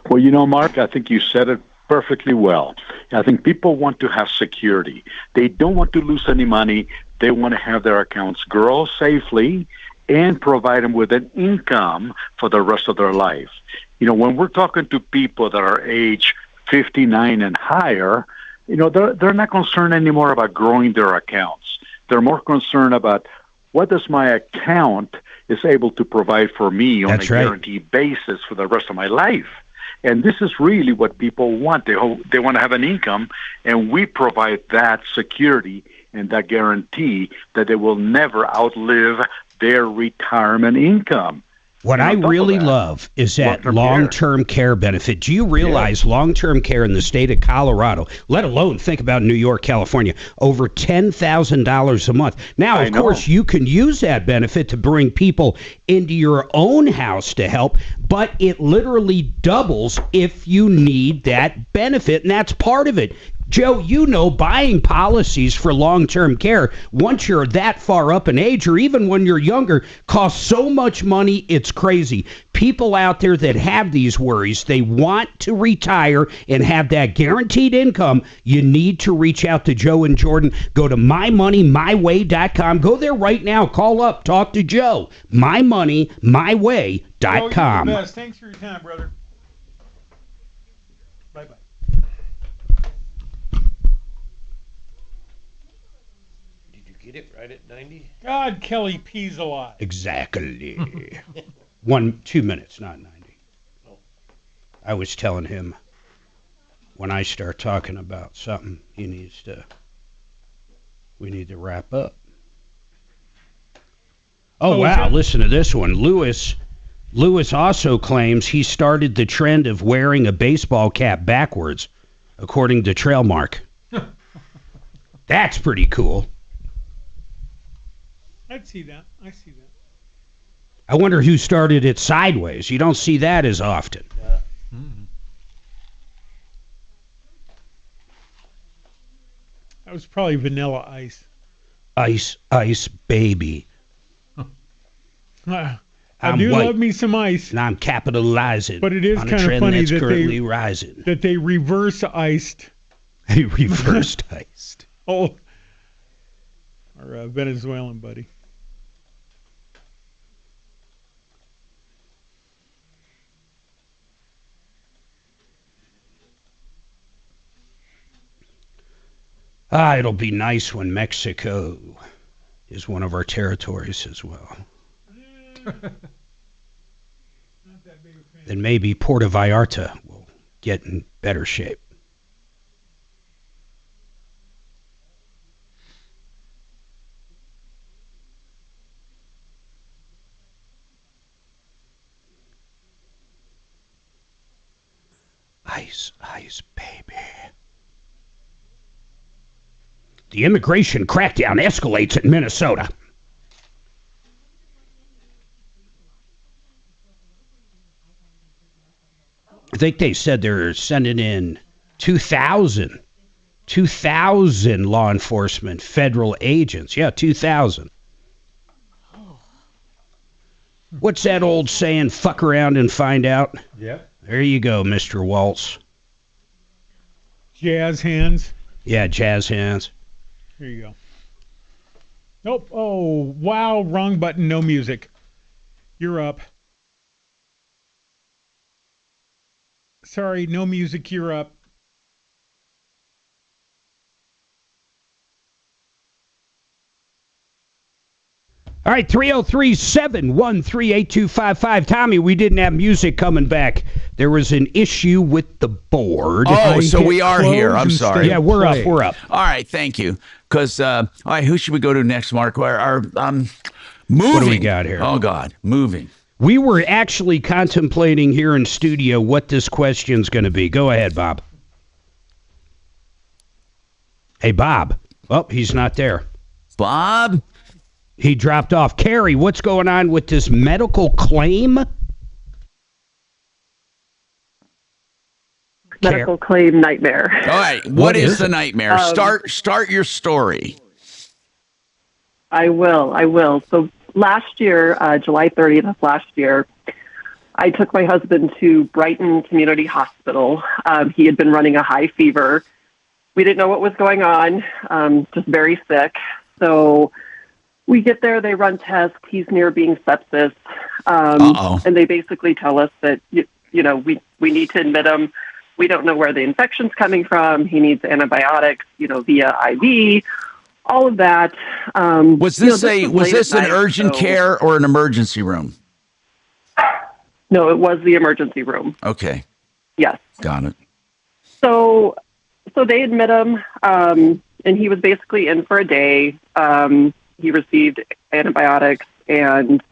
Well, Mark, I think you said it perfectly well. I think people want to have security. They don't want to lose any money. They want to have their accounts grow safely and provide them with an income for the rest of their life. When we're talking to people that are age 59 and higher, they're not concerned anymore about growing their accounts. They're more concerned about what does my account is able to provide for me on a guaranteed basis for the rest of my life. And this is really what people want. They want to have an income, and we provide that security and that guarantee that they will never outlive their retirement income. What I really love is that long-term care benefit. Do you realize long-term care in the state of Colorado, let alone think about New York, California, over $10,000 a month? Now, of course, you can use that benefit to bring people into your own house to help, but it literally doubles if you need that benefit, and that's part of it. Joe, buying policies for long-term care, once you're that far up in age or even when you're younger, costs so much money, it's crazy. People out there that have these worries, they want to retire and have that guaranteed income. You need to reach out to Joe and Jordan. Go to mymoneymyway.com. Go there right now. Call up. Talk to Joe. mymoneymyway.com. Joe, you're the best. Thanks for your time, brother. Bye-bye. Get it right at 90? God, Kelly pees a lot. Exactly. 2 minutes, not 90. I was telling him when I start talking about something, we need to wrap up. Oh, wow, listen to this one. Lewis also claims he started the trend of wearing a baseball cap backwards, according to Trailmark. That's pretty cool. I see that. I wonder who started it sideways. You don't see that as often. Yeah. That was probably Vanilla Ice. Ice, baby. I do love me some ice. And I'm capitalizing. But it is on kind a of trend funny that's that currently rising. That they reverse iced. They reversed iced. Oh, our Venezuelan buddy. It'll be nice when Mexico is one of our territories as well. Then maybe Puerto Vallarta will get in better shape. Ice, baby. The immigration crackdown escalates in Minnesota. I think they said they're sending in 2,000 law enforcement federal agents. Yeah, 2,000. What's that old saying, fuck around and find out? Yeah. There you go, Mr. Waltz. Jazz hands. Yeah, jazz hands. Here you go. Nope. Oh, wow. Wrong button. No music. You're up. Sorry, no music. You're up. All right, 303-713-8255. Tommy, we didn't have music coming back. There was an issue with the board. Oh, so we are here. I'm sorry. Yeah, we're up. We're up. All right, thank you. Because, all right, who should we go to next, Mark? Moving. What do we got here? Oh, God, moving. We were actually contemplating here in studio what this question's going to be. Go ahead, Bob. Hey, Bob. Oh, he's not there. Bob? He dropped off. Carrie, what's going on with this medical claim? Medical claim nightmare. All right, what is the nightmare? Start your story. I will. So last year, July 30th of last year, I took my husband to Brighton Community Hospital. He had been running a high fever. We didn't know what was going on, just very sick. So we get there, they run tests. He's near being sepsis. And they basically tell us that, we need to admit him. We don't know where the infection's coming from. He needs antibiotics, via IV, all of that. Was this an urgent care or an emergency room? No, it was the emergency room. Okay. Yes. Got it. So they admit him, and he was basically in for a day. He received antibiotics, and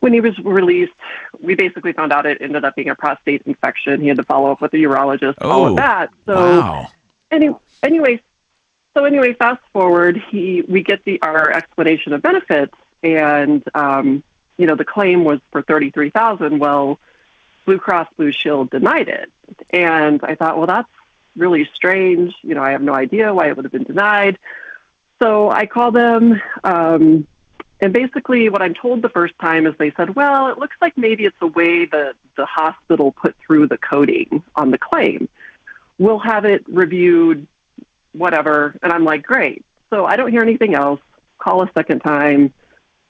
when he was released, we basically found out it ended up being a prostate infection. He had to follow up with a urologist, all of that. So wow. Anyway, fast forward, we get our explanation of benefits, and the claim was for $33,000. Well, Blue Cross Blue Shield denied it, and I thought, well, that's really strange. I have no idea why it would have been denied. So I called them, and basically what I'm told the first time is they said, well, it looks like maybe it's the way the hospital put through the coding on the claim. We'll have it reviewed, whatever. And I'm like, great. So I don't hear anything else. Call a second time,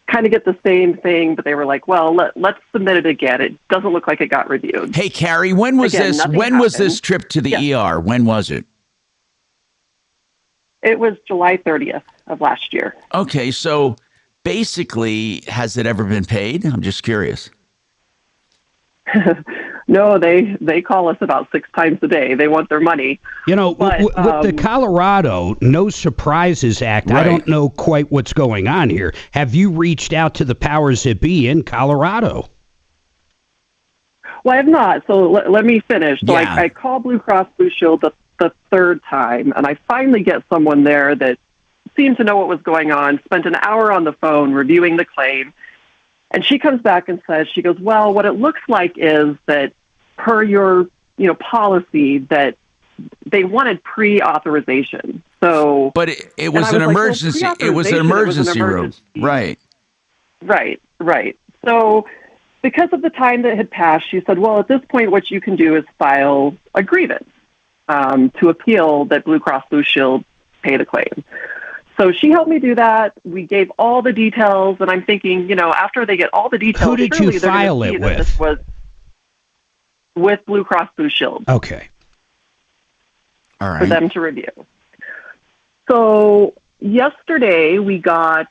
kind of get the same thing, but they were like, well, let's submit it again. It doesn't look like it got reviewed. Hey, Carrie, when was this? When was this trip to the ER? When was it? It was July 30th of last year. Okay, so basically, has it ever been paid? I'm just curious. No, they call us about 6 times a day. They want their money. But, with the Colorado No Surprises Act, right. I don't know quite what's going on here. Have you reached out to the powers that be in Colorado? Well, I have not. So let me finish. So Yeah. I called Blue Cross Blue Shield the third time, and I finally get someone there that seemed to know what was going on, spent an hour on the phone reviewing the claim, and she comes back and says, she goes, well, what it looks like is that per your policy that they wanted pre-authorization. So, but it was an emergency. Well, it was an emergency room, right? Right. So, because of the time that had passed, she said, well, at this point, what you can do is file a grievance to appeal that Blue Cross Blue Shield pay the claim. So she helped me do that. We gave all the details, and I'm thinking, after they get all the details, who did you file it with? This was with Blue Cross Blue Shield. Okay. All right. For them to review. So yesterday we got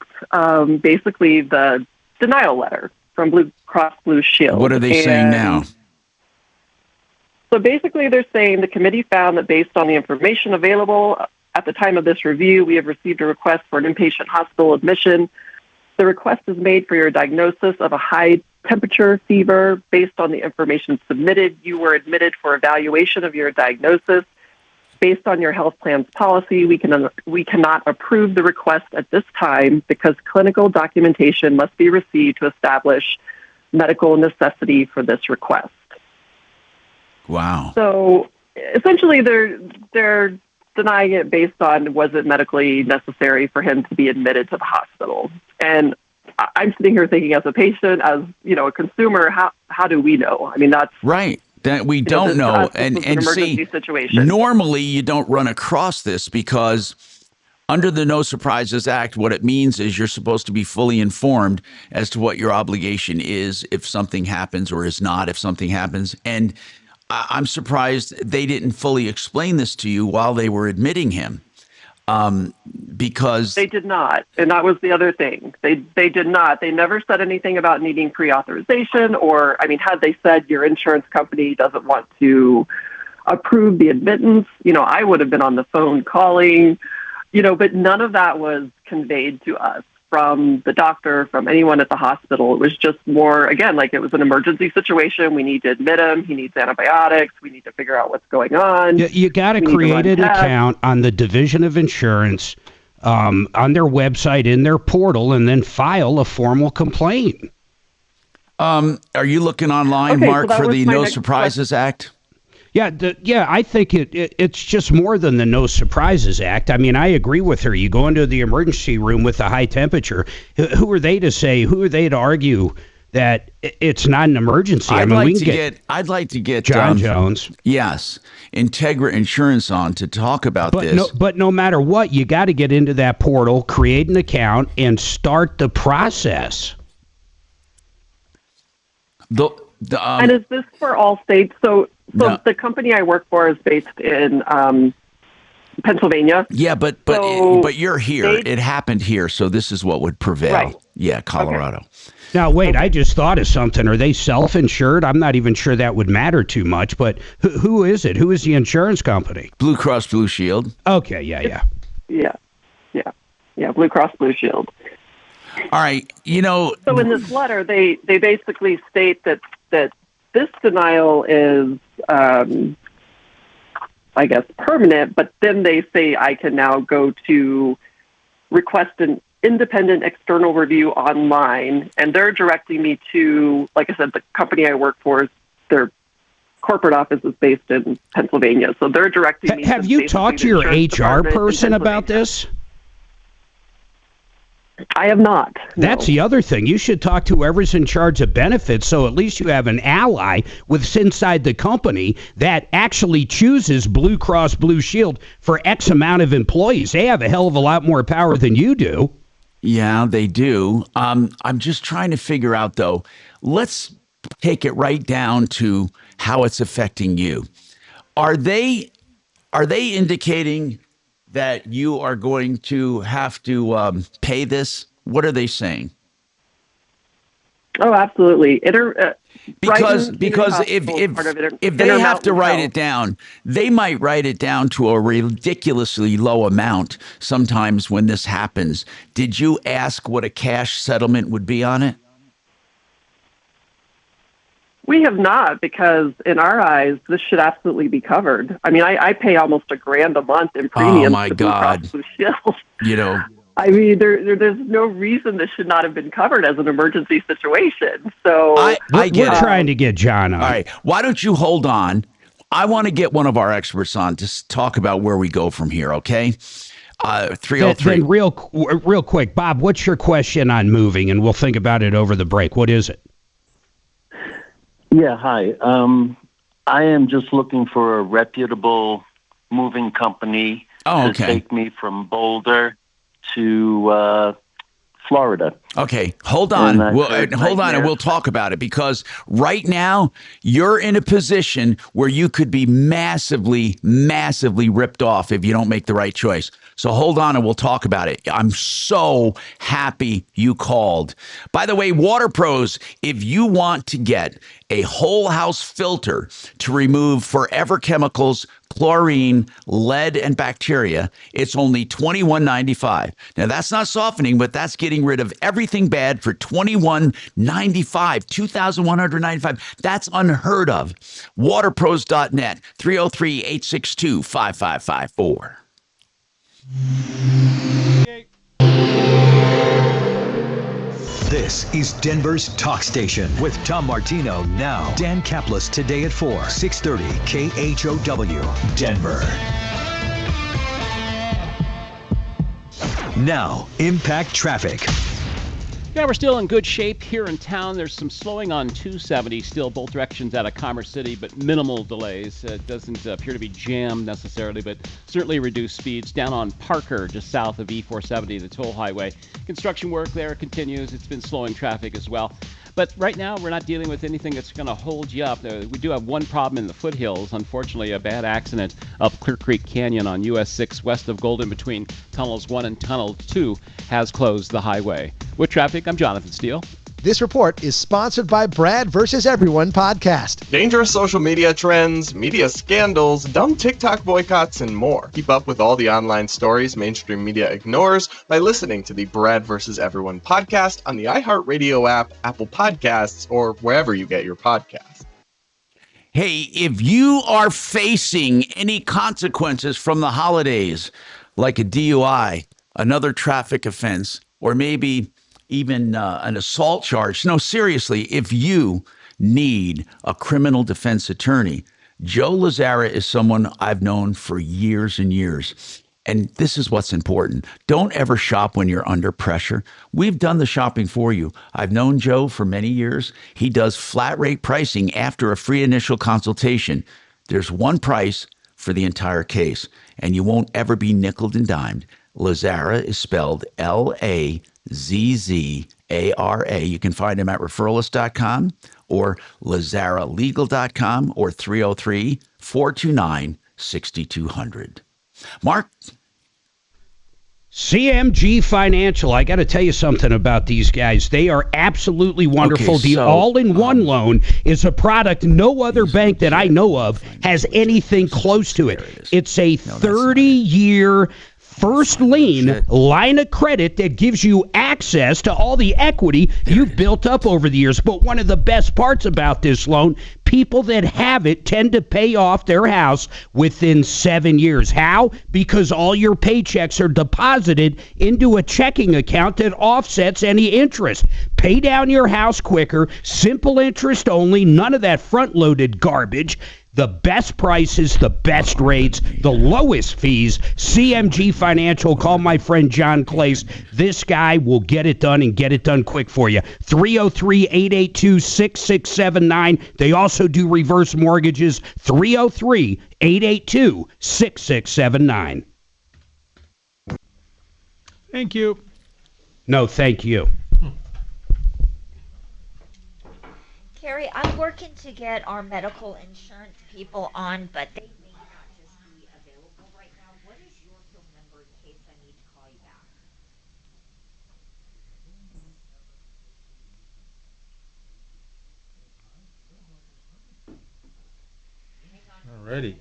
basically the denial letter from Blue Cross Blue Shield. What are they saying now? So basically they're saying the committee found that based on the information available at the time of this review, we have received a request for an inpatient hospital admission. The request is made for your diagnosis of a high temperature fever. Based on the information submitted, you were admitted for evaluation of your diagnosis. Based on your health plan's policy, we cannot approve the request at this time because clinical documentation must be received to establish medical necessity for this request. Wow. So essentially they're denying it based on was it medically necessary for him to be admitted to the hospital. And I'm sitting here thinking as a patient, as a consumer, how do we know? I mean, that's right. That we don't know. And see, situation. Normally you don't run across this because under the No Surprises Act, what it means is you're supposed to be fully informed as to what your obligation is if something happens or is not if something happens. And I'm surprised they didn't fully explain this to you while they were admitting him. Because they did not, and that was the other thing. They did not. They never said anything about needing pre-authorization, or I mean, had they said your insurance company doesn't want to approve the admittance, I would have been on the phone calling, but none of that was conveyed to us from the doctor, from anyone at the hospital. It was just more, again, like it was an emergency situation. We need to admit him. He needs antibiotics. We need to figure out what's going on. You got to create an account on the Division of Insurance on their website, in their portal, and then file a formal complaint. Are you looking online, Mark, for the No Surprises Act? Yeah, I think it's just more than the No Surprises Act. I mean, I agree with her. You go into the emergency room with a high temperature. Who are they to say? Who are they to argue that it's not an emergency? I'd like to get John Jones. Yes, Integra Insurance on to talk about this. But no matter what, you got to get into that portal, create an account, and start the process. And is this for all states? So the company I work for is based in Pennsylvania. Yeah, but you're here. It happened here, so this is what would prevail. Right. Yeah, Colorado. Okay. Now, wait, I just thought of something. Are they self-insured? I'm not even sure that would matter too much, but who is it? Who is the insurance company? Blue Cross Blue Shield. Okay, yeah. Yeah, Blue Cross Blue Shield. All right, So in this letter, they basically state that this denial is, I guess, permanent, but then they say I can now go to request an independent external review online, and they're directing me to, like I said, the company I work for, their corporate office is based in Pennsylvania, so they're directing me. Have you talked to your HR person about this? I have not. No. That's the other thing. You should talk to whoever's in charge of benefits, so at least you have an ally with inside the company that actually chooses Blue Cross Blue Shield for X amount of employees. They have a hell of a lot more power than you do. Yeah, they do. I'm just trying to figure out, though. Let's take it right down to how it's affecting you. Are they indicating that you are going to have to pay this? What are they saying? Oh, absolutely. Because if they have to write it down, they might write it down to a ridiculously low amount sometimes when this happens. Did you ask what a cash settlement would be on it? We have not, because in our eyes, this should absolutely be covered. I mean, I pay almost $1,000 a month in premiums. Oh my God! Blue Shield. I mean, there's no reason this should not have been covered as an emergency situation. So we're trying to get John on. All right, why don't you hold on? I want to get one of our experts on to talk about where we go from here. Okay. 303. Then real quick, Bob, what's your question on moving? And we'll think about it over the break. What is it? Yeah, hi. I am just looking for a reputable moving company to take me from Boulder to Florida. Okay, hold on. And we'll talk about it, because right now you're in a position where you could be massively, massively ripped off if you don't make the right choice. So hold on and we'll talk about it. I'm so happy you called. By the way, Water Pros, if you want to get a whole house filter to remove forever chemicals, chlorine, lead, and bacteria, it's only $21.95. Now, that's not softening, but that's getting rid of everything bad for $21.95, $2,195. That's unheard of. Waterpros.net, 303-862-5554. This is Denver's Talk Station with Tom Martino now. Dan Kaplis today at 4, 630 KHOW, Denver. Now, Impact Traffic. Yeah, we're still in good shape here in town. There's some slowing on 270 still, both directions out of Commerce City, but minimal delays. It doesn't appear to be jammed necessarily, but certainly reduced speeds. Down on Parker, just south of E470, the toll highway. Construction work there continues. It's been slowing traffic as well. But right now, we're not dealing with anything that's going to hold you up. We do have one problem in the foothills. Unfortunately, a bad accident up Clear Creek Canyon on US 6 west of Golden between Tunnels 1 and Tunnel 2 has closed the highway. With traffic, I'm Jonathan Steele. This report is sponsored by Brad vs. Everyone podcast. Dangerous social media trends, media scandals, dumb TikTok boycotts, and more. Keep up with all the online stories mainstream media ignores by listening to the Brad vs. Everyone podcast on the iHeartRadio app, Apple Podcasts, or wherever you get your podcasts. Hey, if you are facing any consequences from the holidays, like a DUI, another traffic offense, or maybe even an assault charge. No, seriously, if you need a criminal defense attorney, Joe Lazzara is someone I've known for years and years. And this is what's important. Don't ever shop when you're under pressure. We've done the shopping for you. I've known Joe for many years. He does flat rate pricing after a free initial consultation. There's one price for the entire case, and you won't ever be nickeled and dimed. Lazzara is spelled Lazzara. You can find him at referralist.com or lazzaralegal.com or 303-429-6200. Mark? CMG Financial. I got to tell you something about these guys. They are absolutely wonderful. The all-in-one loan is a product no other bank that I know of has anything close to it. It's a 30-year first lien line of credit that gives you access to all the equity you've built up over the years. But one of the best parts about this loan, people that have it tend to pay off their house within 7 years. How? Because all your paychecks are deposited into a checking account that offsets any interest. Pay down your house quicker, simple interest only, none of that front-loaded garbage. The best prices, the best rates, the lowest fees. CMG Financial. Call my friend John Clace. This guy will get it done and get it done quick for you. 303-882-6679. They also do reverse mortgages. 303-882-6679. Thank you. No, thank you. Carrie, I'm working to get our medical insurance people on, but they may not just be available right now. What is your phone number in case I need to call you back? Alrighty.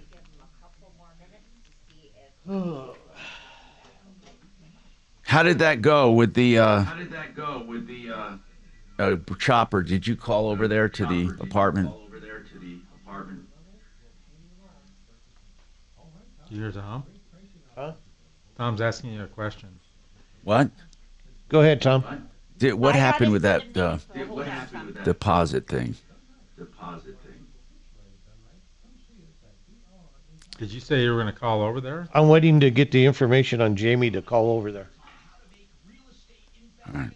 How did that go with the Chopper? Did you call over there to the apartment? You hear Tom? Huh? Tom's asking you a question. What? Go ahead, Tom. What happened with that deposit thing? Did you say you were going to call over there? I'm waiting to get the information on Jamie to call over there. All right.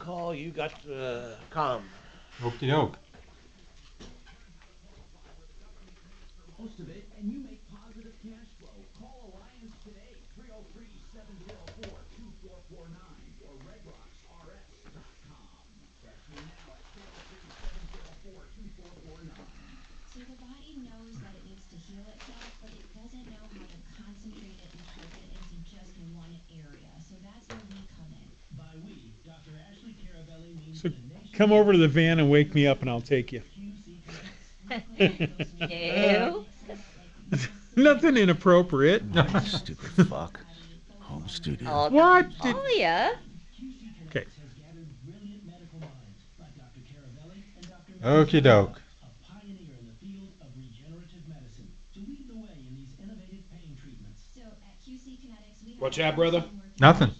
call. You got com. Okie doke. Most of it, and you make positive cash flow. Call Alliance today, 303-704-2449 or redrocksrs.com. Cash me now at 303-704-2449. So the body knows that it needs to heal itself, but it doesn't know how to concentrate it and target it into just one area. So that's where we come in. By we, Dr. Ashley Carabelli means So come over to the van and wake me up, and I'll take you. No. Nothing inappropriate. Stupid fuck. Home studio. What? Oh, yeah. Okay. Okie doke. What's that, brother? Nothing.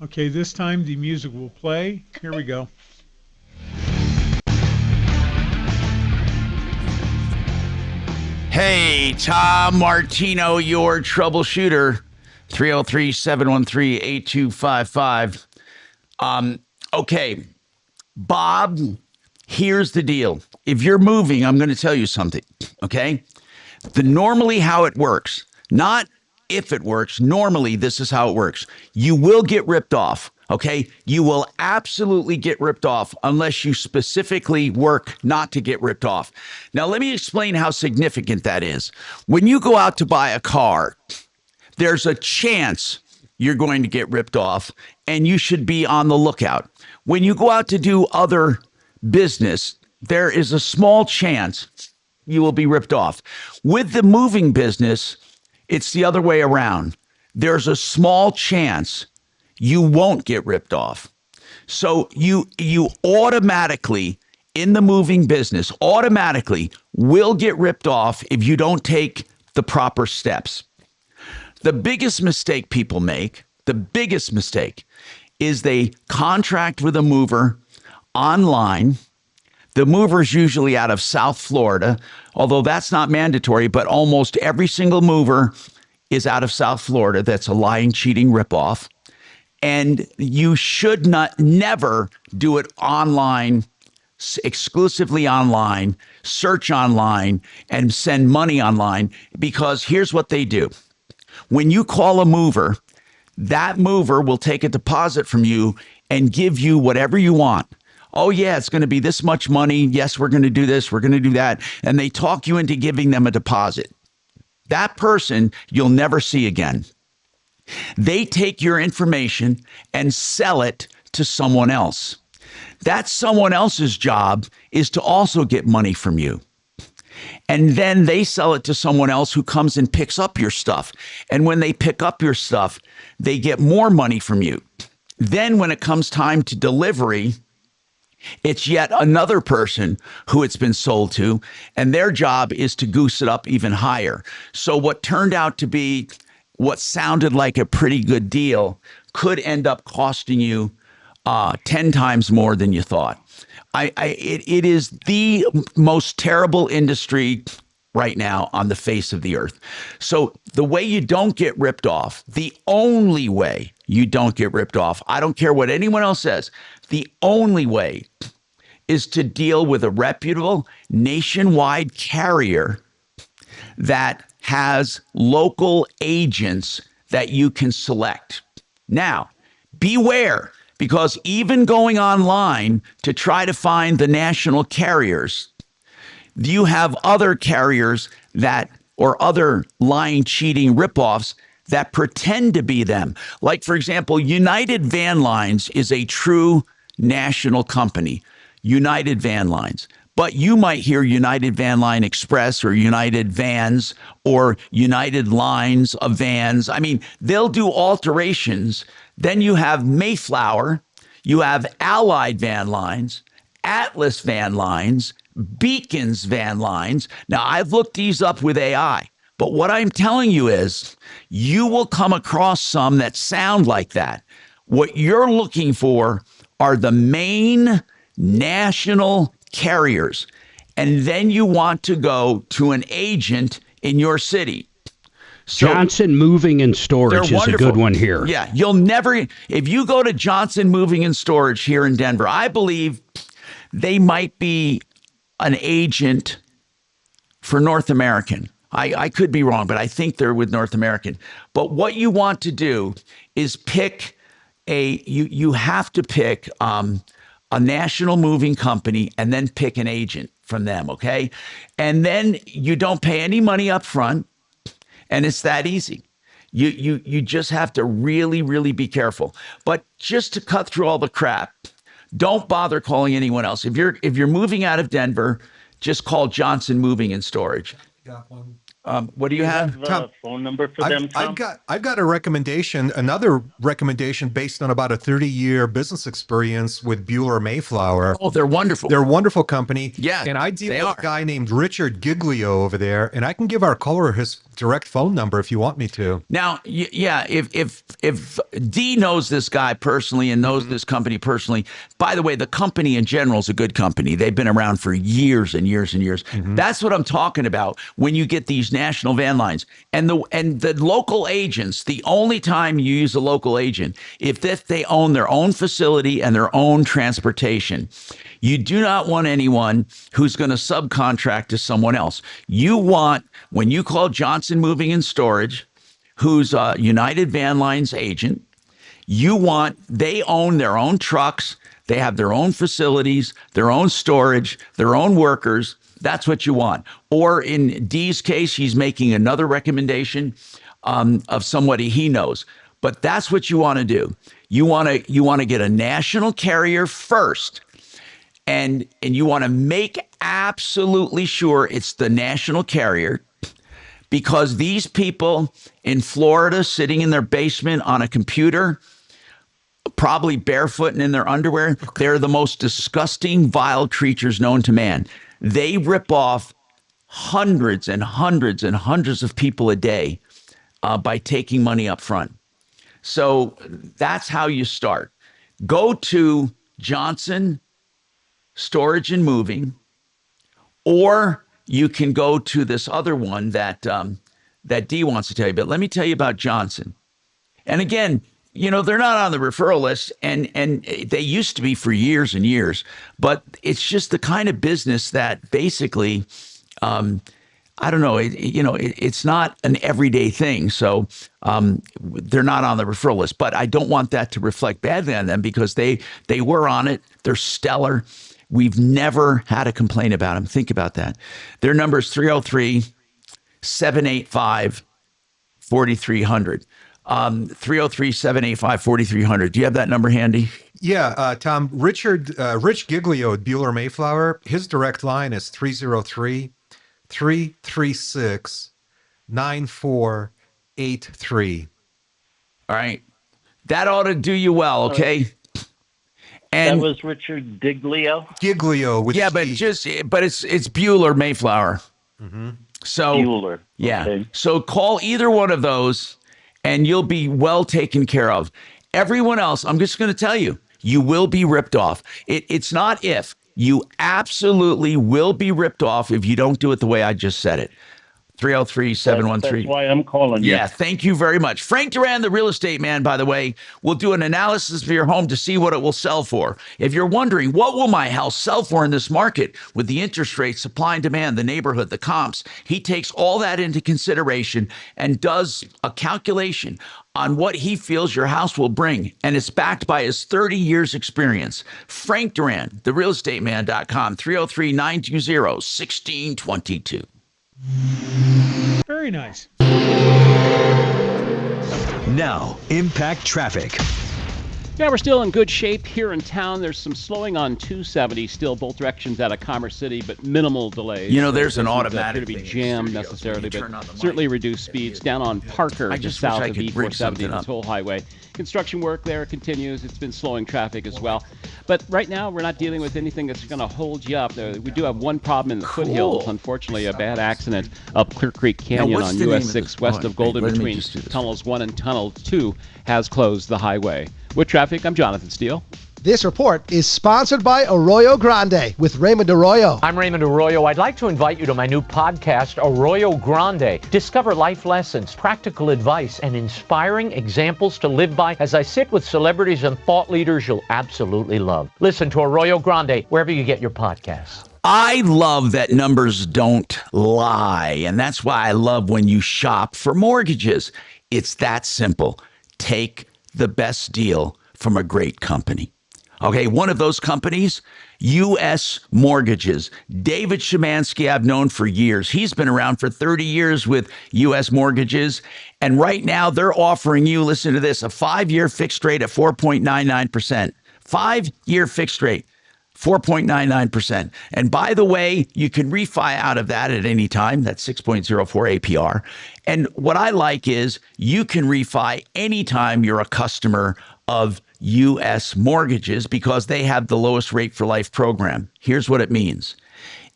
Okay, this time the music will play. Here we go. Hey, Tom Martino, your troubleshooter. 303-713-8255. Okay, Bob, here's the deal. If you're moving, I'm going to tell you something, okay? Normally how it works, not if it works, normally this is how it works. You will get ripped off, okay? You will absolutely get ripped off unless you specifically work not to get ripped off. Now, let me explain how significant that is. When you go out to buy a car, there's a chance you're going to get ripped off, and you should be on the lookout. When you go out to do other business, there is a small chance you will be ripped off. With the moving business, it's the other way around. There's a small chance you won't get ripped off. So you automatically, in the moving business, automatically will get ripped off if you don't take the proper steps. The biggest mistake people make, the biggest mistake, is they contract with a mover online. The mover's usually out of South Florida, although that's not mandatory, but almost every single mover is out of South Florida. That's a lying, cheating ripoff. And you should never do it online, exclusively online, search online, and send money online, because here's what they do. When you call a mover, that mover will take a deposit from you and give you whatever you want. Oh, yeah, it's going to be this much money. Yes, we're going to do this. We're going to do that. And they talk you into giving them a deposit. That person you'll never see again. They take your information and sell it to someone else. That someone else's job is to also get money from you. And then they sell it to someone else who comes and picks up your stuff. And when they pick up your stuff, they get more money from you. Then when it comes time to delivery, it's yet another person who it's been sold to, and their job is to goose it up even higher. So what turned out to be what sounded like a pretty good deal could end up costing you 10 times more than you thought. It is the most terrible industry right now on the face of the earth. So the way you don't get ripped off, the only way you don't get ripped off, I don't care what anyone else says, the only way is to deal with a reputable nationwide carrier that has local agents that you can select. Now, beware, because even going online to try to find the national carriers, you have other carriers that, or other lying, cheating ripoffs that pretend to be them. Like, for example, United Van Lines is a true national company, United Van Lines. But you might hear United Van Line Express or United Vans or United Lines of Vans. I mean, they'll do alterations. Then you have Mayflower, you have Allied Van Lines, Atlas Van Lines, Beacons van lines. Now, I've looked these up with AI, but what I'm telling you is you will come across some that sound like that. What you're looking for are the main national carriers. And then you want to go to an agent in your city. So Johnson Moving and Storage is a good one here. Yeah, you'll never, if you go to Johnson Moving and Storage here in Denver, I believe they might be an agent for North American. I could be wrong, but I think they're with North American. But what you want to do is pick you have to pick a national moving company and then pick an agent from them, okay? And then you don't pay any money up front, and it's that easy. You just have to really, really be careful. But just to cut through all the crap, don't bother calling anyone else. If you're moving out of Denver, just call Johnson Moving and Storage. Got one. What do you have? A phone number for them, Tom? I've got a recommendation, another recommendation based on about a 30-year business experience with Bueller Mayflower. Oh, they're wonderful. They're a wonderful company. Yeah, and I deal with a guy named Richard Giglio over there, and I can give our caller his direct phone number if you want me to. Now, yeah, if Dee knows this guy personally and knows this company personally, by the way, the company in general is a good company. They've been around for years and years and years. That's what I'm talking about when you get these national van lines. And the local agents, the only time you use a local agent, if they own their own facility and their own transportation. You do not want anyone who's going to subcontract to someone else. You want, when you call Johnson Moving and Storage, who's a United Van Lines agent, they own their own trucks, they have their own facilities, their own storage, their own workers. That's what you want. Or in Dee's case, he's making another recommendation of somebody he knows. But that's what you want to do. You want to get a national carrier first. And you want to make absolutely sure it's the national carrier, because these people in Florida sitting in their basement on a computer, probably barefoot and in their underwear, they're the most disgusting, vile creatures known to man. They rip off hundreds and hundreds and hundreds of people a day by taking money up front. So that's how you start. Go to Johnson Storage and Moving, or you can go to this other one that Dee wants to tell you. But let me tell you about Johnson. And again, they're not on the referral list, and they used to be for years and years. But it's just the kind of business that basically, I don't know, it's not an everyday thing. So they're not on the referral list. But I don't want that to reflect badly on them, because they were on it. They're stellar. We've never had a complaint about them. Think about that. Their number is 303-785-4300. 303-785-4300. Do you have that number handy? Yeah, Tom. Rich Giglio at Bueller Mayflower, his direct line is 303-336-9483. All right. That ought to do you well, okay? And that was Richard Giglio. Giglio with but it's Bueller Mayflower. So Bueller. Yeah. Okay. So call either one of those, and you'll be well taken care of. Everyone else, I'm just going to tell you, you will be ripped off. It's not if. You absolutely will be ripped off if you don't do it the way I just said it. 303-713. That's why I'm calling you. Yeah, thank you very much. Frank Duran, the real estate man, by the way, will do an analysis of your home to see what it will sell for. If you're wondering, what will my house sell for in this market with the interest rate, supply and demand, the neighborhood, the comps, he takes all that into consideration and does a calculation on what he feels your house will bring. And it's backed by his 30 years experience. Frank Duran, therealestateman.com, 303-920-1622. Very nice. Now, Impact Traffic. Yeah, we're still in good shape here in town. There's some slowing on 270 still, both directions out of Commerce City, but minimal delays. You know, there's an Doesn't automatic appear to be thing in jammed studios necessarily, when you turn on but the certainly reduced speeds down on Parker, I just just wish south I of could bring E470, something the up. toll highway. Construction work there continues. It's been slowing traffic as well. But right now, we're not dealing with anything that's going to hold you up. We do have one problem in the foothills. Unfortunately, a bad accident up Clear Creek Canyon what's on the name US of 6 this- west oh, of Golden wait, let me between just do this. Tunnels 1 and Tunnel 2 has closed the highway. With traffic, I'm Jonathan Steele. This report is sponsored by Arroyo Grande with Raymond Arroyo. I'm Raymond Arroyo. I'd like to invite you to my new podcast, Arroyo Grande. Discover life lessons, practical advice, and inspiring examples to live by as I sit with celebrities and thought leaders you'll absolutely love. Listen to Arroyo Grande wherever you get your podcasts. I love that numbers don't lie, and that's why I love when you shop for mortgages. It's that simple. Take the best deal from a great company. Okay, one of those companies, U.S. Mortgages. David Szymanski, I've known for years. He's been around for 30 years with U.S. Mortgages. And right now, they're offering you, listen to this, a 5-year fixed rate at 4.99%. 5-year fixed rate. 4.99%. And by the way, you can refi out of that at any time. That's 6.04 APR. And what I like is you can refi anytime you're a customer of U.S. Mortgages because they have the lowest rate for life program. Here's what it means.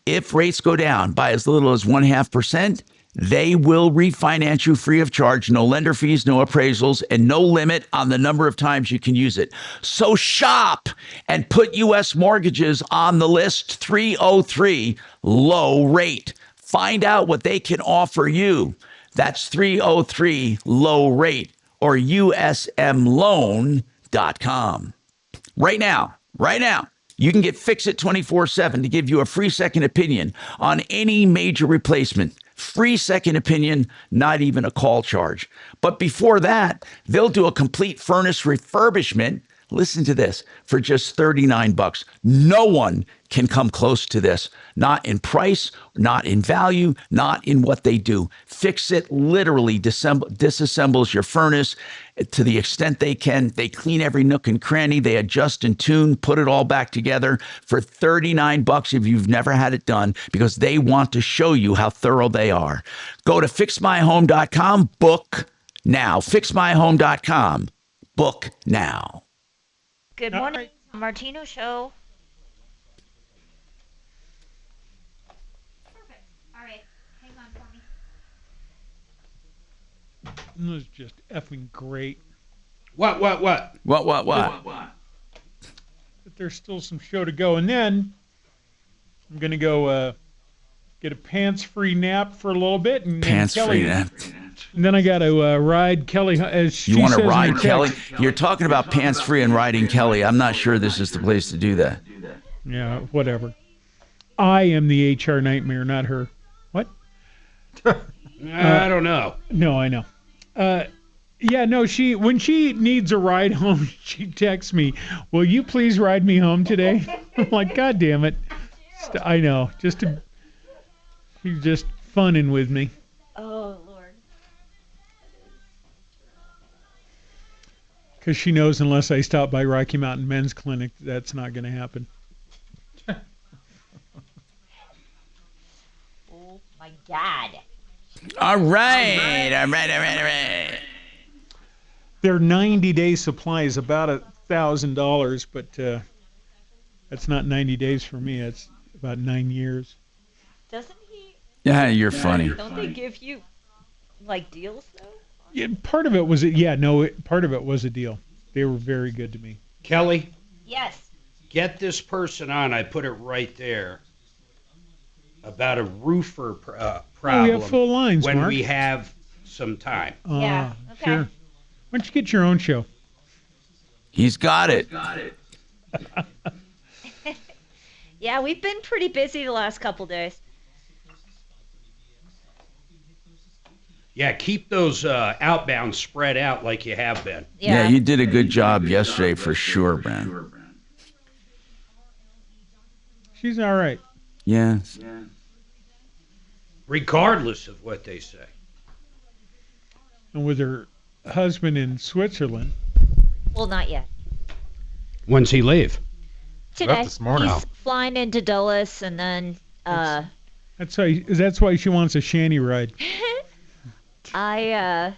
If rates go down by as little as 0.5%, they will refinance you free of charge, no lender fees, no appraisals, and no limit on the number of times you can use it. So shop and put U.S. Mortgages on the list. 303 low rate. Find out what they can offer you. That's 303 low rate or usmloan.com. Right now, you can get Fix It 24/7 to give you a free second opinion on any major replacement. Free second opinion, not even a call charge. But before that, they'll do a complete furnace refurbishment. Listen to this, for just $39. No one can come close to this. Not in price, not in value, not in what they do. Fix It literally disassembles your furnace to the extent they can. They clean every nook and cranny. They adjust and tune, put it all back together for $39 if you've never had it done, because they want to show you how thorough they are. Go to fixmyhome.com, book now. Fixmyhome.com, book now. Good morning, Martino Show. Perfect. All right, hang on for me. It was just effing great. What? What? But there's still some show to go, and then I'm gonna go get a pants-free nap for a little bit, and Pants-free nap. And then I got to ride Kelly as she You want to says in ride her Kelly? text. You're talking about pants-free and riding Kelly. I'm not sure this is the place to do that. Yeah, whatever. I am the HR nightmare, not her. What? I don't know. No, I know. Yeah, no, when she needs a ride home, she texts me, "Will you please ride me home today?" I'm like, God damn it. I know. She's just funning with me. Oh, Lord. Because she knows unless I stop by Rocky Mountain Men's Clinic, that's not going to happen. Oh, my God. All right. Their 90-day supply is about $1,000, but that's not 90 days for me. It's about 9 years. Doesn't he? Yeah, you're funny. Don't they give you, like, deals, though? Yeah, part of it was part of it was a deal. They were very good to me. Kelly, Yes. get this person on. I put it right there. About a roofer problem. we have full lines, when Mark. we have some time. Yeah, okay. Sure. Why don't you get your own show? He's got it. Yeah, we've been pretty busy the last couple days. Yeah, keep those outbound spread out like you have been. Yeah, you did a good job yesterday for sure, man. She's all right. Yeah. Regardless of what they say. And with her husband in Switzerland. Well, not yet. When's he leave? Today. this morning. He's flying into Dulles, and then That's why she wants a shanty ride. I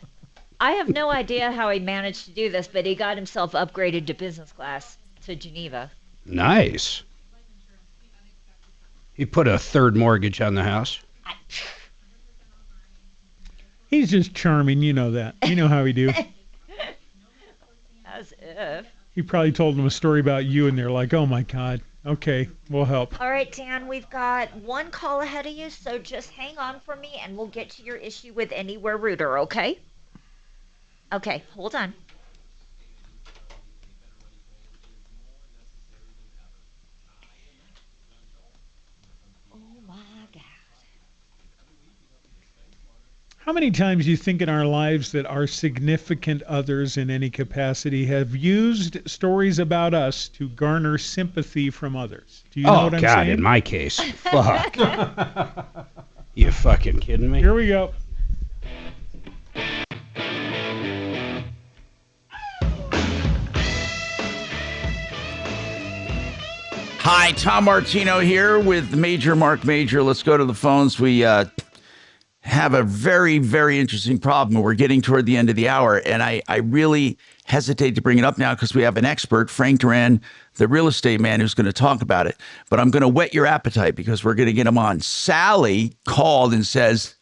have no idea how he managed to do this, but he got himself upgraded to business class to Geneva. Nice. He put a third mortgage on the house. He's just charming, you know that. You know how he do. As if. He probably told them a story about you, and they're like, "Oh my God, okay, we'll help." All right, Dan, we've got one call ahead of you, so just hang on for me, and we'll get to your issue with Anywhere Router, okay? Okay, hold on. Oh my God. How many times do you think in our lives that our significant others in any capacity have used stories about us to garner sympathy from others? Do you know what I'm God, saying? in my case. Fuck. You fucking kidding me? Here we go. Hi, Tom Martino here with Major Marc Mager. Let's go to the phones. We have a very, very interesting problem. We're getting toward the end of the hour, and I really hesitate to bring it up now because we have an expert, Frank Duran, the real estate man, who's going to talk about it. But I'm going to whet your appetite because we're going to get him on. Sally called and says,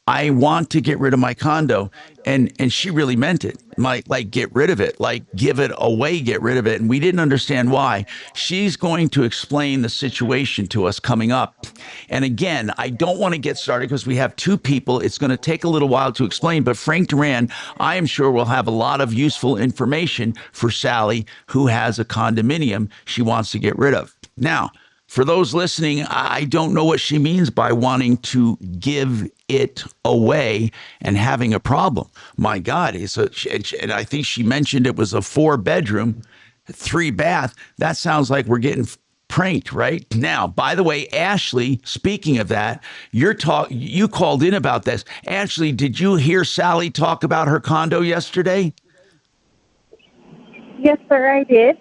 I want to get rid of my condo. And she really meant it. Like get rid of it, like give it away, get rid of it. And we didn't understand why. She's going to explain the situation to us coming up. And again, I don't want to get started because we have two people. It's going to take a little while to explain. But Frank Duran, I am sure, will have a lot of useful information for Sally, who has a condominium she wants to get rid of. Now, for those listening, I don't know what she means by wanting to give it away and having a problem. My God, and I think she mentioned it was a 4-bedroom, 3-bath. That sounds like we're getting pranked right now. By the way, Ashley, speaking of that, you called in about this. Ashley, did you hear Sally talk about her condo yesterday? Yes, sir, I did.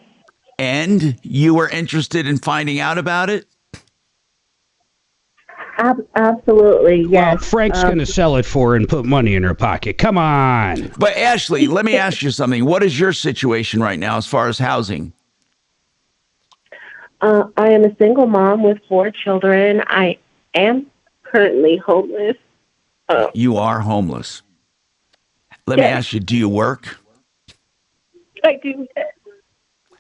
And you were interested in finding out about it? Absolutely, yes. Well, Frank's going to sell it for her and put money in her pocket. Come on. But Ashley, let me ask you something. What is your situation right now as far as housing? I am a single mom with 4 children. I am currently homeless. You are homeless. Let me ask you, do you work? I do.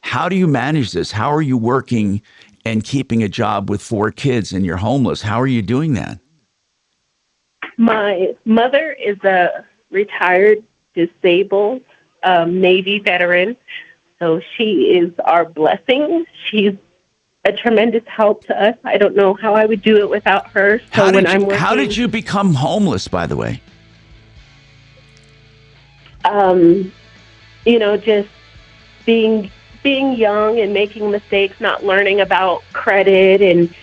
How do you manage this? How are you working and keeping a job with 4 kids and you're homeless? How are you doing that? My mother is a retired disabled Navy veteran, so she is our blessing. She's a tremendous help to us. I don't know how I would do it without her. So how did you become homeless, by the way? Just being young and making mistakes, not learning about credit and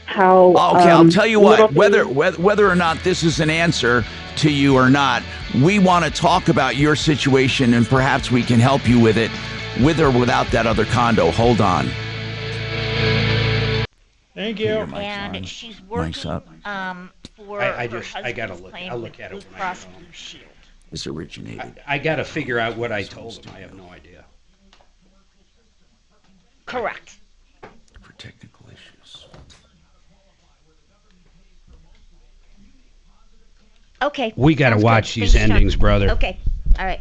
how. Okay, I'll tell you what. Whether or not this is an answer to you or not, we want to talk about your situation and perhaps we can help you with it, with or without that other condo. Hold on. Thank you. And she's working for I her husband's gotta look. claim I'll look with at Blue it when I Cross get home. Blue Shield. This originated. I got to figure out what I told him. I have no idea. Correct. For technical issues. Okay. We got to sounds watch good. these Thanks, Tom. endings, brother. Okay. All right.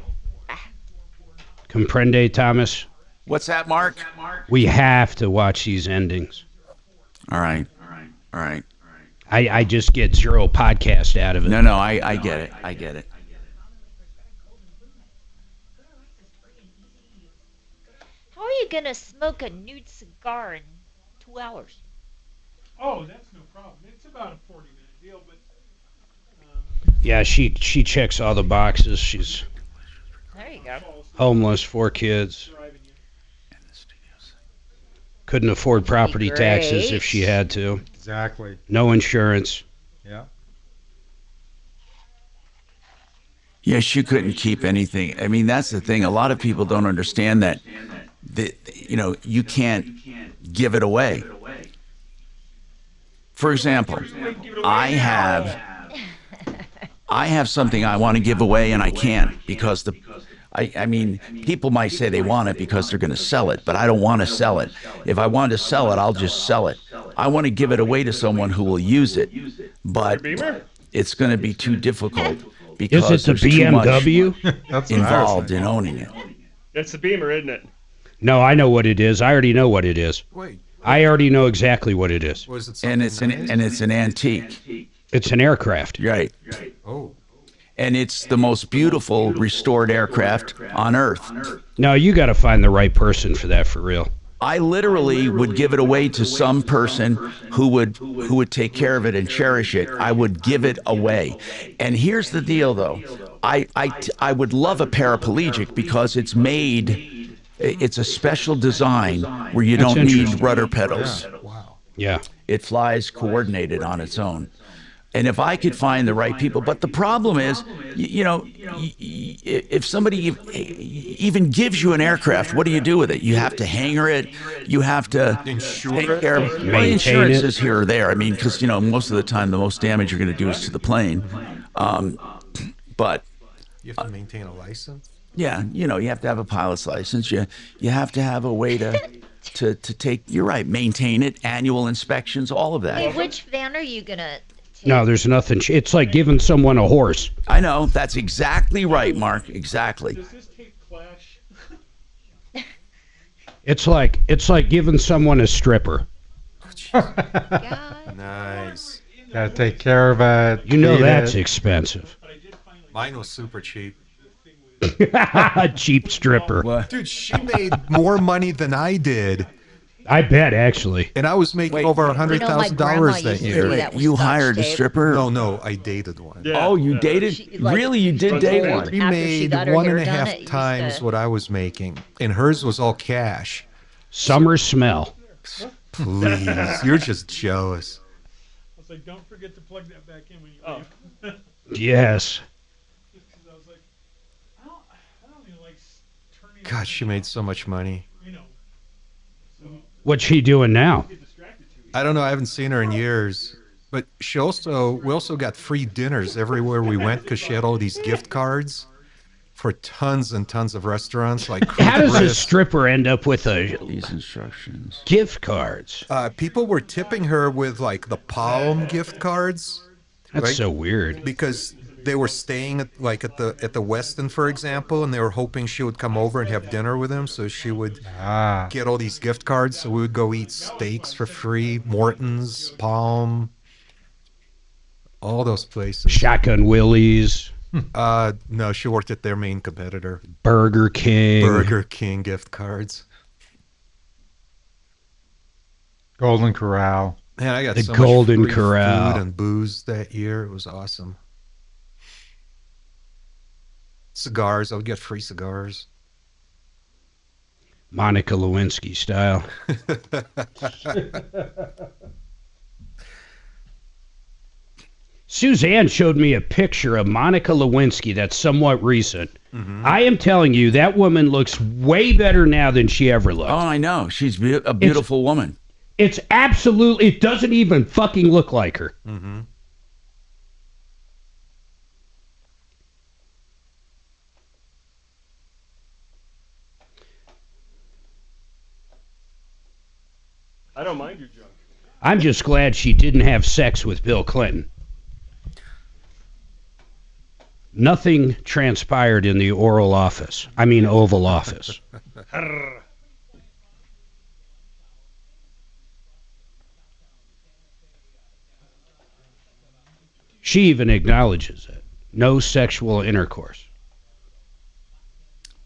Comprende, Thomas? What's that, Mark? We have to watch these endings. All right. I just get zero podcast out of it. No, I get it. I get it. How are you gonna smoke a nude cigar in 2 hours? Oh, that's no problem. It's about a 40-minute deal, but. Yeah, she checks all the boxes. She's There you go. homeless, 4 kids. Couldn't afford property taxes if she had to. Exactly. No insurance. Yeah. Yes, you couldn't keep anything. I mean, that's the thing. A lot of people don't understand that you can't give it away. For example, I have something I want to give away and I can't because I mean, people might say they want it because they're going to sell it, but I don't want to sell it. If I want to sell it, I'll just sell it. I want to give it away to someone who will use it, but it's going to be too difficult because is it the BMW? There's too much involved in owning it. It's the Beamer, isn't it? No, I know what it is. I already know what it is. Wait. I already know exactly what it is. Was it And it's an antique. It's an aircraft. Right. Oh. And it's the most beautiful restored aircraft on Earth. No, you got to find the right person for that, for real. I literally would give it away to some person who would take care of it and cherish it. I would give it away. And here's the deal, though. I would love a paraplegic because it's a special design where you don't need rudder pedals. Yeah. Wow. Yeah. It flies coordinated on its own. And if I could find the right people, but the problem is, if somebody even gives you an aircraft, what do you do with it? You have to hangar it. You have to take care of it. Well, insurance is here or there. I mean, because, most of the time, the most damage you're going to do is to the plane. But you have to maintain a license? Yeah, you have to have a pilot's license. You have to have a way to take, you're right, maintain it, annual inspections, all of that. Hey, which van are you going to... No, there's nothing. It's like giving someone a horse. I know. That's exactly right, Mark. Exactly. Does this tape clash? It's like giving someone a stripper. Nice. Gotta take care of it. That's expensive. Mine was super cheap. Cheap stripper. What? Dude, she made more money than I did. I bet, actually. And I was making over $100,000 that year. You hired a stripper? No, I dated one. Yeah. Oh, you dated? Really? You did date one? She made 1.5 times what I was making. And hers was all cash. Summer smell. Please. You're just jealous. I was like, don't forget to plug that back in when you leave. Yes. God, she made so much money. What's she doing now? I don't know. I haven't seen her in years. But we also got free dinners everywhere we went because she had all these gift cards for tons and tons of restaurants. Like how does a stripper end up with these instructions? Gift cards. People were tipping her with like the Palm gift cards. That's so weird. Because they were staying at the Westin, for example, and they were hoping she would come over and have dinner with them, so she would get all these gift cards. So we would go eat steaks for free, Morton's, Palm, all those places. Shotgun Willie's. No, she worked at their main competitor, Burger King. Burger King gift cards. Golden Corral. Man, I got the so Golden much free Corral food and booze that year. It was awesome. Cigars. I would get free cigars. Monica Lewinsky style. Suzanne showed me a picture of Monica Lewinsky that's somewhat recent. Mm-hmm. I am telling you, that woman looks way better now than she ever looked. Oh, I know. She's a beautiful woman. It's absolutely, it doesn't even fucking look like her. Mm-hmm. I don't mind your junk. I'm just glad she didn't have sex with Bill Clinton. Nothing transpired in the Oval Office. She even acknowledges it. No sexual intercourse.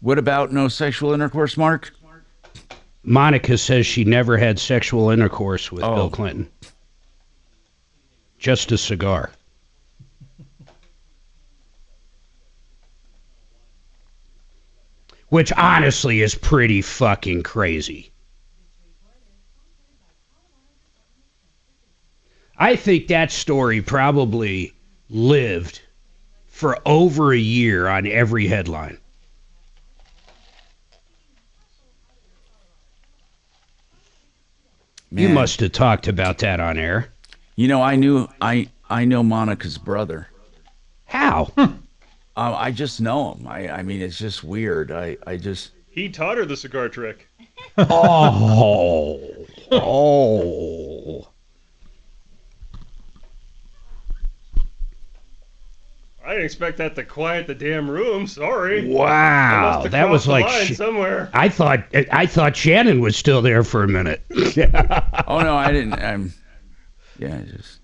What about no sexual intercourse, Mark? Monica says she never had sexual intercourse with Bill Clinton. Just a cigar. Which honestly is pretty fucking crazy. I think that story probably lived for over a year on every headline. You Man. must have talked about that on air. You know, I know Monica's brother. How? I just know him. I mean, it's just weird. I just. He taught her the cigar trick. Oh. I didn't expect that to quiet the damn room. Sorry. Wow, that was like somewhere. I thought Shannon was still there for a minute. Oh no, I didn't. Yeah, just.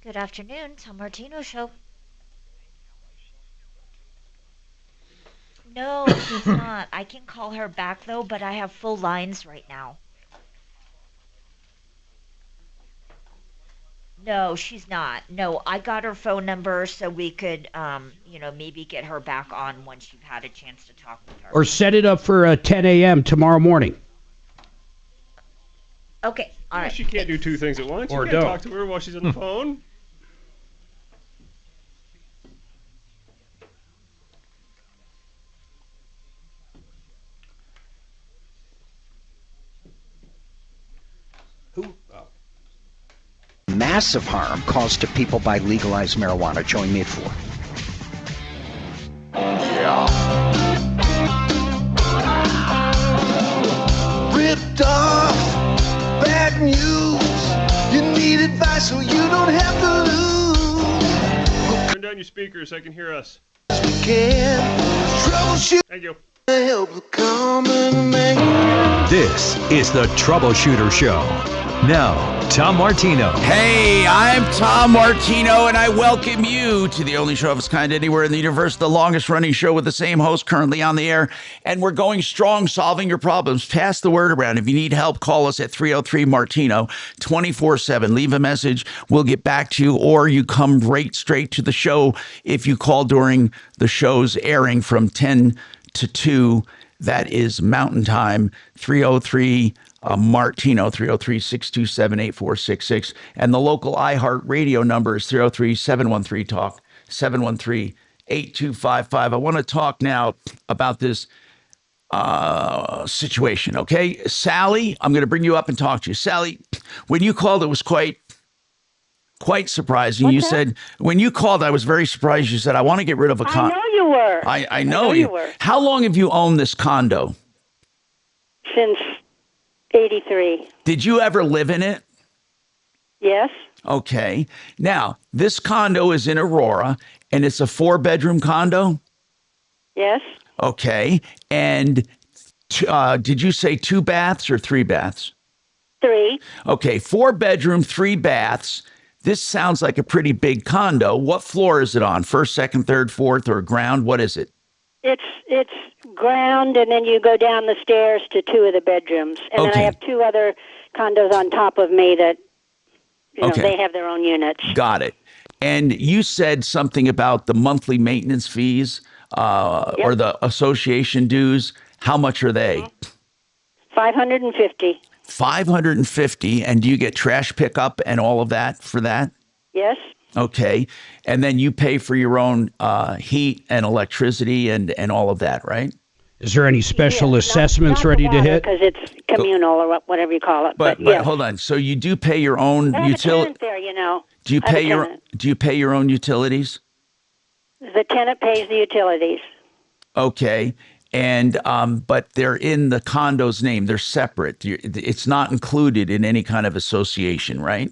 Good afternoon, Tom Martino Show. No, she's not. I can call her back though, but I have full lines right now. No, she's not. No, I got her phone number so we could, maybe get her back on once you've had a chance to talk with her. Or set it up for 10 a.m. tomorrow morning. Okay, all right. She can't do two things at once. Or You can't don't. talk to her while she's on the phone. Massive harm caused to people by legalized marijuana. Join me at 4. Ripped off, bad news. You need advice so you don't have to lose. Turn down your speakers so I can hear us. We can troubleshoot. Thank you. Help the common man. This is the Troubleshooter Show. Now, Tom Martino. Hey, I'm Tom Martino, and I welcome you to the only show of its kind anywhere in the universe, the longest running show with the same host currently on the air. And we're going strong, solving your problems. Pass the word around. If you need help, call us at 303-MARTINO, 24/7. Leave a message. We'll get back to you, or you come right straight to the show if you call during the show's airing from 10 to 2. That is Mountain Time, 303 Martino, 303-627-8466. And the local iHeart Radio number is 303-713-TALK, 713-8255. I want to talk now about this situation, okay? Sally, I'm going to bring you up and talk to you. Sally, when you called, it was quite surprising. Said, when you called, I was very surprised. You said, I want to get rid of a condo. I know you were. I know you were. How long have you owned this condo? Since 83. Did you ever live in it? Yes. Okay. Now, this condo is in Aurora, and it's a 4-bedroom condo? Yes. Okay. And did you say 2 baths or 3 baths? 3. Okay. 4-bedroom, 3 baths. This sounds like a pretty big condo. What floor is it on? First, second, third, fourth, or ground? What is it? It's ground, and then you go down the stairs to 2 of the bedrooms. And then I have 2 other condos on top of me that, they have their own units. Got it. And you said something about the monthly maintenance fees or the association dues. How much are they? $550. $550. And do you get trash pickup and all of that for that? Yes. Okay. And then you pay for your own heat and electricity and all of that, right? Is there any special assessments not ready to hit? Because it's communal or whatever you call it. But yes. hold on. So you do pay your own utility. There, Do you I have pay a your tenant. Do you pay your own utilities? The tenant pays the utilities. Okay. And but they're in the condo's name. They're separate. It's not included in any kind of association, right?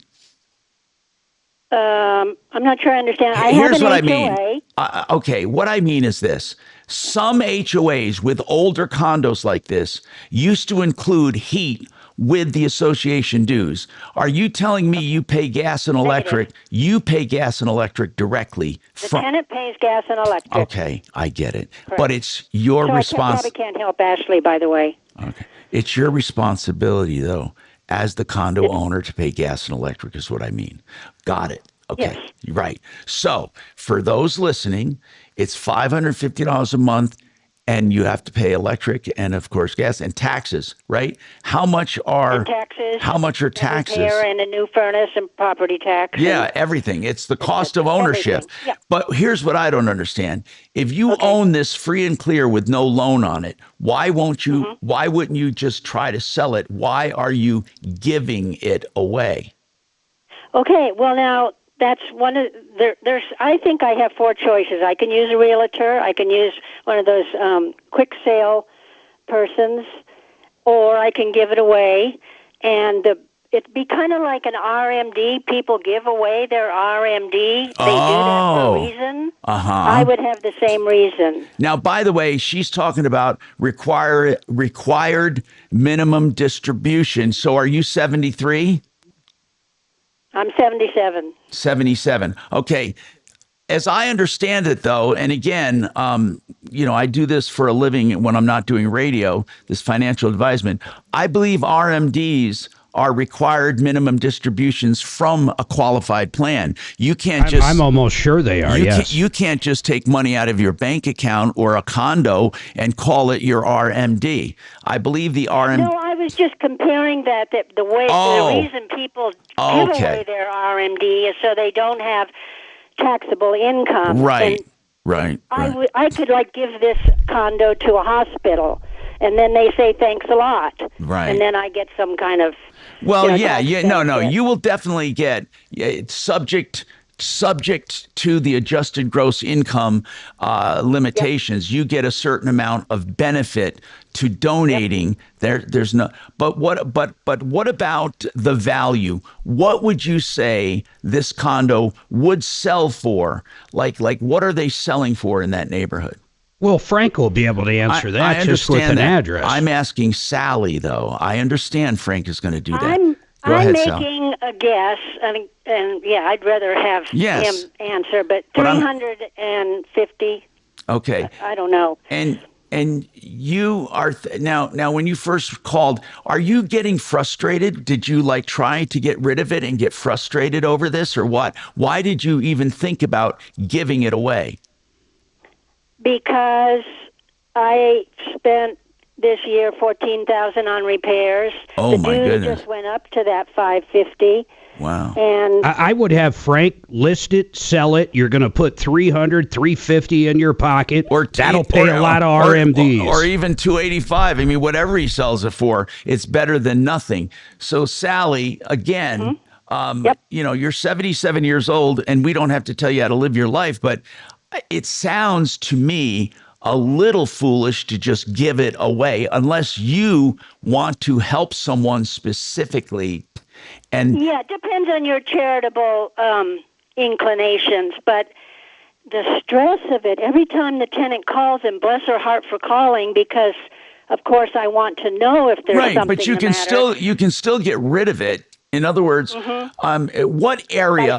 I'm not sure I understand. I Here's have an what HOA. I mean. Okay, what I mean is this. Some HOAs with older condos like this used to include heat with the association dues. Are you telling me you pay gas and electric? You pay gas and electric directly The from... tenant pays gas and electric. Okay, I get it. Correct. But it's your so response. I probably can't help Ashley, by the way. Okay. It's your responsibility, though, as the condo owner to pay gas and electric is what I mean. Got it. Okay. Yes. Right. So for those listening, it's $550 a month, and you have to pay electric and of course gas and taxes, right? How much are taxes? How much are taxes? Repair and a new furnace and property tax. Yeah, everything. It's the cost of ownership. Yeah. But here's what I don't understand. If you own this free and clear with no loan on it, why won't you why wouldn't you just try to sell it? Why are you giving it away? Okay, well now that's one of there's. I think I have 4 choices. I can use a realtor. I can use one of those quick sale persons, or I can give it away. And it'd be kind of like an RMD. People give away their RMD. They do that for a reason. I would have the same reason. Now, by the way, she's talking about required minimum distribution. So are you 73? I'm 77. 77. Okay. As I understand it, though, and again, I do this for a living when I'm not doing radio, this financial advisement. I believe RMDs are required minimum distributions from a qualified plan. You can't just. I'm almost sure they are. Yes. You can't just take money out of your bank account or a condo and call it your RMD. I believe the RMD. No, I was just comparing that the way the reason people give away their RMD is so they don't have taxable income. Right. And right. I could give this condo to a hospital, and then they say thanks a lot. Right. And then I get some kind of. Well, you will definitely get it's subject to the adjusted gross income limitations. You get a certain amount of benefit to donating. There's no. But what about the value? What would you say this condo would sell for? Like what are they selling for in that neighborhood? Well, Frank will be able to answer that I just with an address. I'm asking Sally, though. I understand Frank is going to do that. Go I'm ahead, making a guess, and I'd rather have him answer, but 350. Okay. I don't know. And you are now when you first called, are you getting frustrated? Did you try to get rid of it and get frustrated over this, or what? Why did you even think about giving it away? Because I spent this year $14,000 on repairs. Oh, my goodness! Just went up to that $550. Wow. And I would have Frank list it, sell it. You're going to put $300, $350 in your pocket. That'll pay a lot of RMDs. Or even $285. I mean, whatever he sells it for, it's better than nothing. So, Sally, again, you're 77 years old, and we don't have to tell you how to live your life, but it sounds to me a little foolish to just give it away unless you want to help someone specifically. And it depends on your charitable inclinations, but the stress of it, every time the tenant calls, and bless her heart for calling, because of course I want to know if there's something but you can still get rid of it. In other words, what area?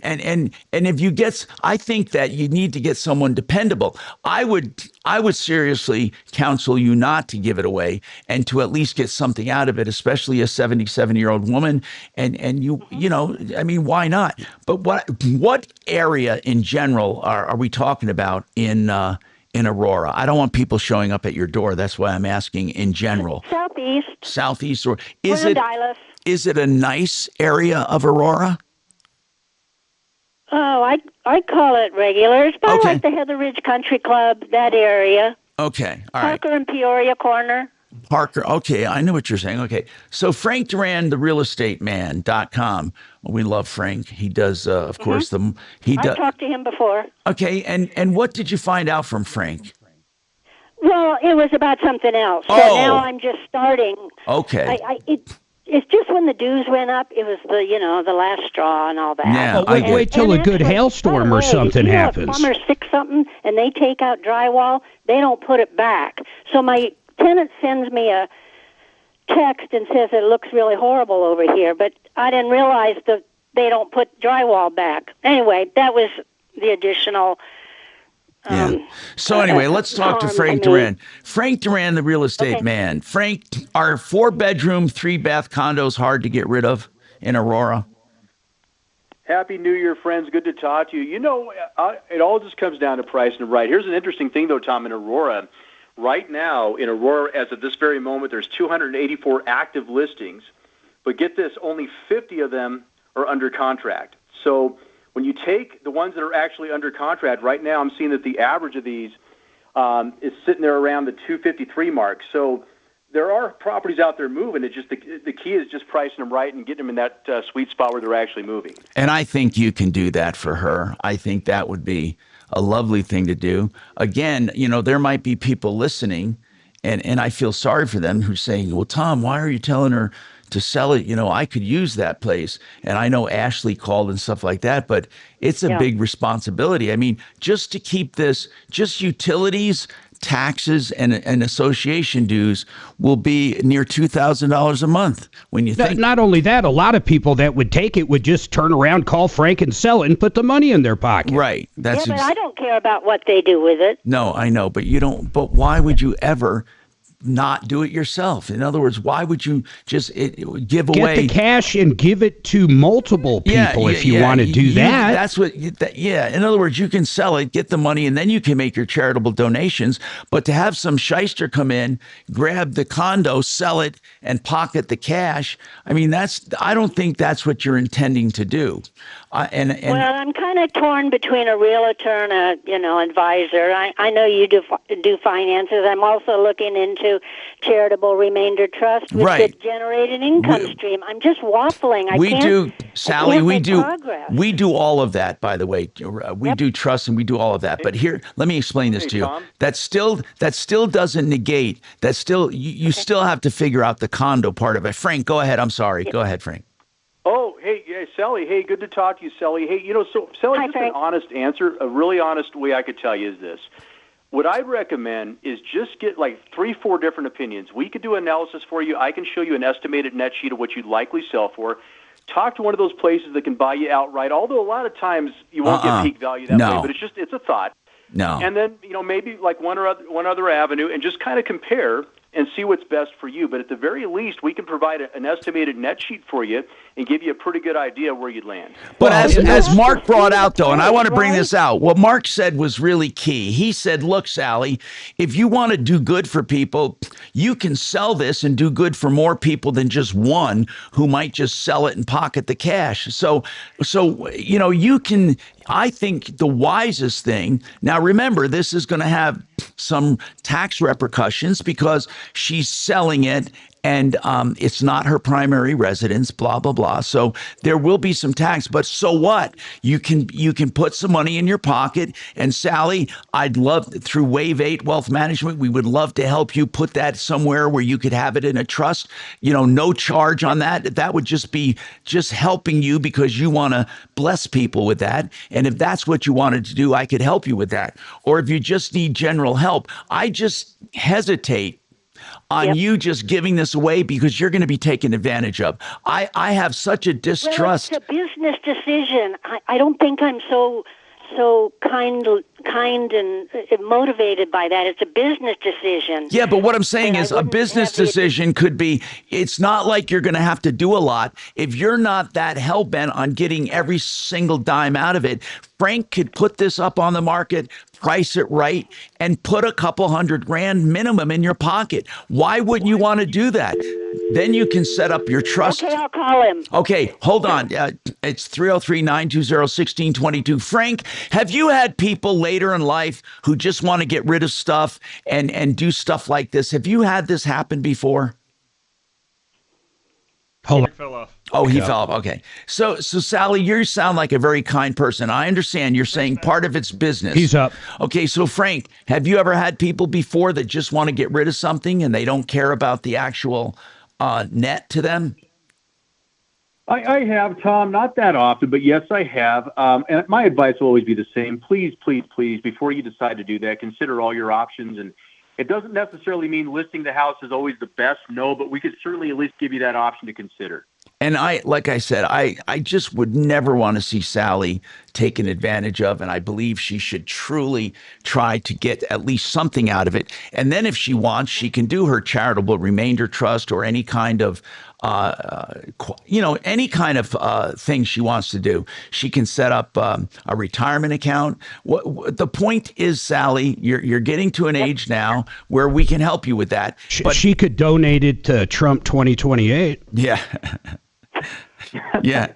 And if you get, I think that you need to get someone dependable. I would seriously counsel you not to give it away and to at least get something out of it, especially a 77-year-old woman. And I mean, why not? But what area in general are we talking about in Aurora? I don't want people showing up at your door. That's why I'm asking in general. Southeast, or is it a nice area of Aurora? Oh, I call it regular. It's probably like the Heather Ridge Country Club, that area. Okay, all right. Parker and Peoria corner. Parker, okay, I know what you're saying. Okay, so Frank Duran, therealestateman.com. We love Frank. He does, of course, I've talked to him before. Okay, and what did you find out from Frank? Well, it was about something else. So now I'm just starting. Okay. It's just when the dues went up, it was the last straw and all that. Yeah, wait till a good hailstorm or something happens. If plumbers fix something and they take out drywall, they don't put it back. So my tenant sends me a text and says it looks really horrible over here, but I didn't realize that they don't put drywall back. Anyway, that was the additional. So anyway, let's talk to Frank Duran. Frank Duran, the real estate man. Frank, are 4-bedroom, 3-bath condos hard to get rid of in Aurora? Happy New Year, friends. Good to talk to you. You know, it all just comes down to price and right. Here's an interesting thing, though, Tom, in Aurora. Right now, in Aurora, as of this very moment, there's 284 active listings. But get this, only 50 of them are under contract. So when you take the ones that are actually under contract, right now I'm seeing that the average of these is sitting there around the 253 mark. So there are properties out there moving. It's just the key is just pricing them right and getting them in that sweet spot where they're actually moving. And I think you can do that for her. I think that would be a lovely thing to do. Again, you know, there might be people listening, and I feel sorry for them who's saying, well, Tom, why are you telling her to sell it? You know, I could use that place. And I know Ashley called and stuff like that, but it's a big responsibility. I mean, just to keep this, just utilities, taxes, and association dues will be near $2,000 a month when you think. Not only that, a lot of people that would take it would just turn around, call Frank, and sell it and put the money in their pocket. Right. Yeah, but I don't care about what they do with it. No, I know, but you don't. But why would you ever not do it yourself? In other words, why would you just give away? Get the cash and give it to multiple people if you want to do that. That's what. In other words, you can sell it, get the money, and then you can make your charitable donations. But to have some shyster come in, grab the condo, sell it, and pocket the cash, I mean, I don't think that's what you're intending to do. Well, I'm kind of torn between a realtor and a advisor. I know you do finances. I'm also looking into charitable remainder trust, which could generate an income stream. I'm just waffling. Sally. We do all of that. By the way, we do trust and we do all of that. But here, let me explain this to you. Tom. That still doesn't negate. That still you still have to figure out the condo part of it. Frank, go ahead. I'm sorry. Go ahead, Frank. Oh, hey, Sally. Hey, good to talk to you, Sally. Hey, so Sally, just an honest answer, a really honest way I could tell you is this. What I'd recommend is just get like 3-4 different opinions. We could do analysis for you. I can show you an estimated net sheet of what you'd likely sell for. Talk to one of those places that can buy you outright, although a lot of times you won't get peak value that way, but it's a thought. No. And then, maybe like one other avenue and just kind of compare and see what's best for you. But at the very least, we can provide an estimated net sheet for you and give you a pretty good idea where you'd land. But as Mark brought out, though, and I want to bring this out, what Mark said was really key. He said, look, Sally, if you want to do good for people, you can sell this and do good for more people than just one who might just sell it and pocket the cash. So you can. I think the wisest thing, now remember, this is going to have some tax repercussions because she's selling it and it's not her primary residence, blah, blah, blah. So there will be some tax, but so what? You can put some money in your pocket. And Sally, I'd love, through Wave 8 Wealth Management, we would love to help you put that somewhere where you could have it in a trust, no charge on that. That would just be just helping you because you want to bless people with that. And if that's what you wanted to do, I could help you with that. Or if you just need general help, I just hesitate on you just giving this away because you're going to be taken advantage of. I have such a distrust. Well, it's a business decision. I don't think I'm so kind and motivated by that. It's a business decision. Yeah, but what I'm saying is a business decision could be, it's not like you're going to have to do a lot. If you're not that hell-bent on getting every single dime out of it, Frank could put this up on the market, price it right, and put a couple $100,000 minimum in your pocket. Why wouldn't you want to do that? Then you can set up your trust. Okay, I'll call him. Okay, hold on. It's 303-920-1622. Frank, have you had people later in life who just want to get rid of stuff and do stuff like this? Have you had this happen before? Hold on. Fell off. Oh, he fell off. Okay. So Sally, you sound like a very kind person. I understand you're saying part of it's business. He's up. Okay. So Frank, have you ever had people before that just want to get rid of something and they don't care about the actual net to them? I have, Tom, not that often, but yes, I have. And my advice will always be the same. Please, please, please, before you decide to do that, consider all your options. And it doesn't necessarily mean listing the house is always the best, no, but we could certainly at least give you that option to consider. And like I said, I just would never want to see Sally taken advantage of. And I believe she should truly try to get at least something out of it. And then if she wants, she can do her charitable remainder trust or any kind of any kind of thing she wants to do. She can set up a retirement account. The point is, Sally, you're getting to an age now where we can help you with that. But she could donate it to Trump 2028. Yeah. Yeah,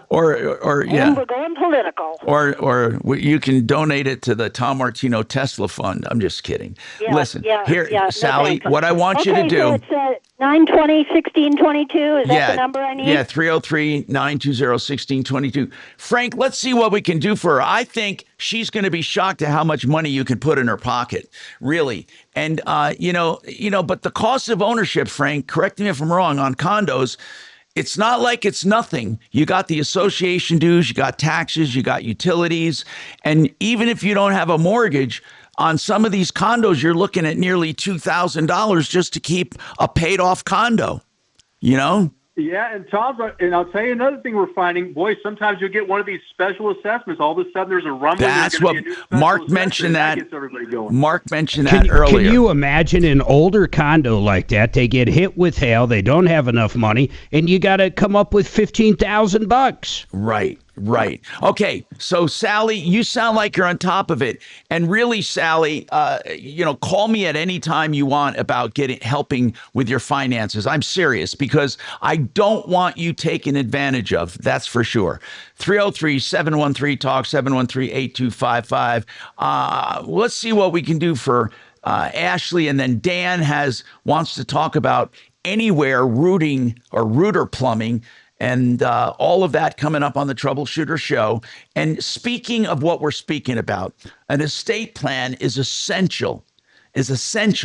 or yeah, and we're going political. Or you can donate it to the Tom Martino Tesla Fund. I'm just kidding. Yeah, Listen, yeah, here, yeah, Sally, no, what I want you to do. So it's 920-1622. Is that the number I need? Yeah, 303-920-1622. Frank, let's see what we can do for her. I think she's going to be shocked at how much money you can put in her pocket, really. And but the cost of ownership, Frank, correct me if I'm wrong, on condos. It's not like it's nothing. You got the association dues, you got taxes, you got utilities. And even if you don't have a mortgage, on some of these condos, you're looking at nearly $2,000 just to keep a paid off condo, Yeah, and Tom's right. And I'll tell you another thing we're finding. Boy, sometimes you'll get one of these special assessments. All of a sudden, there's a rumbling. That's what Mark mentioned. That Mark mentioned that Can earlier. you imagine an older condo like that? They get hit with hail. They don't have enough money, and you got to come up with $15,000. Right. Okay. So, Sally, you sound like you're on top of it. And really, Sally, call me at any time you want about helping with your finances. I'm serious because I don't want you taken advantage of. That's for sure. 303-713-TALK, 713-8255. Let's see what we can do for Ashley. And then Dan wants to talk about anywhere routing or router plumbing. And all of that coming up on the Troubleshooter Show. And speaking of what we're speaking about, an estate plan is essential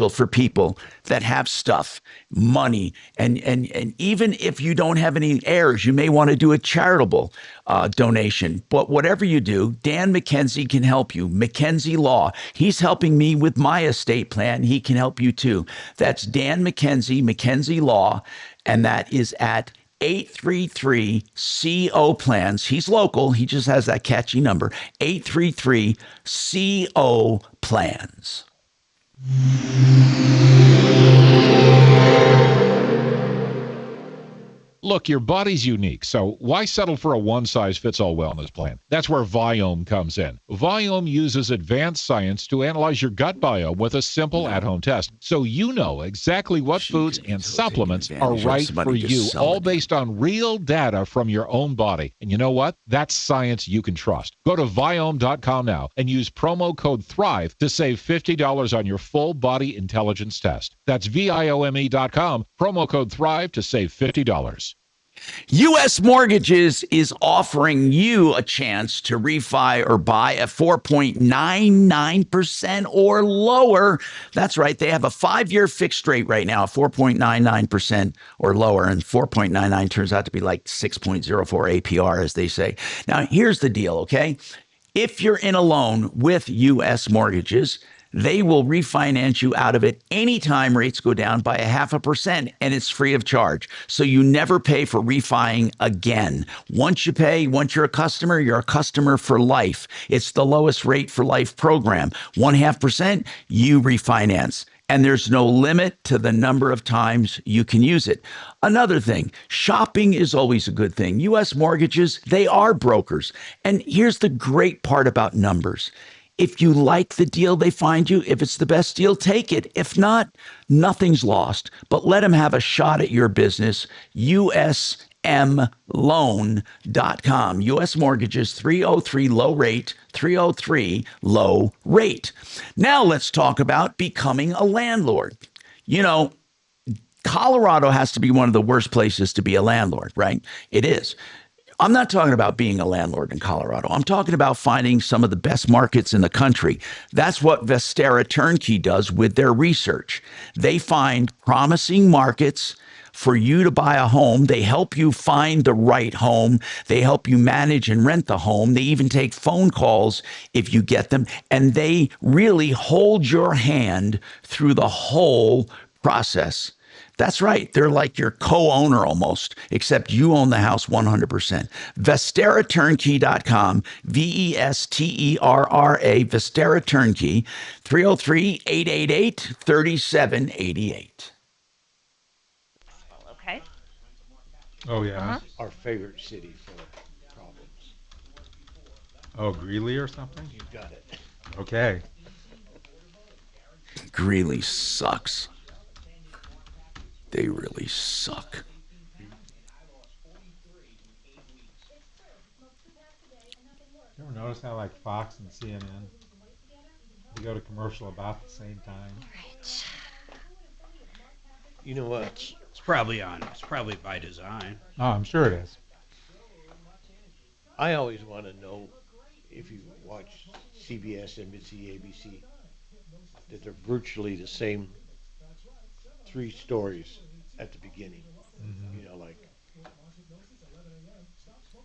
for people that have stuff, money. And even if you don't have any heirs, you may want to do a charitable donation. But whatever you do, Dan McKenzie can help you. McKenzie Law. He's helping me with my estate plan. He can help you too. That's Dan McKenzie, McKenzie Law. And that is at 833-CO plans. He's local. He just has that catchy number. 833-CO plans. Look, your body's unique, so why settle for a one-size-fits-all wellness plan? That's where Viome comes in. Viome uses advanced science to analyze your gut biome with a simple at-home test, so you know exactly what foods and supplements are right for you, all based on real data from your own body. And you know what? That's science you can trust. Go to Viome.com now and use promo code THRIVE to save $50 on your full body intelligence test. That's Viome.com, promo code THRIVE to save $50. U.S. Mortgages is offering you a chance to refi or buy at 4.99% or lower. That's right. They have a 5-year fixed rate right now, 4.99% or lower. And 4.99 turns out to be like 6.04 APR, as they say. Now, here's the deal, okay? If you're in a loan with U.S. Mortgages, they will refinance you out of it anytime rates go down by 0.5%, and it's free of charge. So you never pay for refining again. Once you're a customer for life. It's the lowest rate for life program. 0.5%, you refinance. And there's no limit to the number of times you can use it. Another thing, shopping is always a good thing. U.S. Mortgages, they are brokers. And here's the great part about numbers. If you like the deal they find you, if it's the best deal, take it. If not, nothing's lost. But let them have a shot at your business. USMLoan.com. U.S. Mortgages, 303 low rate, 303 low rate. Now let's talk about becoming a landlord. Colorado has to be one of the worst places to be a landlord, right? It is. I'm not talking about being a landlord in Colorado. I'm talking about finding some of the best markets in the country. That's what Vestera Turnkey does with their research. They find promising markets for you to buy a home. They help you find the right home. They help you manage and rent the home. They even take phone calls if you get them. And they really hold your hand through the whole process. That's right. They're like your co-owner almost, except you own the house 100%. VesteraTurnkey.com, VESTERRA, Vestera Turnkey, 303-888-3788. Okay. Oh, yeah. Our favorite city for problems. Oh, Greeley or something? You got it. Okay. Greeley sucks. They really suck. You ever notice how like Fox and CNN, they go to commercial about the same time? Right. You know what? It's probably on. It's probably by design. Oh, I'm sure it is. I always want to know if you watch CBS, NBC, ABC, that they're virtually the same 3 stories at the beginning. Mm-hmm. You know, like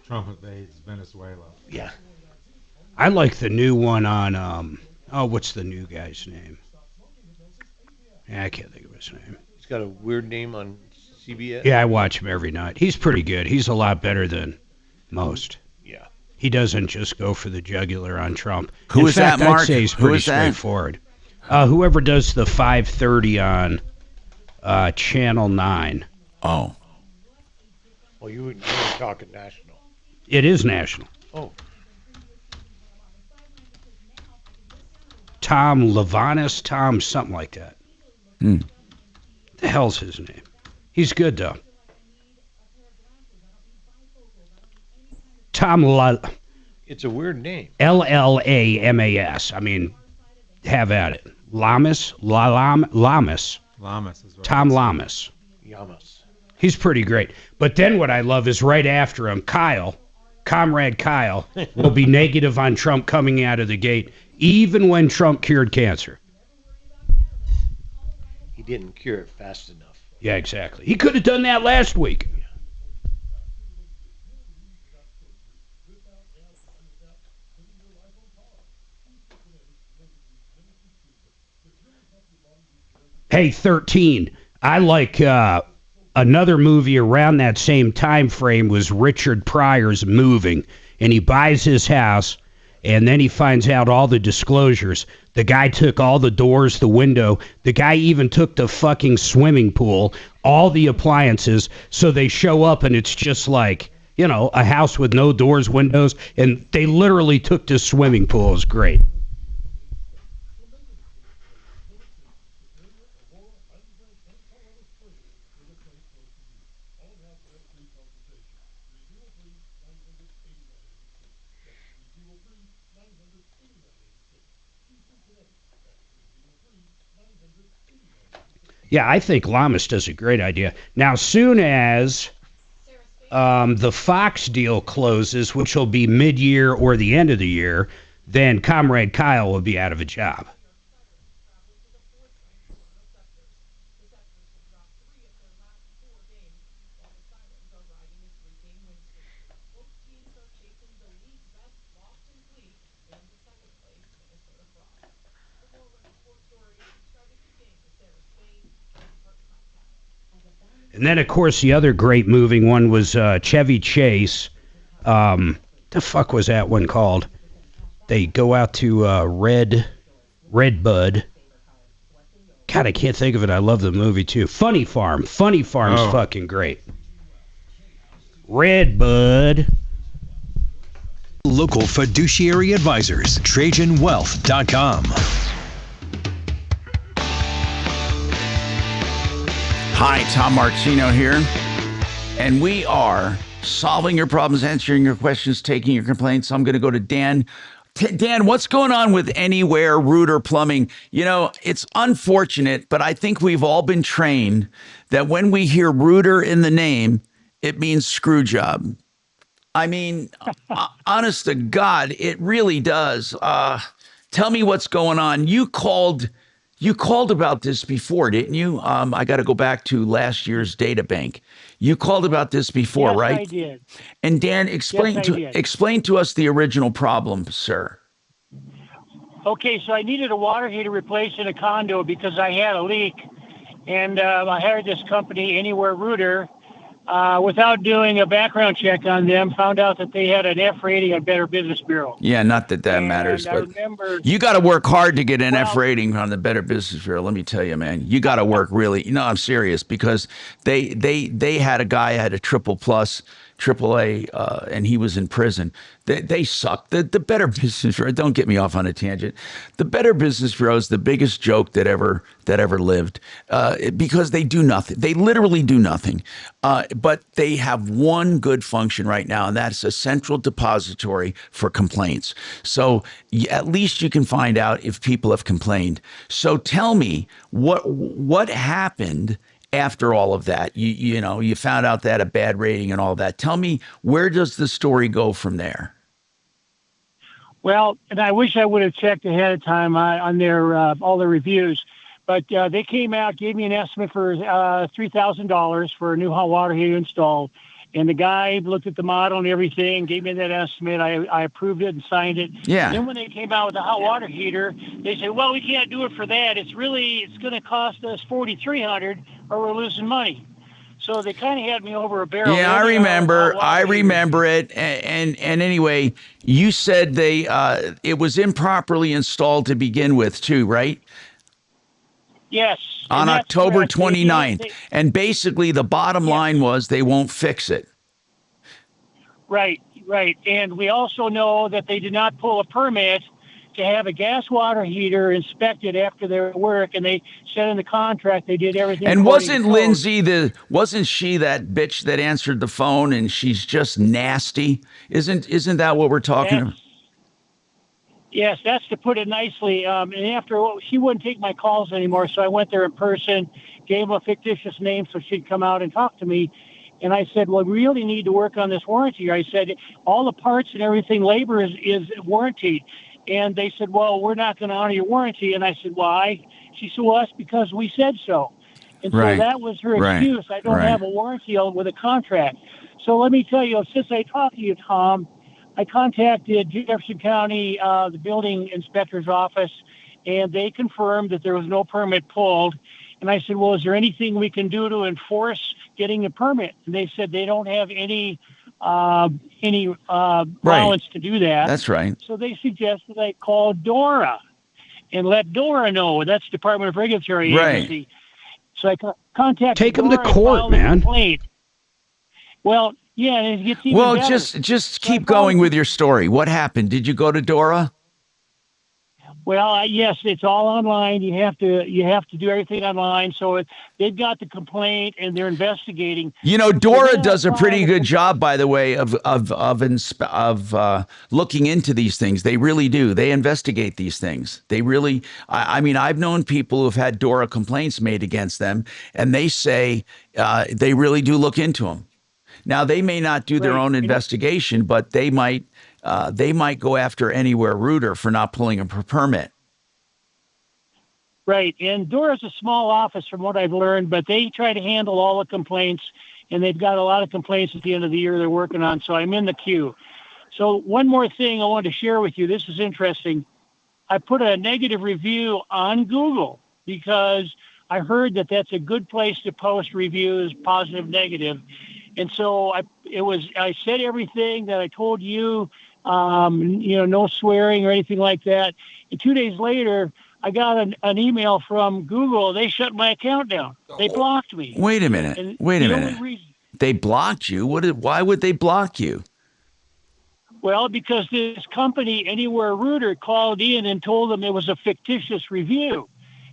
Trump invades Venezuela. Yeah. I like the new one on, what's the new guy's name? Yeah, I can't think of his name. He's got a weird name on CBS. Yeah, I watch him every night. He's pretty good. He's a lot better than most. Yeah. He doesn't just go for the jugular on Trump. Who is that, Mark? I'd say he's Who pretty is that? straightforward. Whoever does the 5:30 on Channel 9. Oh. Well, you were talking national. It is national. Oh. Tom Levanis, Tom something like that. The hell's his name? He's good, though. Tom It's a weird name. Lamas. I mean, have at it. Lamas? Lamas. Lamas is what Tom Lamas. Yamas. He's pretty great. But then what I love is right after him, Comrade Kyle, will be negative on Trump coming out of the gate, even when Trump cured cancer. He didn't cure it fast enough. Yeah, exactly. He could have done that last week. Hey, 13. I like another movie around that same time frame was Richard Pryor's Moving, and he buys his house, and then he finds out all the disclosures. The guy took all the doors, the window. The guy even took the fucking swimming pool, all the appliances. So they show up, and it's just like, you know, a house with no doors, windows, and they literally took the swimming pool. It was great. Yeah, I think Lamas does a great idea. Now, soon as the Fox deal closes, which will be mid-year or the end of the year, then Comrade Kyle will be out of a job. And then, of course, the other great moving one was Chevy Chase. The fuck was that one called? They go out to Redbud. God, I can't think of it. I love the movie, too. Funny Farm. Funny Farm's fucking great. Redbud. Local fiduciary advisors. TrajanWealth.com. Hi, Tom Martino here, and we are solving your problems, answering your questions, taking your complaints. I'm going to go to Dan. Dan, what's going on with Anywhere Rooter Plumbing? You know, it's unfortunate, but I think we've all been trained that when we hear Rooter in the name, it means screw job. I mean, honest to God, it really does. Tell me what's going on. You called about this before, didn't you? I got to go back to last year's data bank. You called about this before, yes, right? I did. And Dan, explain to us the original problem, sir. Okay, so I needed a water heater replaced in a condo because I had a leak, and I hired this company, Anywhere Rooter. without doing a background check on them, found out that they had an F rating on Better Business Bureau. Yeah, not that matters, I but remember, you got to work hard to get an F rating on the Better Business Bureau. Let me tell you, man, you got to work really. You know, I'm serious because they had a guy had a triple plus, AAA, and he was in prison. They suck. The Better Business Bureau. Don't get me off on a tangent. The Better Business Bureau is the biggest joke that ever lived because they do nothing. They literally do nothing. But they have one good function right now, and that's a central depository for complaints. So at least you can find out if people have complained. So tell me what happened after all of that. You found out that a bad rating and all that. Tell me, where does the story go from there? well, and I wish I would have checked ahead of time on their all the reviews. But they came out, gave me an estimate for $3,000 for a new hot water heater installed. And the guy looked at the model and everything, gave me that estimate. I approved it and signed it. Yeah. Then when they came out with the hot water heater, they said, well, we can't do it for that. It's going to cost us $4,300 or we're losing money. So they kind of had me over a barrel. Yeah, I remember it. And anyway, you said it was improperly installed to begin with too, right? Yes. On October 29th. And basically the bottom line was they won't fix it. Right. And we also know that they did not pull a permit to have a gas water heater inspected after their work, and they said in the contract they did everything. And wasn't Lindsay wasn't she that bitch that answered the phone and she's just nasty? Isn't that what we're talking about? Yes, that's to put it nicely. And after she wouldn't take my calls anymore, so I went there in person, gave them a fictitious name so she'd come out and talk to me. And I said, well, we really need to work on this warranty. I said, all the parts and everything, labor is warranted. And they said, well, we're not going to honor your warranty. And I said, why? She said, well, that's because we said so. And so that was her excuse. I don't have a warranty with a contract. So let me tell you, since I talked to you, Tom, I contacted Jefferson County, the building inspector's office, and they confirmed that there was no permit pulled. And I said, well, is there anything we can do to enforce getting a permit? And they said they don't have any allowance to do that. That's right. So they suggested I call DORA and let DORA know. That's Department of Regulatory Agency. So I contacted Take them DORA to court, man. Well, yeah, and it gets even better. Just keep going with your story. What happened? Did you go to DORA? Well, yes, it's all online. You have to do everything online. So they've got the complaint and they're investigating. You know, DORA does a pretty good job, by the way, of looking into these things. They really do. They investigate these things. They really. I mean, I've known people who've had DORA complaints made against them, and they say they really do look into them. Now, they may not do their own investigation, but they might go after Anywhere Router for not pulling a permit. Right. And DORA's a small office from what I've learned, but they try to handle all the complaints, and they've got a lot of complaints at the end of the year they're working on, so I'm in the queue. So one more thing I wanted to share with you. This is interesting. I put a negative review on Google because I heard that that's a good place to post reviews, positive, negative. And so I said everything that I told you, no swearing or anything like that. And 2 days later, I got an email from Google. They shut my account down. They blocked me. Wait a minute. They blocked you? Why would they block you? Well, because this company, Anywhere Router, called in and told them it was a fictitious review.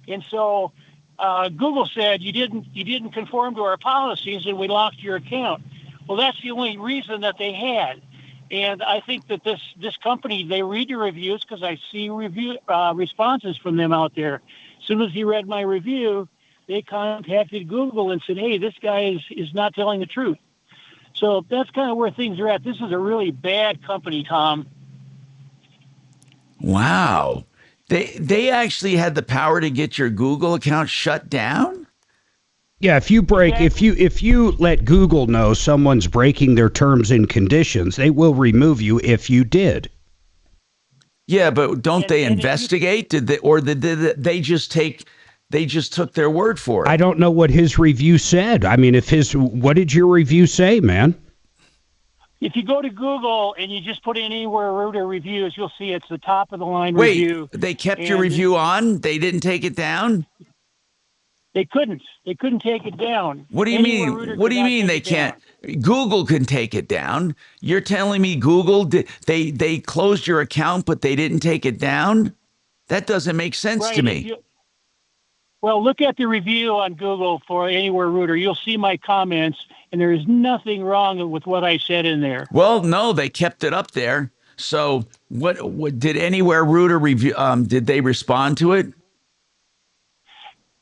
And so Google said you didn't conform to our policies and we locked your account. Well, that's the only reason that they had. And I think that this company, they read your reviews because I see responses from them out there. As soon as he read my review, they contacted Google and said, hey, this guy is not telling the truth. So that's kind of where things are at. This is a really bad company, Tom. Wow. They actually had the power to get your Google account shut down? Yeah, if you let Google know someone's breaking their terms and conditions, they will remove you if you did. Yeah, but don't they investigate? Did they just take They just took their word for it. I don't know what his review said. I mean, what did your review say, man? If you go to Google and you just put in Anywhere Router reviews, you'll see it's the top of the line Wait, review. they kept your review on? They didn't take it down? They couldn't. They couldn't take it down. What do you Anywhere mean? Router What do you could not mean take they it can't? down. Google can take it down. You're telling me Google they closed your account, but they didn't take it down? That doesn't make sense Right, to me. Well, look at the review on Google for Anywhere Router. You'll see my comments, and there is nothing wrong with what I said in there. Well, no, they kept it up there. So, what did Anywhere Router review? Did they respond to it?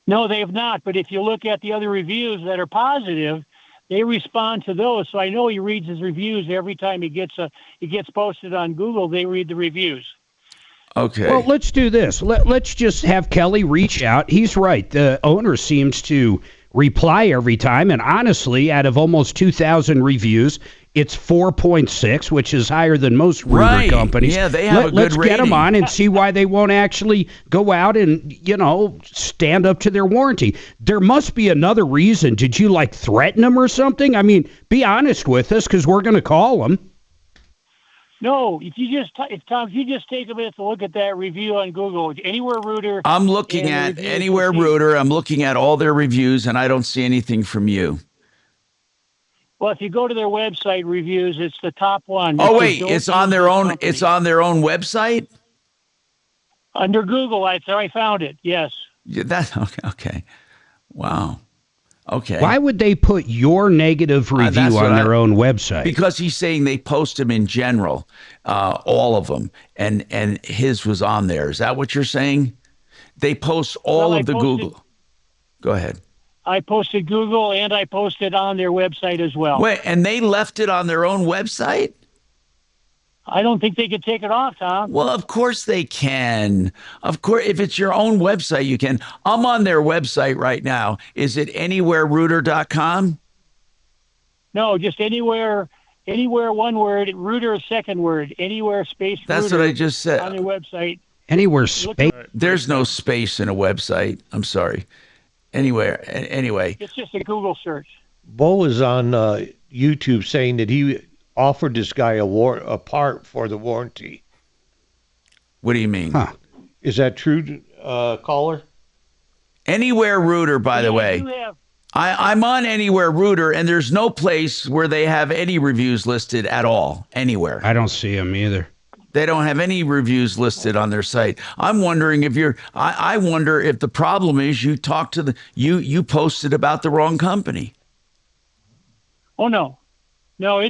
No, they have not. But if you look at the other reviews that are positive, they respond to those. So I know he reads his reviews every time it gets posted on Google. They read the reviews. Okay. Well, let's do this. Let's just have Kelly reach out. He's right. The owner seems to reply every time. And honestly, out of almost 2,000 reviews, it's 4.6, which is higher than most router companies. Yeah, they have a good Let's get them rating. on and see why they won't actually go out and, stand up to their warranty. There must be another reason. Did you, threaten them or something? I mean, be honest with us, because we're going to call them. No, if you just take a minute to look at that review on Google, Anywhere Router. I'm looking at Anywhere Router. I'm looking at all their reviews, and I don't see anything from you. Well, if you go to their website reviews, it's the top one. Oh wait, it's on their own. It's on their own website. Under Google, I found it. Yes. Yeah, that's okay. Wow. Okay. Why would they put your negative review on their own website? Because he's saying they post them in general, all of them, and his was on there. Is that what you're saying? They post all of the Google. Go ahead. I posted Google and I posted on their website as well. Wait, and they left it on their own website? I don't think they could take it off, Tom. Well, of course they can. Of course, if it's your own website, you can. I'm on their website right now. Is it anywhererouter.com? No, just anywhere, one word, router, second word, anywhere space router. That's what I just said. On their website. Anywhere space. There's no space in a website. I'm sorry. Anywhere. Anyway. It's just a Google search. Bo was on YouTube saying that he offered this guy a part for the warranty. What do you mean? Huh. Is that true, caller? Anywhere Router, by the way. I'm on Anywhere Router, and there's no place where they have any reviews listed at all, anywhere. I don't see them either. They don't have any reviews listed on their site. I'm wondering if I wonder if the problem is you talked to you posted about the wrong company. Oh, no. No,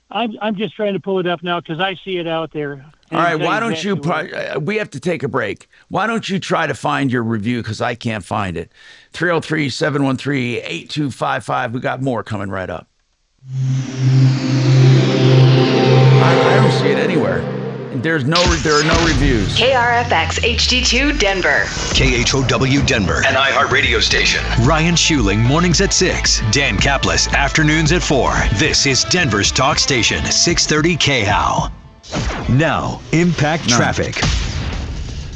I'm just trying to pull it up now because I see it out there. All right, why don't you, we have to take a break. Why don't you try to find your review because I can't find it. 303-713-8255. We got more coming right up. I don't see it anywhere. There are no reviews. KRFX HD2 Denver. KHOW Denver, an iHeartRadio station. Ryan Schuling, mornings at 6. Dan Kaplis, afternoons at 4. This is Denver's talk station, 630 KHOW. Now, impact traffic.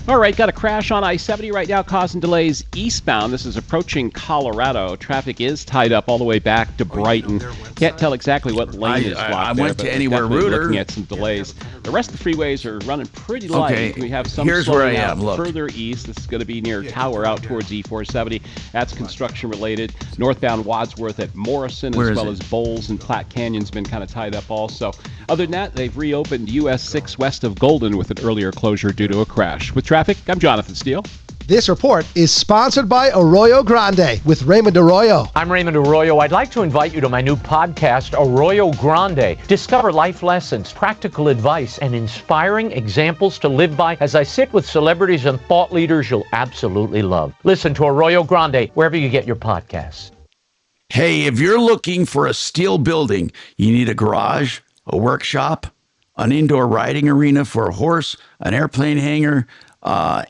All right, got a crash on I-70 right now causing delays eastbound. This is approaching Colorado. Traffic is tied up all the way back to Brighton. Can't tell exactly what lane is blocked I there, went but to Anywhere definitely Router. looking at some delays. The rest of the freeways are running pretty light. Okay, We have some here's where I slowing am. out Look. further east. This is going to be near Tower out towards E470. That's construction related. Northbound Wadsworth at Morrison Where as is well it? as Bowles and Platte Canyon's been kind of tied up also. Other than that, they've reopened US 6 west of Golden with an earlier closure due to a crash. With traffic, I'm Jonathan Steele. This report is sponsored by Arroyo Grande with Raymond Arroyo. I'm Raymond Arroyo. I'd like to invite you to my new podcast, Arroyo Grande. Discover life lessons, practical advice, and inspiring examples to live by as I sit with celebrities and thought leaders you'll absolutely love. Listen to Arroyo Grande wherever you get your podcasts. Hey, if you're looking for a steel building, you need a garage, a workshop, an indoor riding arena for a horse, an airplane hangar,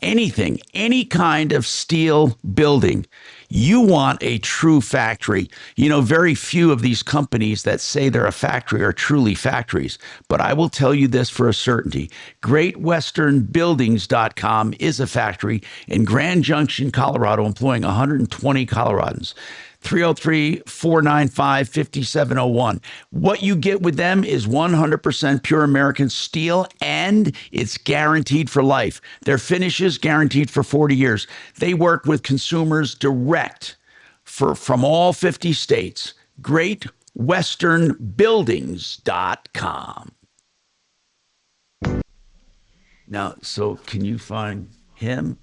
anything, any kind of steel building. You want a true factory. You know, very few of these companies that say they're a factory are truly factories. But I will tell you this for a certainty. GreatWesternBuildings.com is a factory in Grand Junction, Colorado, employing 120 Coloradans. 303-495-5701. What you get with them is 100% pure American steel, and it's guaranteed for life. Their finishes guaranteed for 40 years. They work with consumers direct from all 50 states. GreatWesternBuildings.com. Now, so can you find him?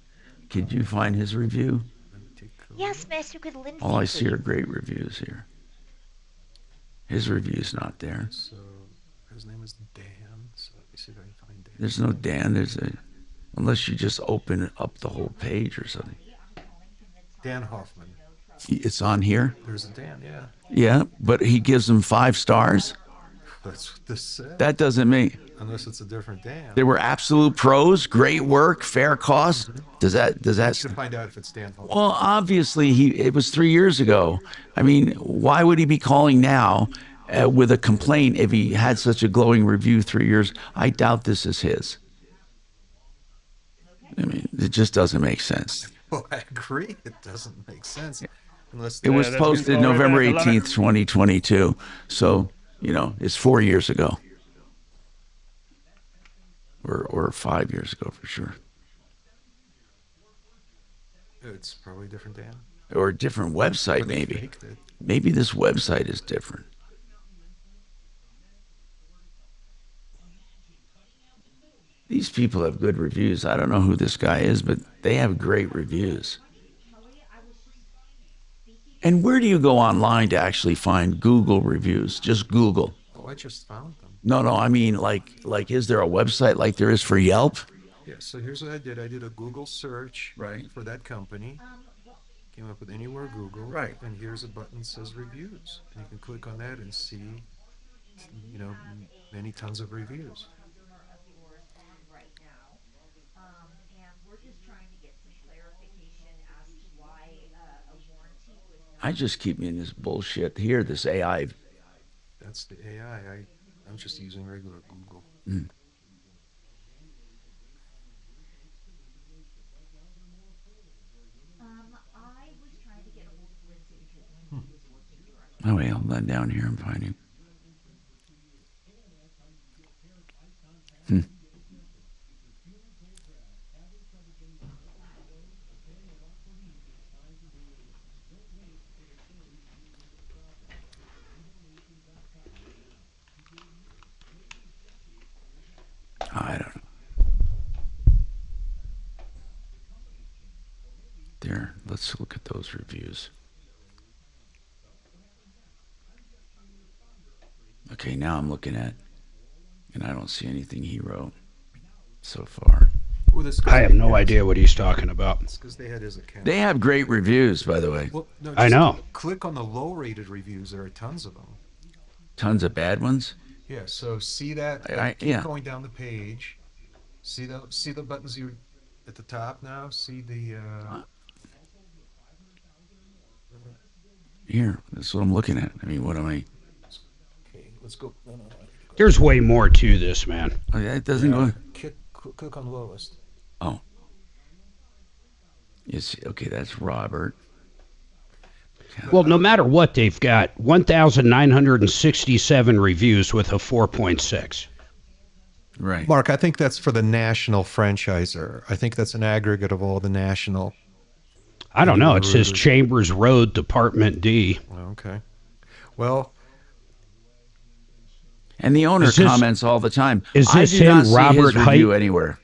Could you find his review? Yes, Mr. Good Lindsay. All I see are great reviews here. His review's not there. So his name is Dan. So let me see if I can find Dan. There's no Dan. Unless you just open up the whole page or something. Dan Hoffman. It's on here? There's a Dan, yeah. Yeah, but he gives them 5 stars. That's what this said. That doesn't mean. Unless it's a different Dan. They were absolute pros, great work, fair cost. Does that? You should find out if it's Dan Hoffman. Well, obviously it was 3 years ago. I mean, why would he be calling now with a complaint if he had such a glowing review 3 years? I doubt this is his. I mean, it just doesn't make sense. Well, I agree. It doesn't make sense. Unless It was posted November 18th, 2022. So, it's 4 years ago. Or 5 years ago for sure. It's probably a different Dan. Or a different website, maybe. Maybe this website is different. These people have good reviews. I don't know who this guy is, but they have great reviews. And where do you go online to actually find Google reviews? Just Google. Oh, I just found them. No, I mean, like, is there a website like there is for Yelp? Yeah, so here's what I did. I did a Google search for that company. Came up with anywhere Google. Right. And here's a button that says reviews. And you can click on that and see, many tons of reviews. I just keep in this bullshit here, this AI. That's the AI. I'm just using regular Google. Mm. Oh, wait, hold on down here. I'm finding. I don't know. There, let's look at those reviews. Okay, now I'm looking at, and I don't see anything he wrote so far. Well, I have no idea what he's talking about. It's because they had his account. They have great reviews, by the way. Well, no, I know. Click on the low-rated reviews. There are tons of them. Tons of bad ones? Yeah, so see that? Keep going down the page. See the buttons you at the top now? See the... Here, that's what I'm looking at. I mean, what am I... Okay, let's go. No. There's way more to this, man. Oh, yeah, it doesn't go... Click on lowest. Oh. Yes, okay, that's Robert. Well, no matter what, they've got 1,967 reviews with a 4.6. Right. Mark, I think that's for the national franchisor. I think that's an aggregate of all the national. I don't know. It says Chambers Road, Department D. Okay. Well. And the owner comments all the time. Is this him, Robert Height? Anywhere.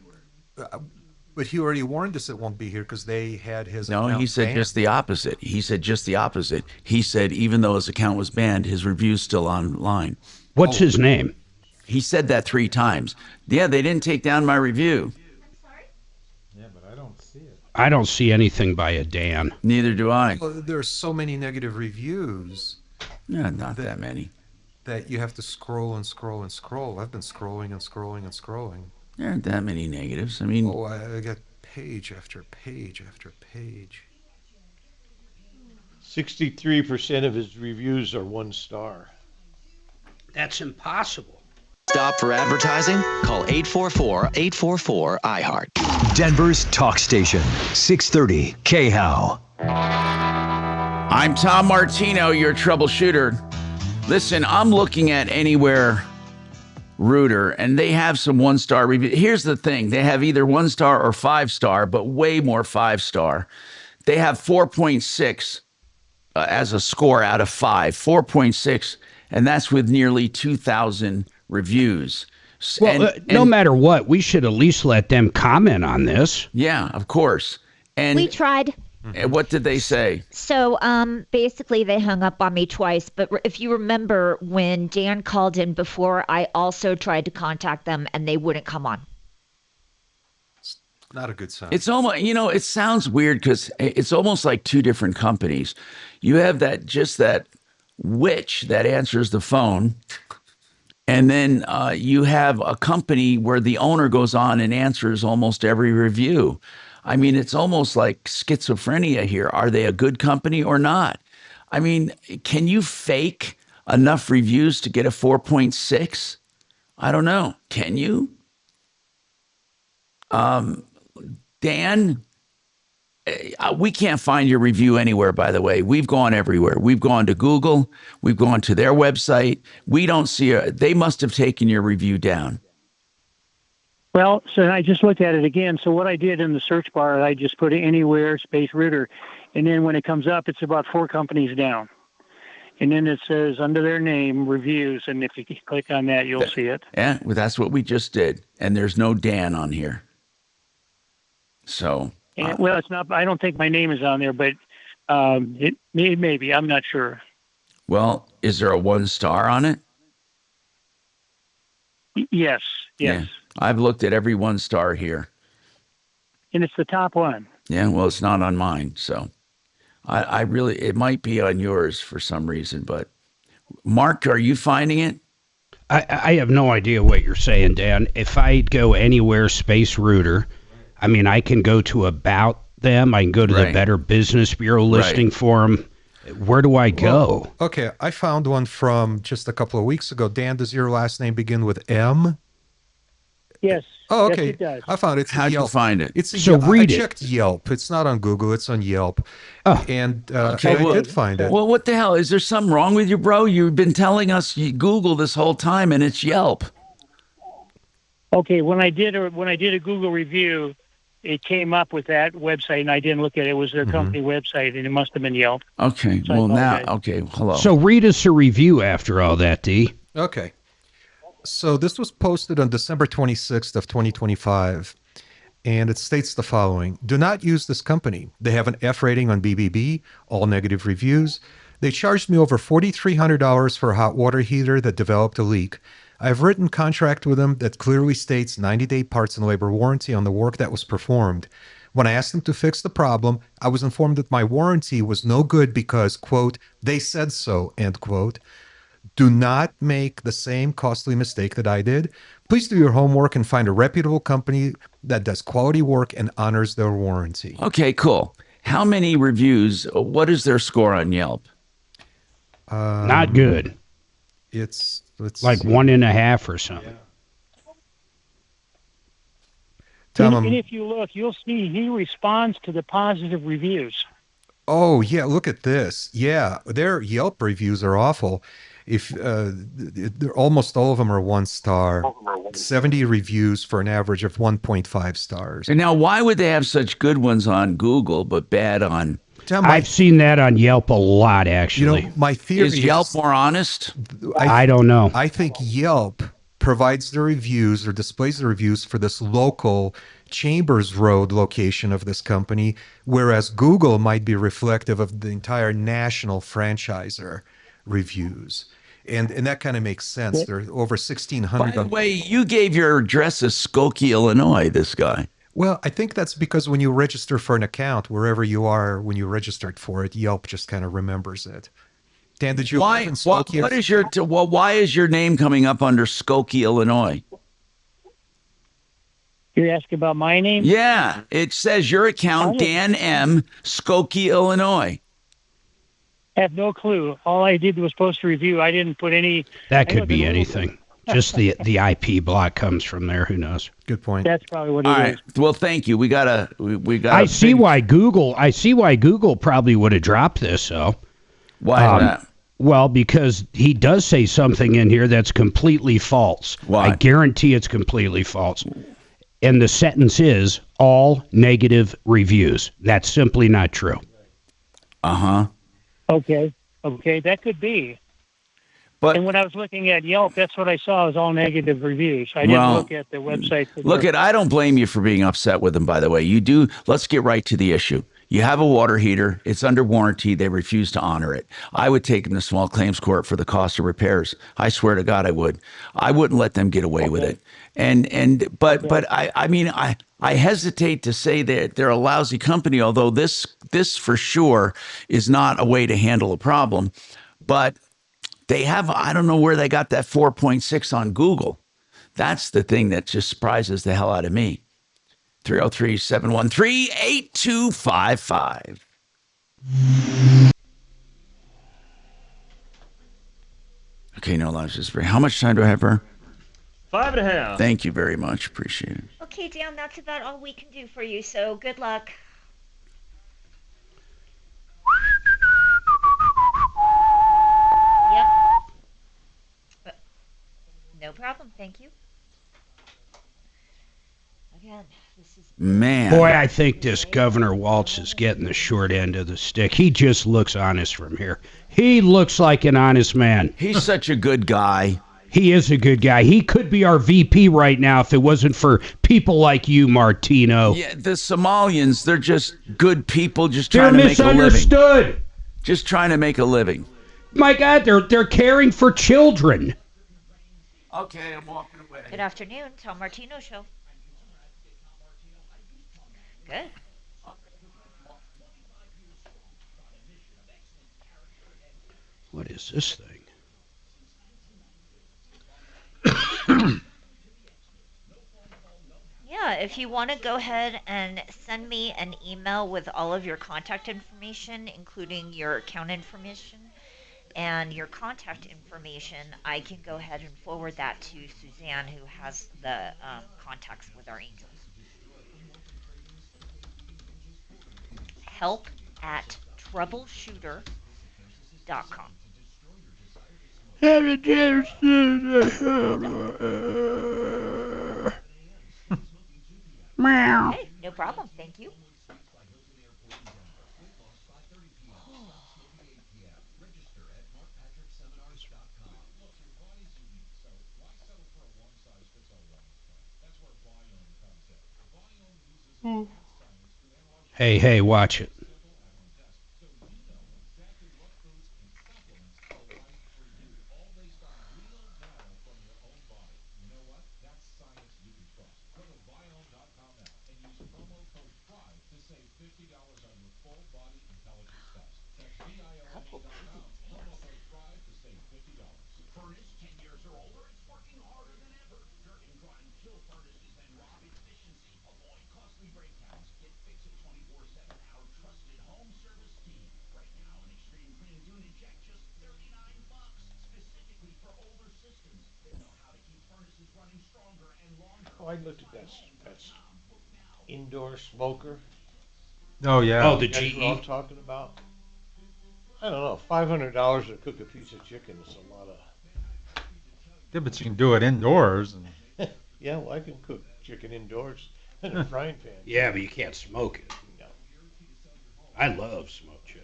But he already warned us it won't be here because they had his No, account he said banned. just the opposite. He said just the opposite. He said even though his account was banned, his review's still online. What's his name? He said that 3 times. Yeah, they didn't take down my review. Yeah, but I don't see it. I don't see anything by a Dan. Neither do I. Well, there are so many negative reviews. Yeah, not that many. That you have to scroll and scroll and scroll. I've been scrolling and scrolling and scrolling. There aren't that many negatives. I mean... Oh, I got page after page after page. 63% of his reviews are 1 star. That's impossible. Stop for advertising? Call 844-844-IHEART. Denver's talk station, 630 KHOW. I'm Tom Martino, your troubleshooter. Listen, I'm looking at Anywhere Router, and they have some 1-star reviews. Here's the thing. They have either 1-star or 5-star, but way more 5-star. They have 4.6 as a score out of 5. 4.6, and that's with nearly 2,000 reviews. Well, no matter what, we should at least let them comment on this. Yeah, of course. And We tried. what did they say? So basically, they hung up on me twice. But if you remember, when Dan called in before, I also tried to contact them, and they wouldn't come on. Not a good sign. It's almost, it sounds weird because it's almost like two different companies. You have that witch that answers the phone. And then you have a company where the owner goes on and answers almost every review. I mean, it's almost like schizophrenia here. Are they a good company or not? I mean, can you fake enough reviews to get a 4.6? I don't know. Can you? Dan, we can't find your review anywhere, by the way. We've gone everywhere. We've gone to Google. We've gone to their website. We don't see they must have taken your review down. Well, so I just looked at it again. So what I did in the search bar, I just put Anywhere space Router. And then when it comes up, it's about 4 companies down. And then it says under their name, reviews. And if you click on that, you'll see it. Yeah, well, that's what we just did. And there's no Dan on here. So, well, it's not. I don't think my name is on there, but it maybe. I'm not sure. Well, is there a 1-star on it? Yes. Yeah. I've looked at every 1-star here. And it's the top one. Yeah, well, it's not on mine. So I really, it might be on yours for some reason. But Mark, are you finding it? I have no idea what you're saying, Dan. If I go Anywhere space Router, I mean, I can go to About Them. I can go to the Better Business Bureau listing for them. Where do I go? Well, okay, I found one from just a couple of weeks ago. Dan, does your last name begin with M? Yes. Oh, okay. Yes, it does. I found it. How'd you find it? It's So read I it. checked Yelp. It's not on Google. It's on Yelp. Oh. And well, I did find it. Well, what the hell? Is there something wrong with you, bro? You've been telling us Google this whole time, and it's Yelp. Okay, when I did a Google review, it came up with that website, and I didn't look at it. It was their company website, and it must have been Yelp. Okay. So Well, now, okay. Hello. So read us a review after all that, D. Okay. So this was posted on December 26th of 2025, and it states the following. Do not use this company. They have an F rating on BBB, all negative reviews. They charged me over $4,300 for a hot water heater that developed a leak. I've written contract with them that clearly states 90-day parts and labor warranty on the work that was performed. When I asked them to fix the problem, I was informed that my warranty was no good because, quote, they said so, end quote. Do not make the same costly mistake that I did. Please do your homework and find a reputable company that does quality work and honors their warranty. Okay, cool. How many reviews? What is their score on Yelp? Not good. It's like 1.5 or something. And if you look, you'll see he responds to the positive reviews. Oh, yeah, look at this. Yeah, their Yelp reviews are awful. If they're almost all of them are 1 star, 70 reviews for an average of 1.5 stars. And now, why would they have such good ones on Google but bad on? I've seen that on Yelp a lot, actually. You know, my theory is Yelp more honest? I don't know. I think Yelp provides the reviews or displays the reviews for this local Chambers Road location of this company, whereas Google might be reflective of the entire national franchisor reviews. And that kind of makes sense. There are over 1,600. By the way, you gave your address as Skokie, Illinois, this guy. Well, I think that's because when you register for an account, wherever you are when you registered for it, Yelp just kind of remembers it. Dan, did you live in Skokie? What is why is your name coming up under Skokie, Illinois? You're asking about my name? Yeah, it says your account, Dan M., Skokie, Illinois. Have no clue. All I did was post a review. I didn't put any. That could be anything. Just the IP block comes from there. Who knows? Good point. That's probably what All it right. is. Well, thank you. We got. I see why Google. I see why Google probably would have dropped this. So why is that? Well, because he does say something in here that's completely false. Why? I guarantee it's completely false. And the sentence is all negative reviews. That's simply not true. Uh-huh. Okay, that could be. And when I was looking at Yelp, that's what I saw was all negative reviews. I didn't look at the website. I don't blame you for being upset with them, by the way. You do. Let's get right to the issue. You have a water heater. It's under warranty. They refuse to honor it. I would take them to small claims court for the cost of repairs. I swear to God, I would. I wouldn't let them get away with it. But I mean, I hesitate to say that they're a lousy company, although this for sure is not a way to handle a problem. But they have, I don't know where they got that 4.6 on Google. That's the thing that just surprises the hell out of me. 303-713-8255. Okay, no lives is free. How much time do I have, her? 5.5. Thank you very much. Appreciate it. Okay, Dan, that's about all we can do for you, so good luck. Yep. No problem, thank you. Again, this is... Man. Boy, I think this Governor Waltz is getting the short end of the stick. He just looks honest from here. He looks like an honest man. He's such a good guy. He is a good guy. He could be our VP right now if it wasn't for people like you, Martino. Yeah, the Somalians, they're just good people just trying to make a living. They're misunderstood. Just trying to make a living. My God, they're caring for children. Okay, I'm walking away. Good afternoon, Tom Martino Show. Good. What is this thing? Yeah, if you want to go ahead and send me an email with all of your contact information, including your account information and your contact information, I can go ahead and forward that to Suzanne, who has the contacts with our angels. help@troubleshooter.com. Meow. Hey, no problem. Thank you. Hey, watch it. Oh, I looked at that indoor smoker. Oh yeah. Oh, the That's what I'm GE. talking about. I don't know. $500 to cook a piece of chicken is a lot of. Yeah, but you can do it indoors. And Yeah, well, I can cook chicken indoors in a frying pan. Yeah, but you can't smoke it. No. I love smoked chicken.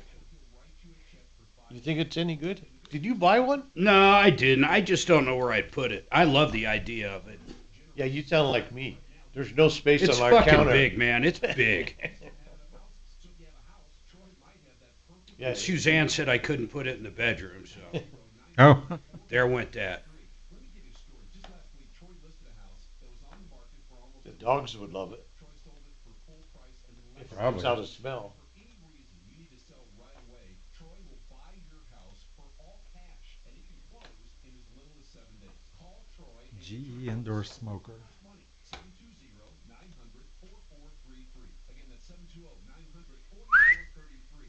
You think it's any good? Did you buy one? No, I didn't. I just don't know where I'd put it. I love the idea of it. Yeah, you sound like me. There's no space It's on our fucking counter. big, man. It's big. Yeah. Suzanne said I couldn't put it in the bedroom, so oh, there went that. The dogs would love it. If it Probably. comes out a smell. GE indoor smoker.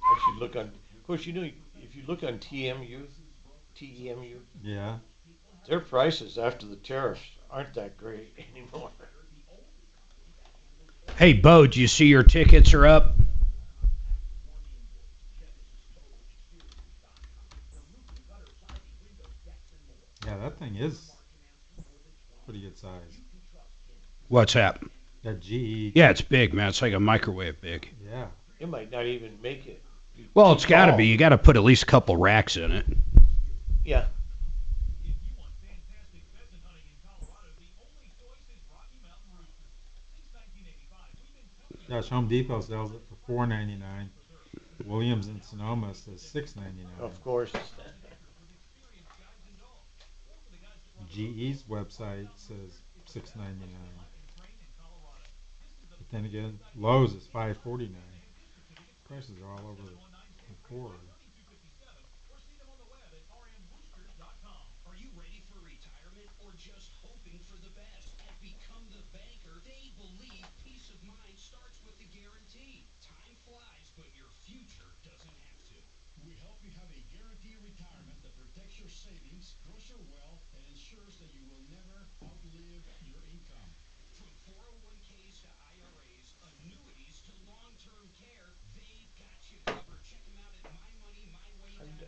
I should look on. Of course, if you look on TEMU, Yeah. their prices after the tariffs aren't that great anymore. Hey, Bo, do you see your tickets are up? Yeah, that thing is pretty good size. What's that? That GE. Yeah, it's big, man. It's like a microwave big. Yeah. It might not even make it. Well, it's got to be. You got to put at least a couple racks in it. Yeah. Gosh, Home Depot sells it for $4.99. Williams in Sonoma says $6.99. Of course. GE's website says $6.99. But then again, Lowe's is $5.49. Prices are all over the board.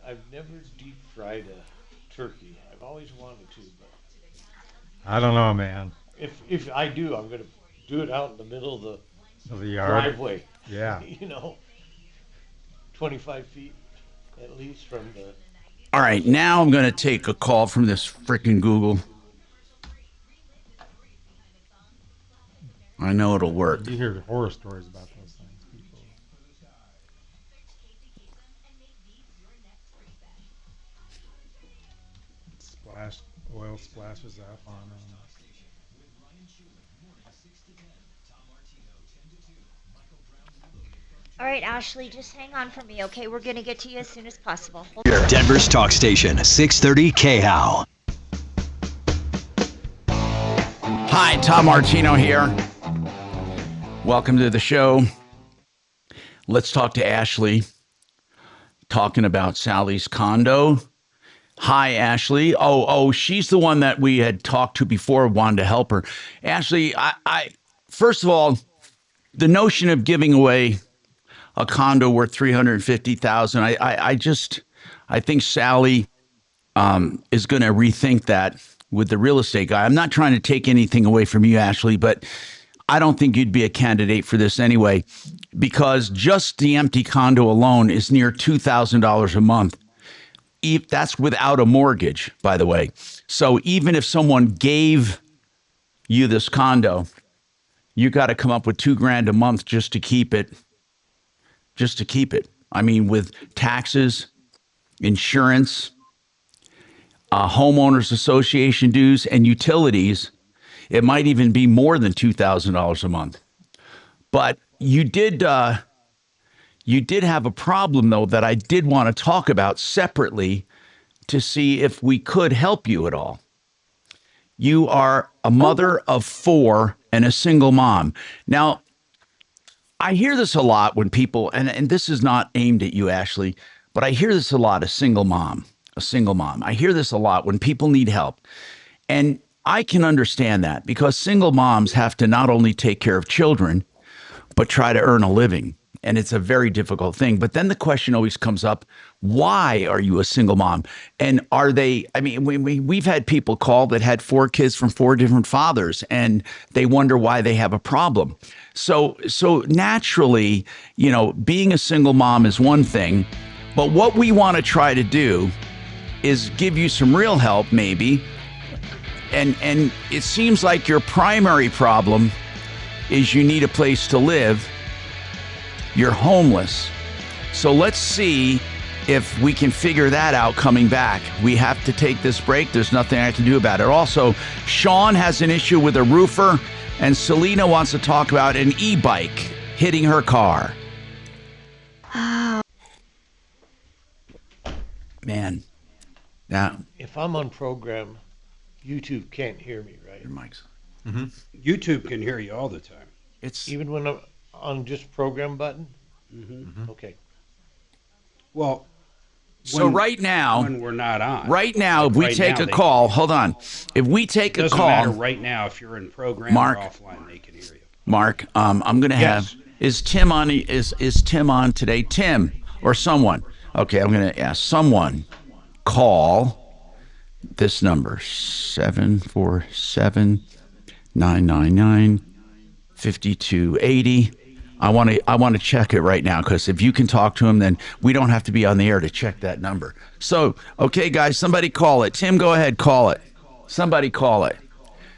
I've never deep fried a turkey. I've always wanted to, but I don't know, man. if I do, I'm gonna do it out in the middle of the yard. driveway. Yeah. 25 feet at least from the. All right, now I'm going to take a call from this freaking Google. I know it'll work. You hear horror stories about those things. People. Oil splashes up on them. All right, Ashley, just hang on for me, okay? We're going to get to you as soon as possible. Denver's talk station, 630 KHOW. Hi, Tom Martino here. Welcome to the show. Let's talk to Ashley, talking about Sally's condo. Hi, Ashley. Oh, she's the one that we had talked to before, wanted to help her. Ashley, I first of all, the notion of giving away a condo worth $350,000, I think Sally is going to rethink that with the real estate guy. I'm not trying to take anything away from you, Ashley, but I don't think you'd be a candidate for this anyway, because just the empty condo alone is near $2,000 a month. That's without a mortgage, by the way. So even if someone gave you this condo, you got to come up with $2,000 a month just to keep it. Just to keep it. I mean, with taxes, insurance, homeowners association dues, and utilities, it might even be more than $2,000 a month. But you did have a problem, though, that I did want to talk about separately to see if we could help you at all. You are a mother of 4 and a single mom. Now, I hear this a lot when people, and this is not aimed at you, Ashley, but I hear this a lot, a single mom. I hear this a lot when people need help. And I can understand that because single moms have to not only take care of children, but try to earn a living. And it's a very difficult thing. But then the question always comes up, why are you a single mom? And are they, I mean, we've had people call that had 4 kids from 4 different fathers, and they wonder why they have a problem. So naturally, being a single mom is one thing, but what we want to try to do is give you some real help, maybe. And it seems like your primary problem is you need a place to live. You're homeless. So let's see if we can figure that out coming back. We have to take this break. There's nothing I can do about it. Also, Sean has an issue with a roofer, and Selena wants to talk about an e-bike hitting her car. Man. Now, if I'm on program, YouTube can't hear me, right? Your mic's. Mm-hmm. YouTube can hear you all the time. It's even when I'm on just program button. Mm-hmm. Okay. Well, So right now, when we're not on. Right now, if we Right take now a they call, hold on. If we take a Doesn't call, matter right now if you're in program Mark, or offline, they can hear you. Mark, I'm gonna Yes. have is Tim on? Is Tim on today? Tim or someone? Okay, I'm gonna ask someone. Call this number 747-999-5280. I want to check it right now because if you can talk to him, then we don't have to be on the air to check that number. So, okay, guys, somebody call it. Tim, go ahead, call it. Somebody call it.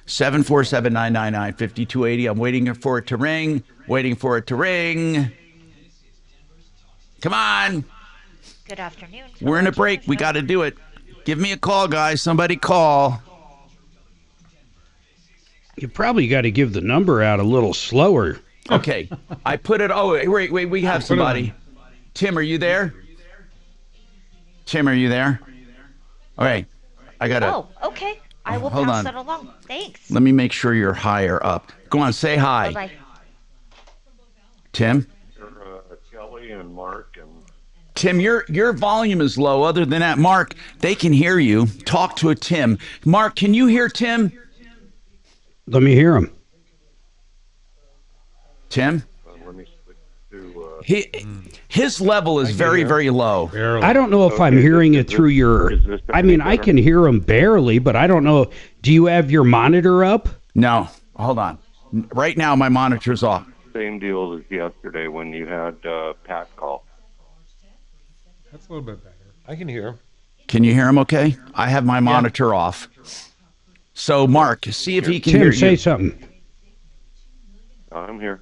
747-999-5280. I'm waiting for it to ring. Waiting for it to ring. Come on. Good afternoon. We're in a break. We got to do it. Give me a call, guys. Somebody call. You probably got to give the number out a little slower. Okay. I put it. Oh, wait. We have somebody. Tim, are you there? Tim, are you there? All right. I got to. Oh, okay. I will Hold pass on. that along. Thanks. Let me make sure you're higher up. Go on, say hi. Bye-bye. Tim? Kelly and Mark and Tim, your volume is low. Other than that, Mark, they can hear you. Talk to a Tim. Mark, can you hear Tim? Let me hear him. Tim? let me switch to His level is very, very low. I don't know if I'm hearing it through your. I mean, I can hear him barely, but I don't know. Do you have your monitor up? No. Hold on. Right now, my monitor's off. same deal as yesterday when you had Pat call. That's a little bit better. I can hear him. Can you hear him okay? I have my monitor off. So, Mark, see if he can hear Tim, you. say something. I'm here.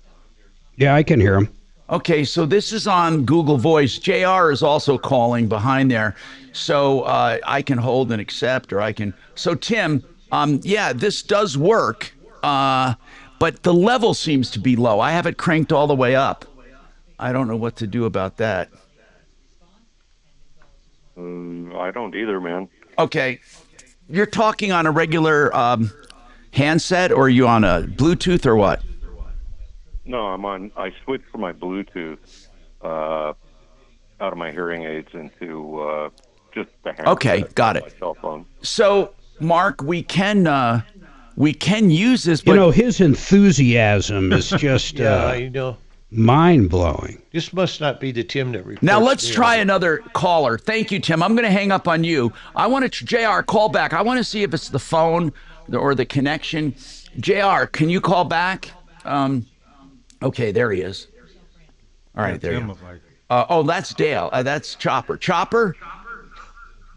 Yeah, I can hear him. Okay, so this is on Google Voice. JR is also calling behind there. So I can hold and accept, or I can. So, Tim, yeah, this does work, but the level seems to be low. I have it cranked all the way up. I don't know what to do about that. I don't either, man. Okay. You're talking on a regular handset, or are you on a Bluetooth, or what? No, I'm on. I switched from my Bluetooth out of my hearing aids into just the handset. Okay, got it. My cell phone. So, Mark, we can use this, but You know, his enthusiasm is just Yeah, you know. mind blowing. This must not be the Tim that reports. now let's me try on it. another caller. Thank you, Tim. I'm going to hang up on you. I want to JR call back. I want to see if it's the phone or the connection. JR, can you call back? Okay, there he is. All right, there Tim you was like, go. Oh, that's Dale. That's Chopper. Chopper?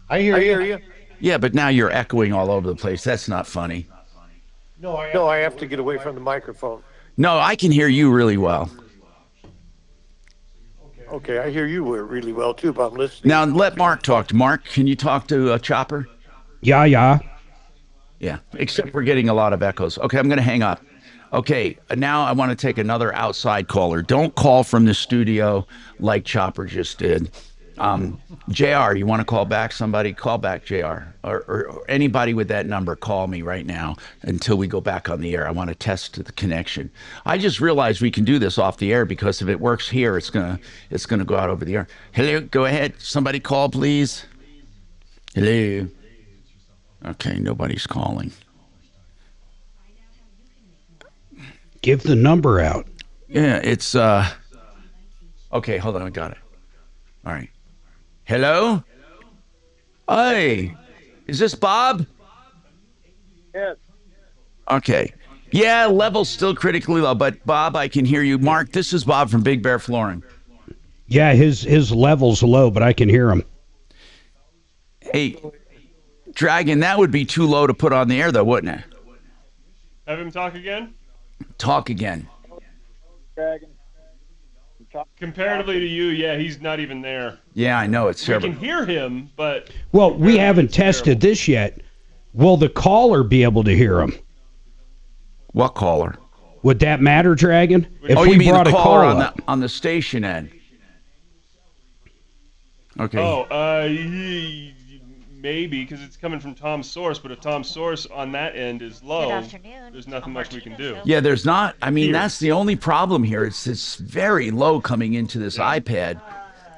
I hear you. Yeah, but now you're echoing all over the place. That's not funny. No, I have to get away from the microphone. No, I can hear you really well. Okay, I hear you really well too, but I'm listening. Now let Mark talk. To Mark, can you talk to Chopper? Yeah. Yeah, except we're getting a lot of echoes. Okay, I'm going to hang up. Okay, now I want to take another outside caller. Don't call from the studio like Chopper just did. JR, you want to call back somebody? Call back JR. Or anybody with that number, call me right now until we go back on the air. I want to test the connection. I just realized we can do this off the air because if it works here, it's gonna go out over the air. Hello, go ahead. Somebody call, please. Hello. Okay, nobody's calling. Give the number out. Yeah, it's okay, hold on, I got it. All right. Hello? Hey, is this Bob? Yes. Okay. Yeah, level's still critically low, but Bob, I can hear you. Mark, this is Bob from Big Bear Flooring. Yeah, his level's low, but I can hear him. Hey, Dragon, that would be too low to put on the air, though, wouldn't it? Have him talk again? Talk again. Dragon. Comparatively to you, yeah, he's not even there. Yeah, I know, it's We terrible. can hear him, but Well, we haven't tested this yet. Will the caller be able to hear him? What caller? Would that matter, Dragon? If Oh, we you mean brought the a caller call on the station end? Okay. Oh, maybe because it's coming from Tom's source. But if Tom's source on that end is low, there's nothing much we can do. Yeah, there's not. I mean, Here. that's the only problem here. It's very low coming into this iPad.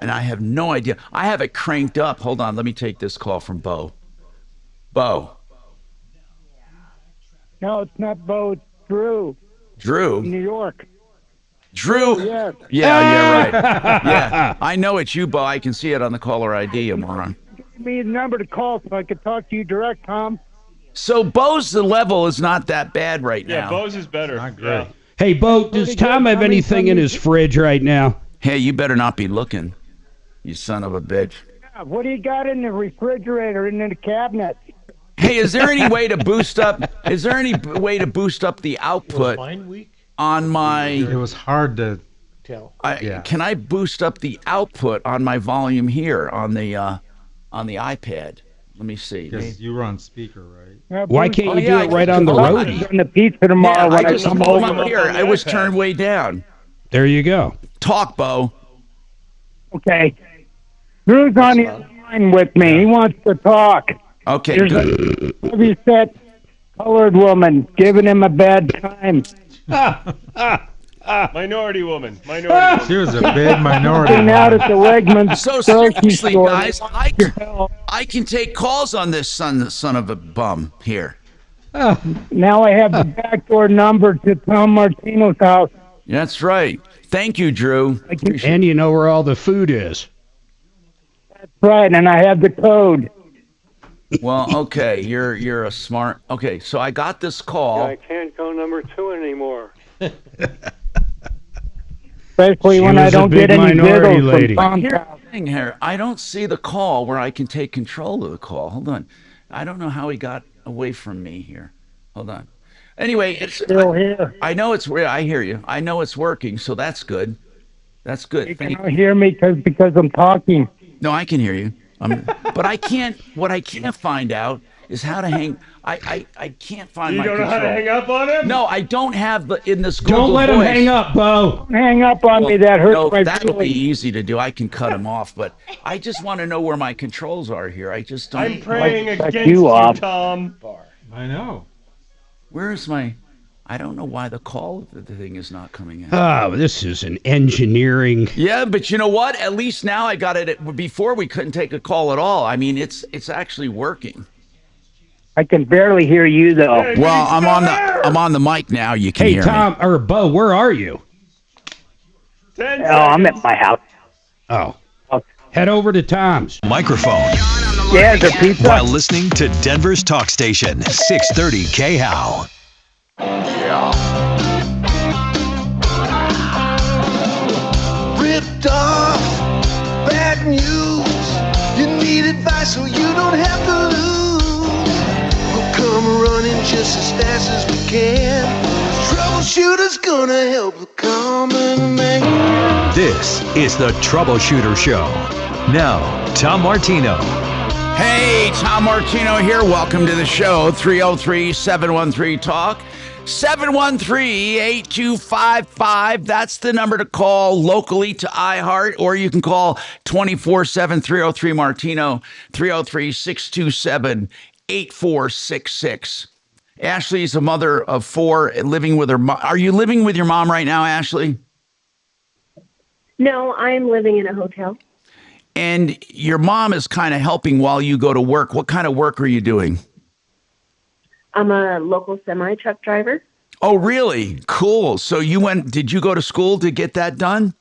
And I have no idea. I have it cranked up. Hold on. Let me take this call from Bo. Bo. No, it's not Bo. It's Drew. Drew? New York. Drew? Yes. Yeah, right. Yeah. I know it's you, Bo. I can see it on the caller ID, you moron. Give me a number to call so I could talk to you direct, Tom. So Bo's the level is not that bad right Yeah, now. Bose is better. Not great. Yeah. Hey, Bo, does Tom have anything in his fridge right now? Hey, you better not be looking, you son of a bitch. Yeah, what do you got in the refrigerator and in the cabinet? Hey, is there any way to boost up? Is there any way to boost up the output on my? It was hard to tell. Can I boost up the output on my volume here on the iPad? Let me see. Because you were on speaker, right? Yeah, Why can't you do it right on the roadie? On the pizza tomorrow when I come over. Here, I was turned way down. There you go. Talk, Bo. Okay. Drew's on the other line with me. He wants to talk. Okay, There's good. a heavy-set colored woman giving him a bad time. Minority woman. Minority woman. She was a big minority. Looking out at the Wegmans So grocery seriously, store. guys, I can take calls on this son of a bum here. Now I have the backdoor number to Tom Martino's house. That's right. Thank you, Drew. And you know where all the food is. That's right, and I have the code. Well, okay, you're a smart. Okay, so I got this call. I can't go number 2 anymore. Especially when I don't get any giggles from Tom's house. Here, I don't see the call where I can take control of the call. Hold on. I don't know how he got away from me here. Hold on. Anyway, it's still here. I know it's I hear you. I know it's working, so that's good. That's good. You cannot hear me because I'm talking. No, I can hear you. But I can't. What I can't find out is how to hang. I can't find You my don't know how to control. hang up on him? No, I don't have in this Google Don't let him Voice. hang up, Bo. Don't hang up on me. That hurts No, my that'll be feelings. easy to do. I can cut him off, but I just want to know where my controls are here. I just don't. I'm praying Like against you, you, Op. Tom. I know. Where is my? I don't know why the call the thing is not coming in. Oh, this is an engineering. Yeah, but you know what? At least now I got it. Before we couldn't take a call at all. I mean, it's actually working. I can barely hear you though. Hey, Well, he's I'm on the mic now. You can Hey, hear Tom, or Bo, where are you? 10 Oh, I'm at seconds. my house. Oh. Head over to Tom's. Microphone Yeah, is there pizza? while listening to Denver's talk station, 630 KHOW. Ripped off, bad news. You need advice so you don't have to lose. We'll come running just as fast as we can. Troubleshooter's gonna help the common man. This is the Troubleshooter Show. Now, Tom Martino. Hey, Tom Martino here. Welcome to the show. 303-713-TALK. 713-8255. That's the number to call locally to iHeart, or you can call 24/7 303-MARTINO, 303-627-8466. Ashley is a mother of 4 living with her mom. Are you living with your mom right now, Ashley? No, I'm living in a hotel. And your mom is kind of helping while you go to work. What kind of work are you doing? I'm a local semi-truck driver. Oh, really? Cool. So did you go to school to get that done?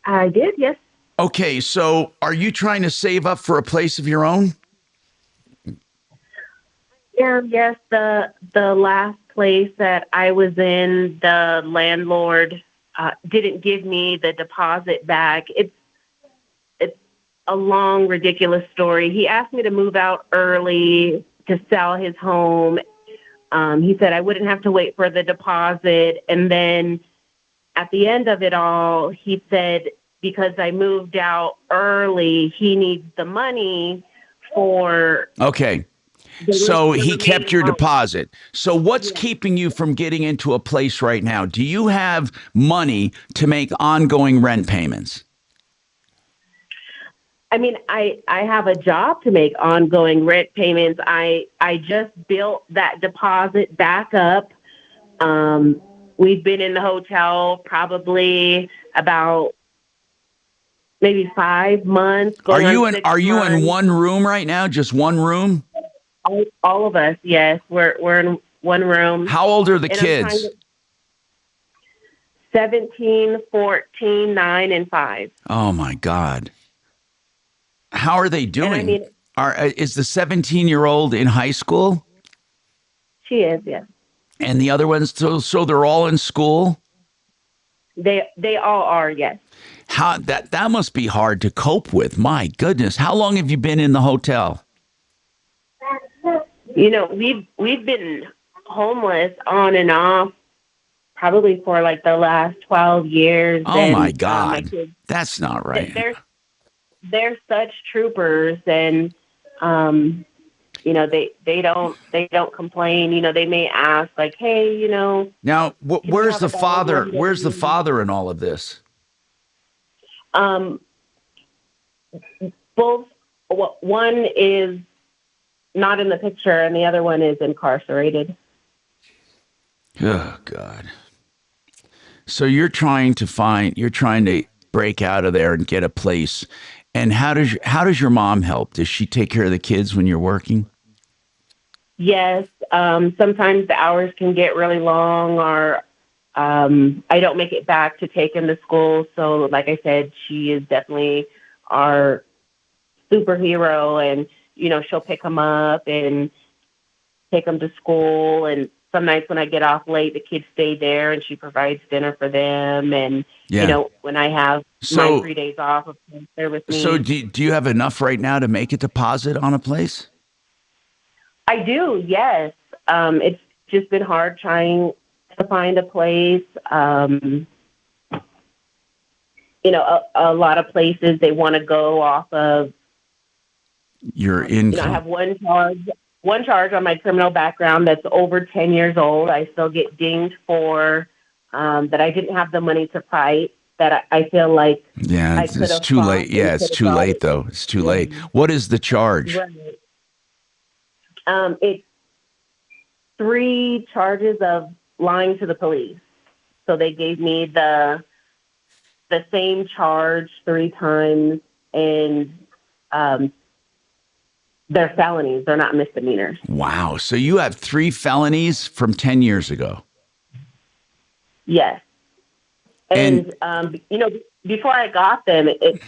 I did, yes. Okay, so are you trying to save up for a place of your own? Yes, the last place that I was in, the landlord didn't give me the deposit back. It's a long, ridiculous story. He asked me to move out early to sell his home. He said I wouldn't have to wait for the deposit. And then at the end of it all, he said because I moved out early, he needs the money for... Okay. So he kept your deposit. So what's keeping you from getting into a place right now? Do you have money to make ongoing rent payments? I mean, I have a job to make ongoing rent payments. I just built that deposit back up. We've been in the hotel probably about maybe 5 months. Are Going you on in 6 Are you in months. one room right now? Just one room? All of us, yes. We're in one room. How old are the And I'm trying kids? to- 17, 14, 9, and 5. Oh my God. How are they doing? And I mean, Is the 17-year-old in high school? she is, yes. And the other ones, so they're all in school? They all are, yes. How that must be hard to cope with. My goodness. How long have you been in the hotel? You know, we've been homeless on and off probably for like the last 12 years. Oh and, my my God. kids, That's not right. they're such troopers, and you know, they don't complain. You know, they may ask like, hey, you know. Now, where's the have a dog? father? What do you Where's the do? father in all of this? Both. One is not in the picture, and the other one is incarcerated. Oh God. So you're trying to break out of there and get a place. And how does your mom help? Does she take care of the kids when you're working? Yes. Sometimes the hours can get really long, or I don't make it back to take him to school. So, like I said, she is definitely our superhero, and you know, she'll pick him up and take him to school. And some nights when I get off late, the kids stay there, and she provides dinner for them. And you know, when I have my 3 days off, of course, they're with me. So do you have enough right now to make a deposit on a place? I do, yes. It's just been hard trying to find a place. You know, a lot of places they want to go off of your You know, income. I have one charge on my criminal background that's over 10 years old. I still get dinged for that I didn't have the money to fight. That I feel like Yeah, it's too late. Yeah, it's too late though. It's too late. What is the charge? Right. It's 3 charges of lying to the police. So they gave me the same charge 3 times, and they're felonies. They're not misdemeanors. Wow. So you have 3 felonies from 10 years ago. Yes. And you know, before I got them, it's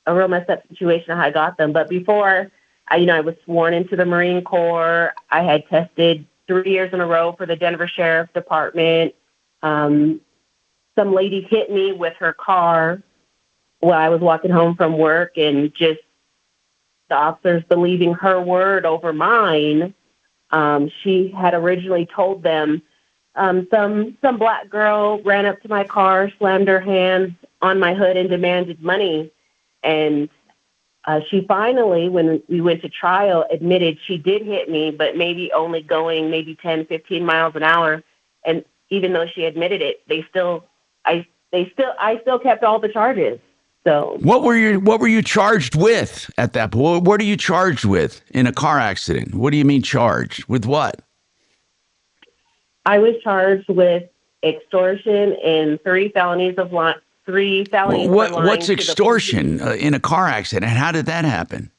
a real messed up situation how I got them. But before I was sworn into the Marine Corps, I had tested 3 years in a row for the Denver Sheriff's Department. Some lady hit me with her car while I was walking home from work, and just the officers believing her word over mine. She had originally told them some black girl ran up to my car, slammed her hands on my hood, and demanded money. And she finally, when we went to trial, admitted she did hit me, but maybe only going maybe 10, 15 miles an hour. And even though she admitted it, I still kept all the charges. So What were you charged with at that point? What are you charged with in a car accident? What do you mean charged? With what? I was charged with extortion and 3 felonies of lying. 3 felonies. Well, for lying what's to the extortion in a car accident? How did that happen?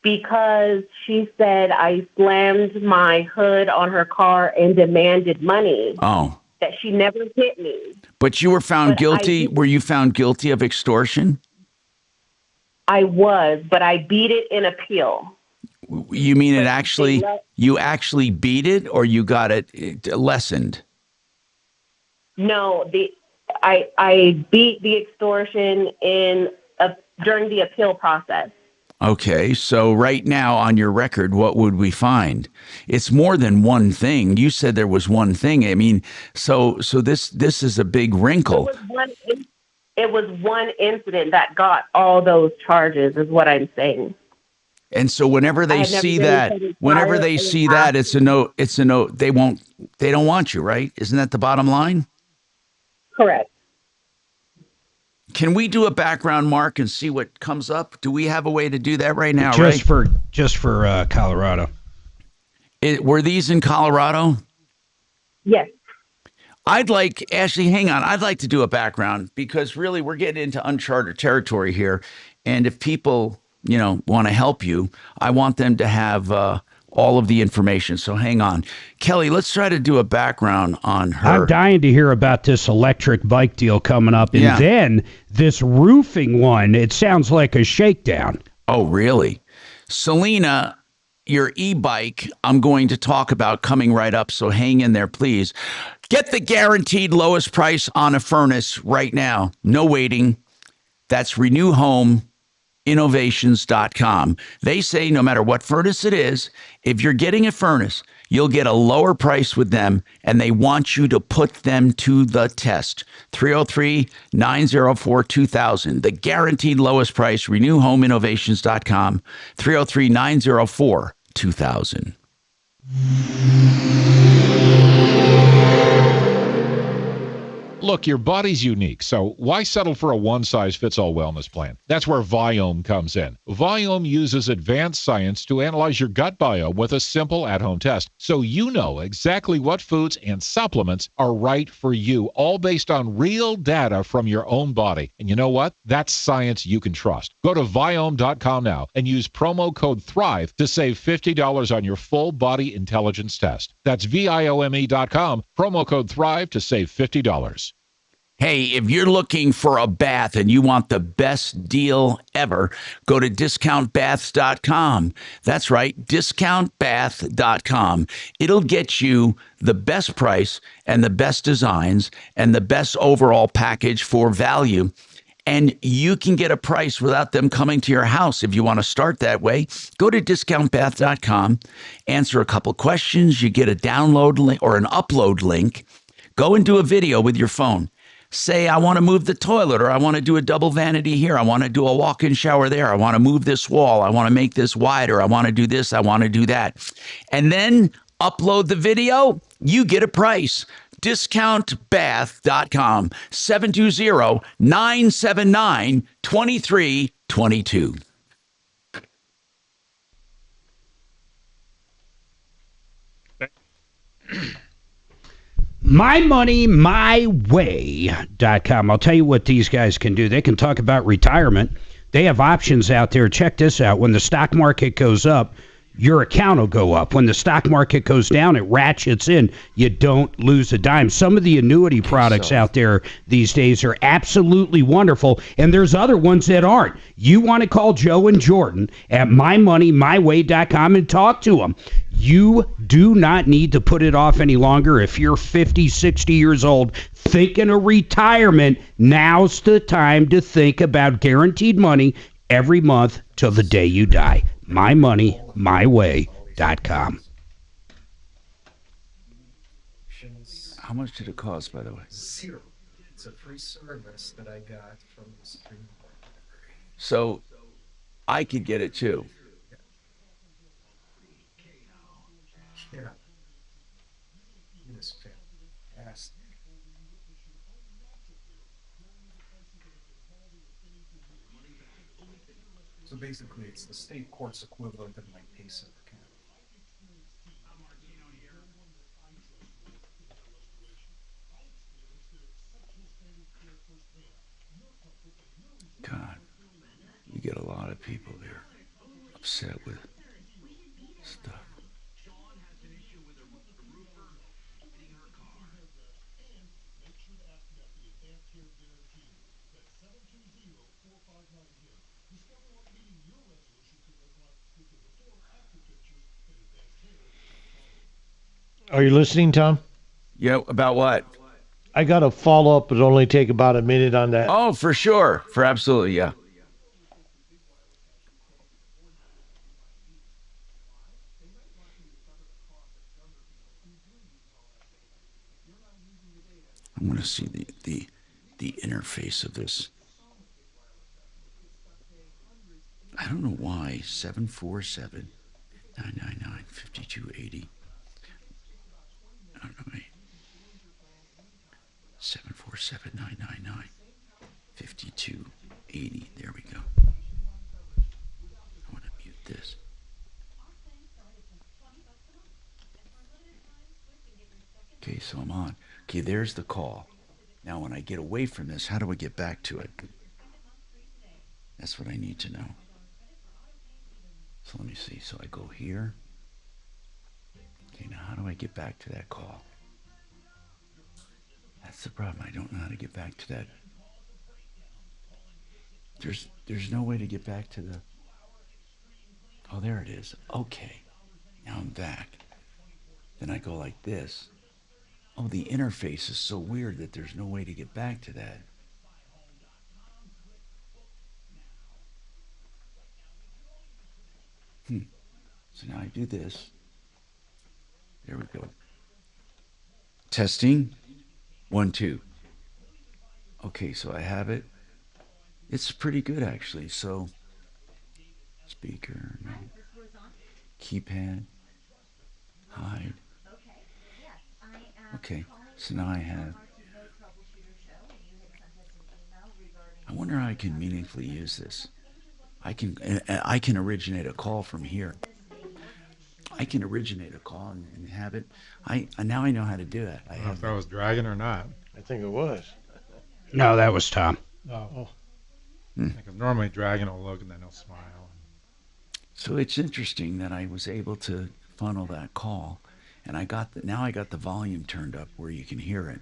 Because she said I slammed my hood on her car and demanded money. Oh. That she never hit me. But you were found But guilty. Were you found guilty of extortion? I was, but I beat it in appeal. You mean you actually beat it, or you got it lessened? No, I beat the extortion during the appeal process. Okay, so right now on your record, what would we find? It's more than one thing. You said there was one thing. I mean, so this is a big wrinkle. It was one incident that got all those charges, is what I'm saying. And so whenever they see that, it's a no. It's a no. They don't want you, right? Isn't that the bottom line? Correct. Can we do a background, Mark, and see what comes up? Do we have a way to do that right now? Just for Colorado. Were these in Colorado? Yes. Ashley, hang on. I'd like to do a background because really we're getting into uncharted territory here. And if people, want to help you, I want them to have all of the information. So hang on. Kelly, let's try to do a background on her. I'm dying to hear about this electric bike deal coming up. And Yeah. then this roofing one, it sounds like a shakedown. Oh, really? Selena, your e-bike, I'm going to talk about coming right up, so hang in there, please. Get the guaranteed lowest price on a furnace right now. No waiting. That's renewhomeinnovations.com. They say no matter what furnace it is, if you're getting a furnace, you'll get a lower price with them, and they want you to put them to the test. 303-904-2000. The guaranteed lowest price, renewhomeinnovations.com. 303-904-2000. Look, your body's unique, so why settle for a one-size-fits-all wellness plan? That's where Viome comes in. Viome uses advanced science to analyze your gut biome with a simple at-home test, so you know exactly what foods and supplements are right for you, all based on real data from your own body. And you know what? That's science you can trust. Go to Viome.com now and use promo code THRIVE to save $50 on your full body intelligence test. That's Viome.com, promo code THRIVE to save $50. Hey, if you're looking for a bath and you want the best deal ever, go to discountbaths.com. That's right, discountbath.com. It'll get you the best price and the best designs and the best overall package for value. And you can get a price without them coming to your house. If you want to start that way, go to discountbath.com, answer a couple questions. You get a download link or an upload link. Go and do a video with your phone. Say, I want to move the toilet, or I want to do a double vanity here. I want to do a walk-in shower there. I want to move this wall. I want to make this wider. I want to do this. I want to do that. And then upload the video. You get a price. Discountbath.com, 720-979-2322. MyMoneyMyWay.com. I'll tell you what these guys can do. They can talk about retirement. They have options out there. Check this out. When the stock market goes up, your account will go up. When the stock market goes down, it ratchets in. You don't lose a dime. Some of the annuity products out there these days are absolutely wonderful, and there's other ones that aren't. You want to call Joe and Jordan at MyMoneyMyWay.com and talk to them. You do not need to put it off any longer. If you're 50, 60 years old, thinking of retirement, now's the time to think about guaranteed money every month till the day you die. MyMoneyMyWay.com. How much did it cost, by the way? $0. It's a free service that I got from the stream. So I could get it too. Yeah. It is fantastic. So basically, it's the state court's equivalent of my PASA account. God, you get a lot of people there upset with stuff. Are you listening, Tom? Yeah, about what? I got a follow-up. It'll only take about a minute on that. Oh, for sure. For absolutely, yeah. I want to see the interface of this. I don't know why 747-999-5280. I don't know. 747-999-5280. There we go. I want to mute this. Okay, Okay, so I'm on. Okay, there's the call. Now, when I get away from this, how do I get back to it? That's what I need to know. So let me see. So I go here. Okay, now how do I get back to that call? That's the problem. I don't know how to get back to that. There's no way to get back to the... Oh, there it is. Okay. Now I'm back. Then I go like this. Oh, the interface is so weird that there's no way to get back to that. So now I do this. There we go. Testing. 1, 2. Okay, so I have it. It's pretty good, actually. So, speaker, no. Keypad, hide. Okay, so now I have. I wonder how I can meaningfully use this. I can originate a call from here. I can originate a call and have it. Now I know how to do it. I don't know if that was Dragon or not. I think it was. No, that was Tom. Oh. I think normally Dragon will look and then he'll smile. So it's interesting that I was able to funnel that call, and now I got the volume turned up where you can hear it.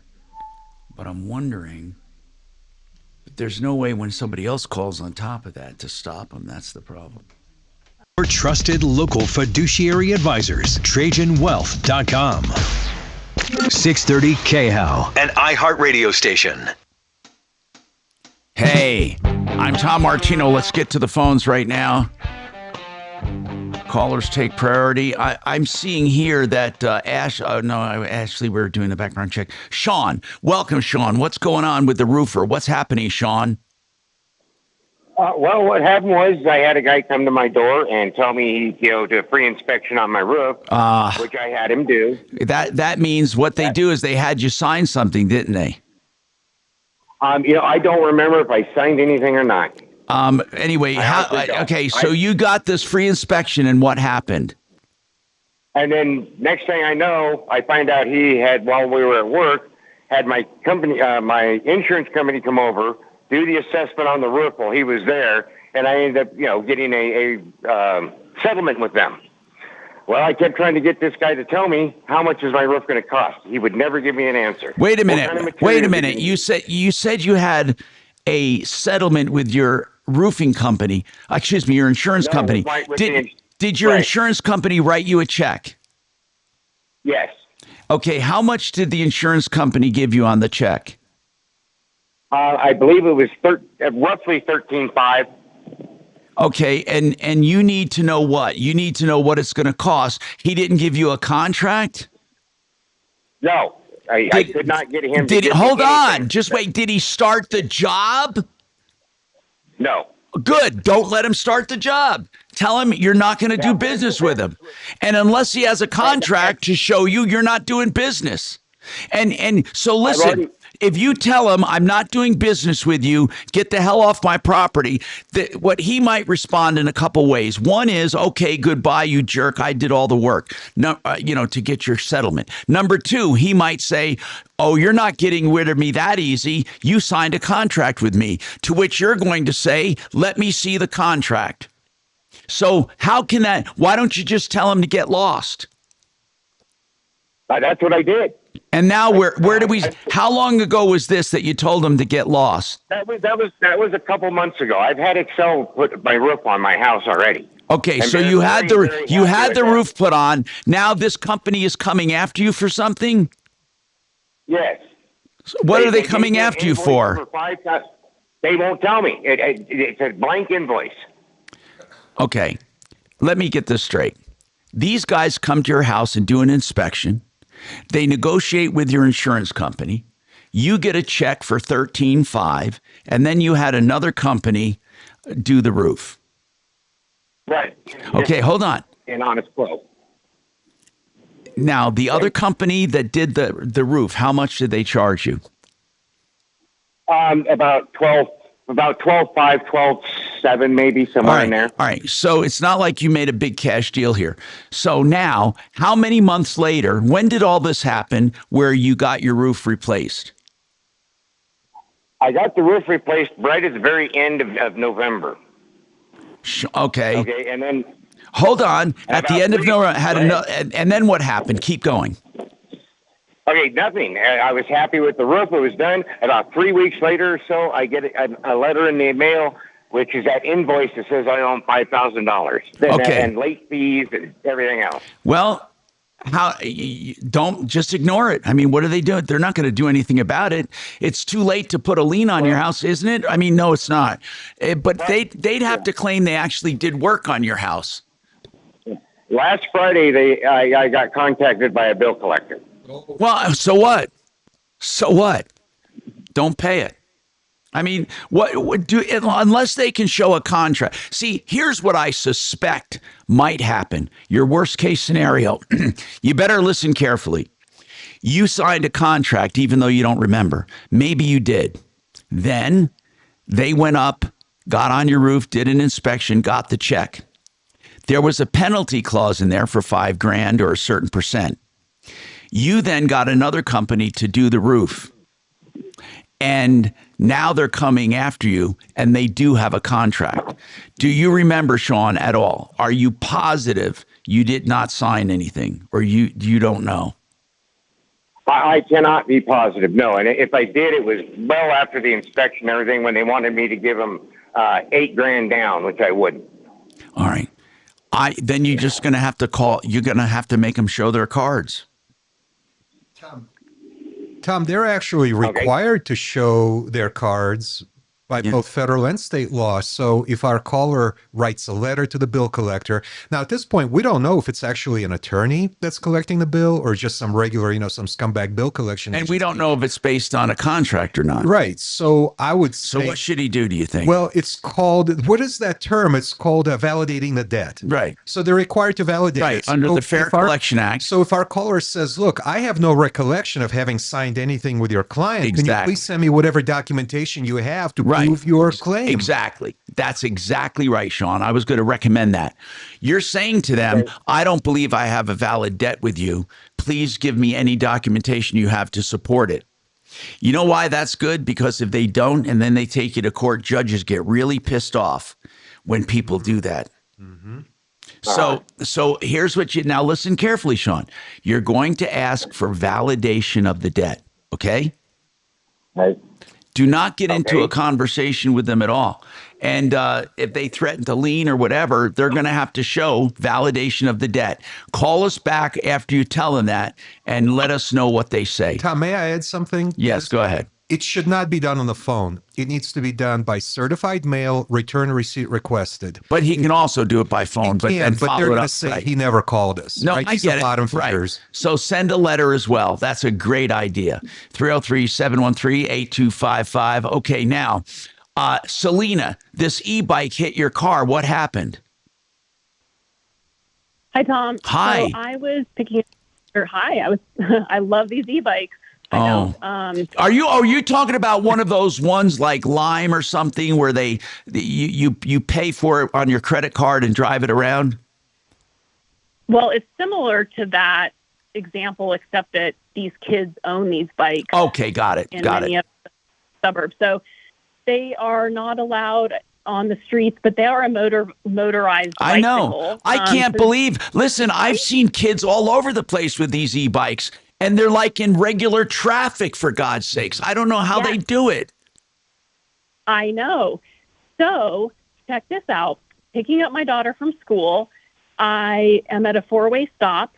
But I'm wondering, there's no way when somebody else calls on top of that to stop them. That's the problem. Your trusted local fiduciary advisors, TrajanWealth.com. 630 KHAL, an iHeartRadio station. Hey, I'm Tom Martino. Let's get to the phones right now. Callers take priority. I'm seeing here that Ashley, we're doing the background check. Sean, welcome, Sean. What's going on with the roofer? What's happening, Sean? Well, what happened was I had a guy come to my door and tell me he'd do a free inspection on my roof, which I had him do. That means what they do is they had you sign something, didn't they? I don't remember if I signed anything or not. Anyway, so you got this free inspection, and what happened? And then next thing I know, I find out he had, while we were at work, had my company, my insurance company come over, do the assessment on the roof while he was there, and I ended up, getting a settlement with them. Well, I kept trying to get this guy to tell me how much is my roof going to cost. He would never give me an answer. Wait a minute. You said you had a settlement with your roofing company. Excuse me, your insurance company. Did your insurance company write you a check? Yes. Okay, how much did the insurance company give you on the check? I believe it was roughly $13,500. Okay, and you need to know what? You need to know what it's going to cost. He didn't give you a contract? No, I could not get him to hold on, just wait. Did he start the job? No. Good. Don't let him start the job. Tell him you're not going to do business with him. And unless he has a contract to show you, you're not doing business. And so listen, if you tell him I'm not doing business with you, get the hell off my property, what he might respond in a couple ways. One is, okay, goodbye, you jerk. I did all the work, to get your settlement. Number two, he might say, oh, you're not getting rid of me that easy. You signed a contract with me, to which you're going to say, let me see the contract. So why don't you just tell him to get lost? That's what I did. And now how long ago was this that you told him to get lost? That was a couple months ago. I've had Excel put my roof on my house already. Okay, so you had the roof put on. Now this company is coming after you for something? Yes. So what are they coming after you for? They won't tell me. It's a blank invoice. Okay, let me get this straight. These guys come to your house and do an inspection. They negotiate with your insurance company. You get a check for $13,500, and then you had another company do the roof. Right. Okay, hold on. An honest quote. Now, the other company that did the roof, how much did they charge you? About 12.5, 7, maybe somewhere in there. All right. So it's not like you made a big cash deal here. So now, how many months later, when did all this happen where you got your roof replaced? I got the roof replaced right at the very end of November. Okay. Okay, and then hold on. At the end of November, and then what happened? Keep going. Okay, nothing. I was happy with the roof. It was done. About 3 weeks later or so, I get a letter in the mail, which is that invoice that says I owe $5,000. Okay. And late fees and everything else. Well, don't just ignore it. I mean, what are they doing? They're not going to do anything about it. It's too late to put a lien on your house, isn't it? I mean, no, it's not. But they'd have to claim they actually did work on your house. Last Friday, I got contacted by a bill collector. Well, so what? So what? Don't pay it. I mean, what do unless they can show a contract. See, here's what I suspect might happen. Your worst case scenario. You better listen carefully. You signed a contract even though you don't remember. Maybe you did. Then they went up, got on your roof, did an inspection, got the check. There was a penalty clause in there for $5,000 or a certain percent. You then got another company to do the roof. And now they're coming after you, and they do have a contract. Do you remember, Sean, at all? Are you positive you did not sign anything, or you don't know? I cannot be positive, no. And if I did, it was well after the inspection and everything when they wanted me to give them $8,000 down, which I wouldn't. All right. Then you're just going to have to call. You're going to have to make them show their cards. Tom, they're actually required to show their cards by both federal and state law. So if our caller writes a letter to the bill collector, now at this point, we don't know if it's actually an attorney that's collecting the bill or just some regular, some scumbag bill collection And agency. we don't know if it's based on a contract or not. Right. So I would say. So what should he do, do you think? Well, it's called, what is that term? It's called validating the debt. Right. So they're required to validate it. Under So the Fair Collection Act. So if our caller says, look, I have no recollection of having signed anything with your client, can you please send me whatever documentation you have to prove your claim? Exactly. That's exactly right, Sean. I was going to recommend that. You're saying to them, I don't believe I have a valid debt with you. Please give me any documentation you have to support it. You know why that's good? Because if they don't, and then they take you to court, judges get really pissed off when people do that. Mm-hmm. So here's what now listen carefully, Sean. You're going to ask for validation of the debt. Okay. Right. Do not get into a conversation with them at all. And if they threaten to lien or whatever, they're going to have to show validation of the debt. Call us back after you tell them that and let us know what they say. Tom, may I add something? Yes, go ahead. It should not be done on the phone. It needs to be done by certified mail, return receipt requested. But he can also do it by phone. But they're going to say he never called us. No, right? I get it. Right. So send a letter as well. That's a great idea. 303-713-8255. Okay, now, Selena, this e-bike hit your car. What happened? Hi, Tom. Hi. So I was picking. I love these e-bikes. Are you talking about one of those ones like Lime or something where you pay for it on your credit card and drive it around? Well, it's similar to that example, except that these kids own these bikes. Okay, got it. In many of the suburbs, so they are not allowed on the streets, but they are a motorized bicycle. I know. I can't believe. Listen, I've seen kids all over the place with these e-bikes. And they're like in regular traffic, for God's sakes. I don't know how they do it. I know. So check this out. Picking up my daughter from school, I am at a four-way stop.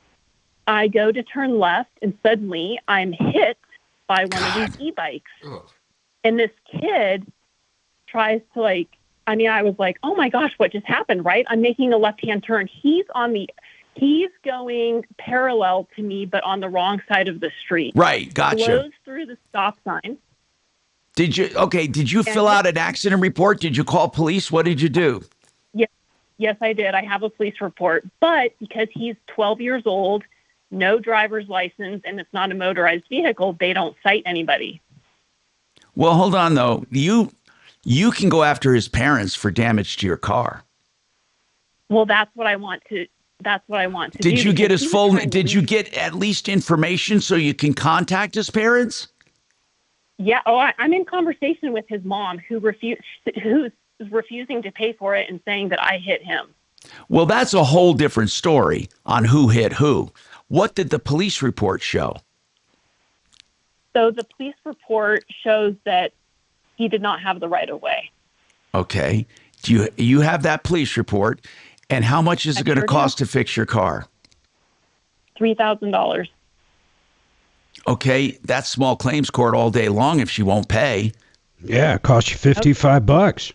I go to turn left, and suddenly I'm hit by one of these e-bikes. And this kid tries to I was like, oh my gosh, what just happened, right? I'm making a left-hand turn. He's going parallel to me, but on the wrong side of the street. Right, gotcha. Blows through the stop sign. Did you fill out an accident report? Did you call police? What did you do? Yes, I did. I have a police report. But because he's 12 years old, no driver's license, and it's not a motorized vehicle, they don't cite anybody. Well, hold on, though. You you can go after his parents for damage to your car. Well, that's what I want to. That's what I want to do. Did you get because his he was full? trying to Did you leave- get at least information so you can contact his parents? Yeah. Oh, I'm in conversation with his mom, who's refusing to pay for it and saying that I hit him. Well, that's a whole different story on who hit who. What did the police report show? So the police report shows that he did not have the right of way. Okay. Do you have that police report? And how much is it going to sure do. cost to fix your car? $3,000. Okay, that's small claims court all day long if she won't pay. Yeah, it costs you $55.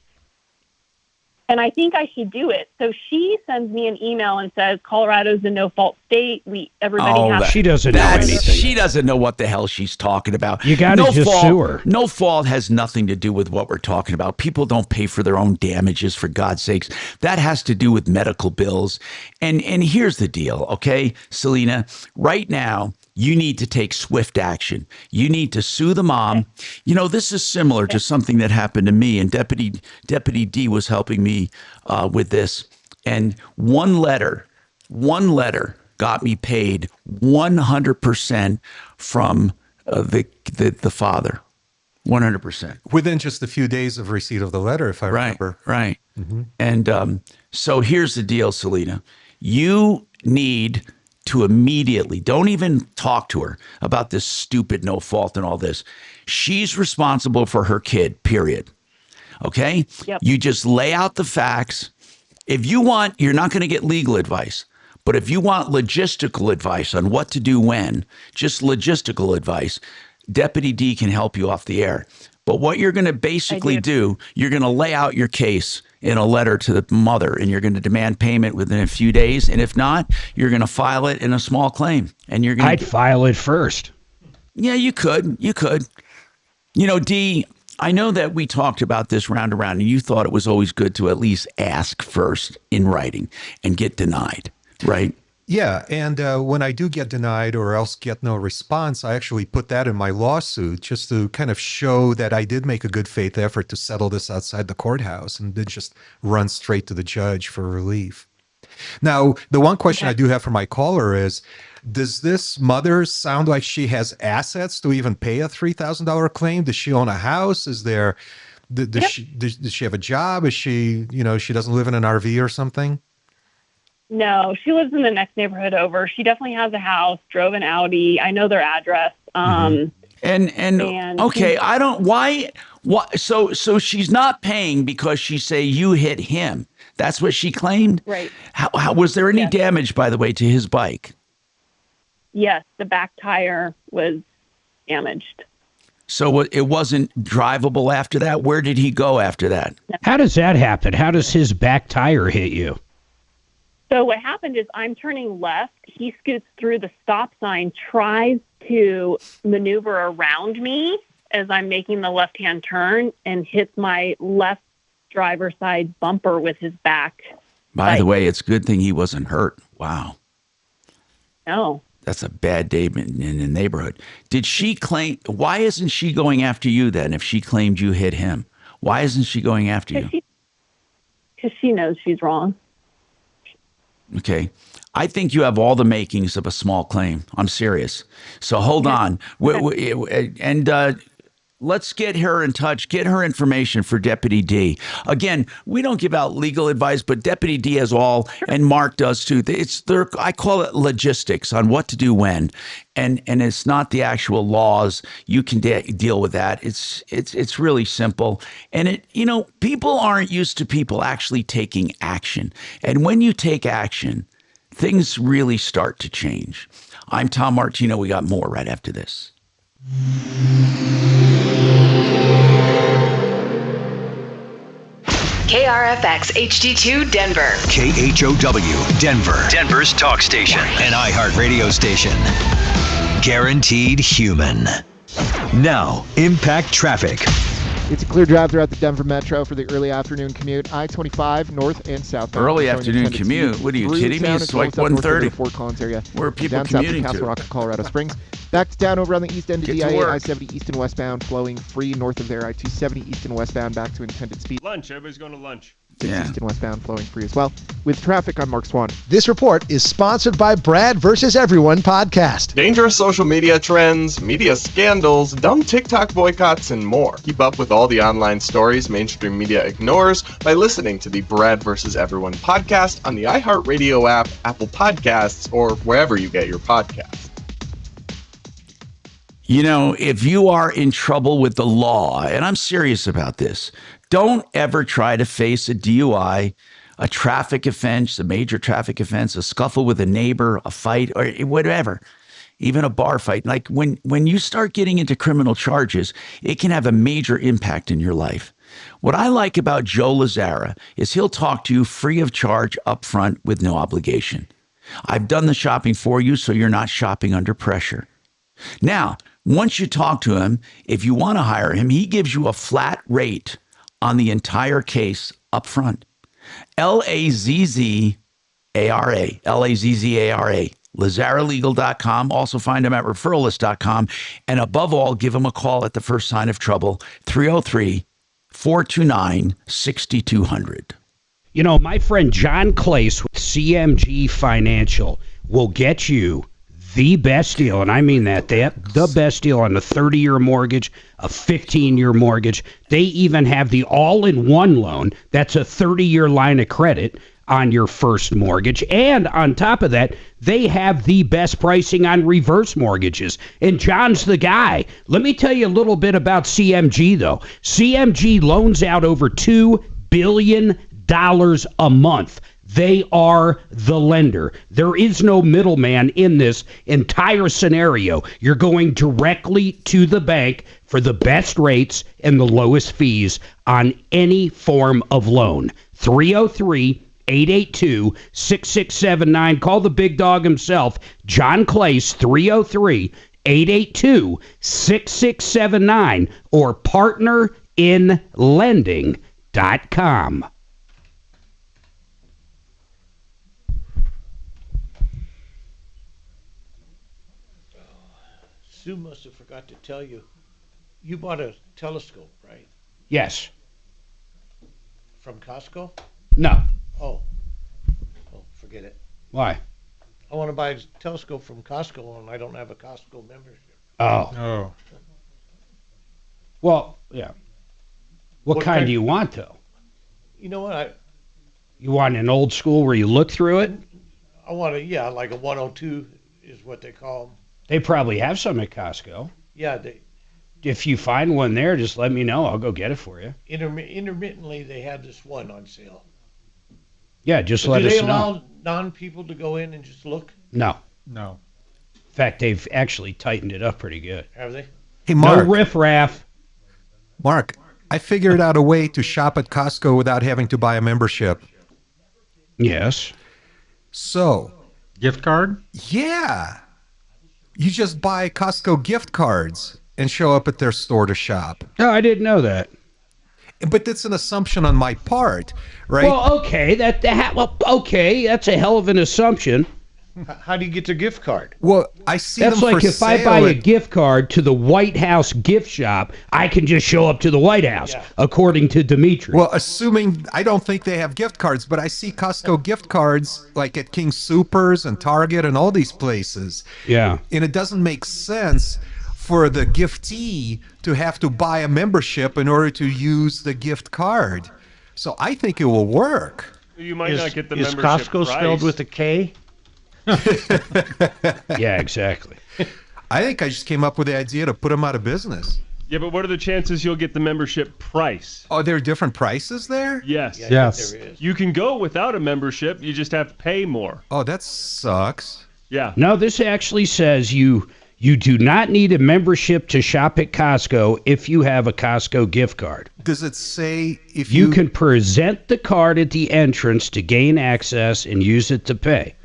And I think I should do it. So she sends me an email and says, Colorado's a no-fault state. Everybody has. She doesn't know anything. She doesn't know what the hell she's talking about. You got to just sue her. No fault has nothing to do with what we're talking about. People don't pay for their own damages, for God's sakes. That has to do with medical bills. And here's the deal, okay, Selena? Right now, you need to take swift action. You need to sue the mom. You know, this is similar to something that happened to me, and Deputy D was helping me with this. And one letter got me paid 100% from the father. 100%. Within just a few days of receipt of the letter, if I remember. Right. And so here's the deal, Selena. You need to immediately, don't even talk to her about this stupid no fault and all this. She's responsible for her kid, period. Okay? Yep. You just lay out the facts. If you want, you're not going to get legal advice. But if you want logistical advice on what to do when, just logistical advice, Deputy D can help you off the air. But what you're going to basically do, you're going to lay out your case in a letter to the mother, and you're going to demand payment within a few days. And if not, you're going to file it in a small claim. And you're going I'd file it first. Yeah, you could. You could. You know, D, I know that we talked about this round around, and you thought it was always good to at least ask first in writing and get denied, right? Yeah, and when I do get denied or else get no response, I actually put that in my lawsuit just to kind of show that I did make a good faith effort to settle this outside the courthouse and did just run straight to the judge for relief. Now, the one question I do have for my caller is, does this mother sound like she has assets to even pay a $3,000 claim? Does she own a house? Is there, does she have a job? Is she, she doesn't live in an RV or something? No, she lives in the next neighborhood over. She definitely has a house, drove an Audi. I know their address. And okay, I don't, why, so she's not paying because she say you hit him. That's what she claimed? Right. How was there any damage, by the way, to his bike? Yes, the back tire was damaged. So it wasn't drivable after that? Where did he go after that? How does that happen? How does his back tire hit you? So what happened is I'm turning left. He scoots through the stop sign, tries to maneuver around me as I'm making the left-hand turn, and hits my left driver's side bumper with his back. By the way, it's a good thing he wasn't hurt. Wow. No. That's a bad day in the neighborhood. Did she claim, why isn't she going after you then if she claimed you hit him? Why isn't she going after you? Because she knows she's wrong. Okay. I think you have all the makings of a small claim. I'm serious. So hold on. Let's get her in touch, get her information for Deputy D. Again, we don't give out legal advice, but Deputy D has all, and Mark does too. I call it logistics on what to do when, and it's not the actual laws. You can deal with that. It's really simple, and people aren't used to people actually taking action, and when you take action, things really start to change. I'm Tom Martino. We got more right after this. KRFX HD2 Denver. KHOW Denver. Denver's talk station. An iHeart radio station. Guaranteed human. Now, impact traffic. It's a clear drive throughout the Denver Metro for the early afternoon commute. I-25 north and southbound. Early afternoon commute? What are you kidding me? It's like 1:30. Fort Collins area. Where are people down south commuting Castle to? Rock and Colorado Springs. Back to town over on the east end of Get the to I-8, work. I-70 east and westbound, flowing free north of there. I-270 east and westbound back to intended speed. Lunch. Everybody's going to lunch. Yeah. East and westbound flowing free as well. With traffic on Mark Swan. This report is sponsored by Brad vs. Everyone podcast. Dangerous social media trends, media scandals, dumb TikTok boycotts, and more. Keep up with all the online stories mainstream media ignores by listening to the Brad vs. Everyone podcast on the iHeartRadio app, Apple Podcasts, or wherever you get your podcasts. You know, if you are in trouble with the law, and I'm serious about this, don't ever try to face a DUI, a traffic offense, a major traffic offense, a scuffle with a neighbor, a fight, or whatever, even a bar fight. Like when you start getting into criminal charges, it can have a major impact in your life. What I like about Joe Lazzara is he'll talk to you free of charge up front with no obligation. I've done the shopping for you so you're not shopping under pressure. Now, once you talk to him, if you want to hire him, he gives you a flat rate on the entire case up front. Lazzara, Lazzara, LazzaraLegal.com. Also find him at referralist.com. And above all, give him a call at the first sign of trouble, 303-429-6200. You know, my friend John Clace with CMG Financial will get you the best deal, and I mean that, the best deal on a 30-year mortgage, a 15-year mortgage. They even have the all-in-one loan. That's a 30-year line of credit on your first mortgage. And on top of that, they have the best pricing on reverse mortgages. And John's the guy. Let me tell you a little bit about CMG, though. CMG loans out over $2 billion a month. They are the lender. There is no middleman in this entire scenario. You're going directly to the bank for the best rates and the lowest fees on any form of loan. 303-882-6679. Call the big dog himself, John Clace, 303-882-6679, or partnerinlending.com. Sue must have forgot to tell you. You bought a telescope, right? Yes. From Costco? No. Oh. Well, forget it. Why? I want to buy a telescope from Costco, and I don't have a Costco membership. Oh. Well, yeah. What kind do you want, though? You know what? You want an old school where you look through it? I want like a 102 is what they call them. They probably have some at Costco. Yeah, if you find one there, just let me know. I'll go get it for you. Intermittently, they have this one on sale. Yeah, just let us know. Do they allow non-people to go in and just look? No. No. In fact, they've actually tightened it up pretty good. Have they? Hey, Mark. No riffraff. Mark, I figured out a way to shop at Costco without having to buy a membership. Yes. So. Gift card? Yeah. You just buy Costco gift cards and show up at their store to shop. No, I didn't know that. But that's an assumption on my part, right? Well, okay, that's a hell of an assumption. How do you get the gift card? Well, I see that's them like for if I sale buy a at- gift card to the White House gift shop, I can just show up to the White House, according to Dimitri. Well, assuming I don't think they have gift cards, but I see Costco gift cards like at King Soopers and Target and all these places. Yeah. And it doesn't make sense for the giftee to have to buy a membership in order to use the gift card. So I think it will work. You might not get the Is membership Costco price. spelled with a K? Yeah, exactly. I think I just came up with the idea to put them out of business. Yeah, but what are the chances you'll get the membership price? Oh, there are different prices there? Yes. Yeah, yes. There is. You can go without a membership. You just have to pay more. Oh, that sucks. Yeah. No, this actually says you do not need a membership to shop at Costco if you have a Costco gift card. Does it say if You can present the card at the entrance to gain access and use it to pay,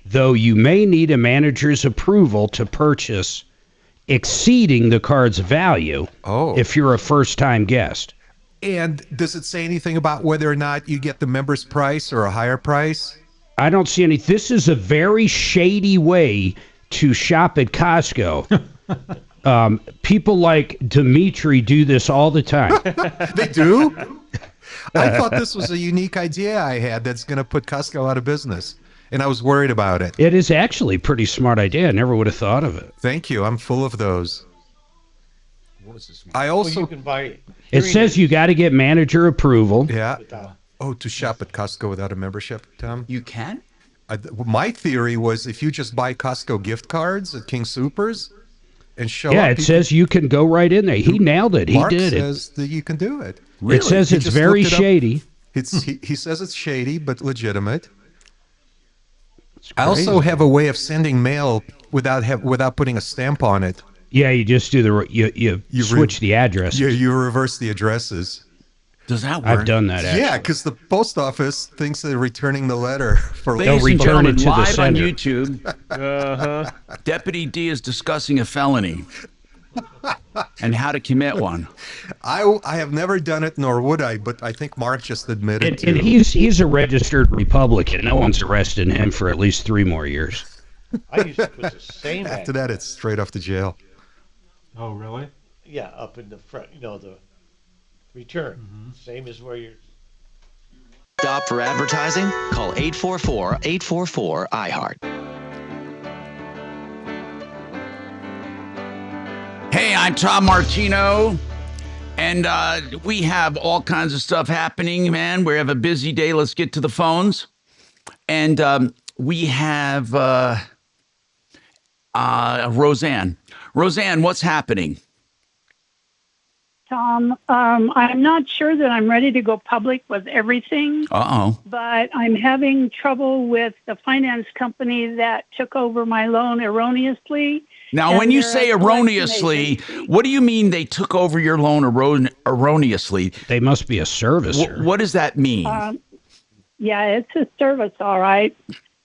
though you may need a manager's approval to purchase exceeding the card's value if you're a first-time guest. And does it say anything about whether or not you get the member's price or a higher price? I don't see any. This is a very shady way to shop at Costco. People like Dimitri do this all the time. They do? I thought this was a unique idea I had that's going to put Costco out of business, and I was worried about it. It is actually a pretty smart idea. I never would have thought of it. Thank you. I'm full of those. I also you can buy. It says you got to get manager approval. Yeah. Oh, to shop at Costco without a membership, Tom? You can? My theory was if you just buy Costco gift cards at King Soopers and show yeah, up. It says you can go right in there. He nailed it. Mark he did it. says that you can do it. Really? It says it's very shady. He says it's shady, but legitimate. I also have a way of sending mail without putting a stamp on it. Yeah, you just do you switch the address. Yeah, you reverse the addresses. Does that work? I've done that. Actually. Yeah, because the post office thinks they're returning the letter for. They'll return it to the sender. On YouTube. Deputy D is discussing a felony and how to commit one. I have never done it, nor would I, but I think Mark just admitted and he's a registered Republican. No one's arresting him for at least 3 more years. I used to put the same. After that, it's straight off to jail. Oh, really? Yeah, up in the front. The return. Same as where you're. Stop for advertising? Call 844-844-IHEART. Hey, I'm Tom Martino, and we have all kinds of stuff happening, man. We have a busy day. Let's get to the phones. And we have Roseanne. Roseanne, what's happening? Tom, I'm not sure that I'm ready to go public with everything. But I'm having trouble with the finance company that took over my loan erroneously. Now, when you say erroneously, what do you mean they took over your loan erroneously? They must be a servicer. What does that mean? Yeah, it's a service, all right.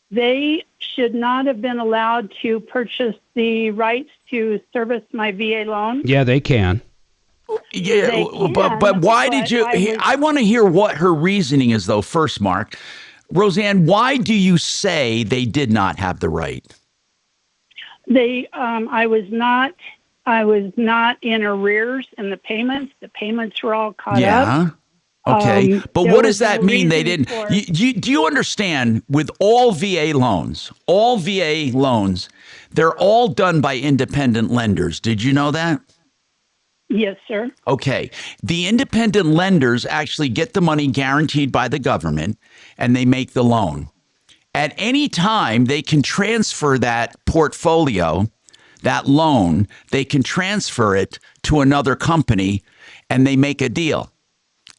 They should not have been allowed to purchase the rights to service my VA loan. Yeah, they can. Yeah, but why did you? I want to hear what her reasoning is, though. First, Mark, Roseanne, why do you say they did not have the right? I was not in arrears in the payments. The payments were all caught up. Yeah. Okay, but what does that mean? They didn't. Do you understand? With all VA loans, they're all done by independent lenders. Did you know that? Yes, sir. Okay. The independent lenders actually get the money guaranteed by the government, and they make the loan. At any time, they can transfer that portfolio, that loan, they can transfer it to another company, and they make a deal.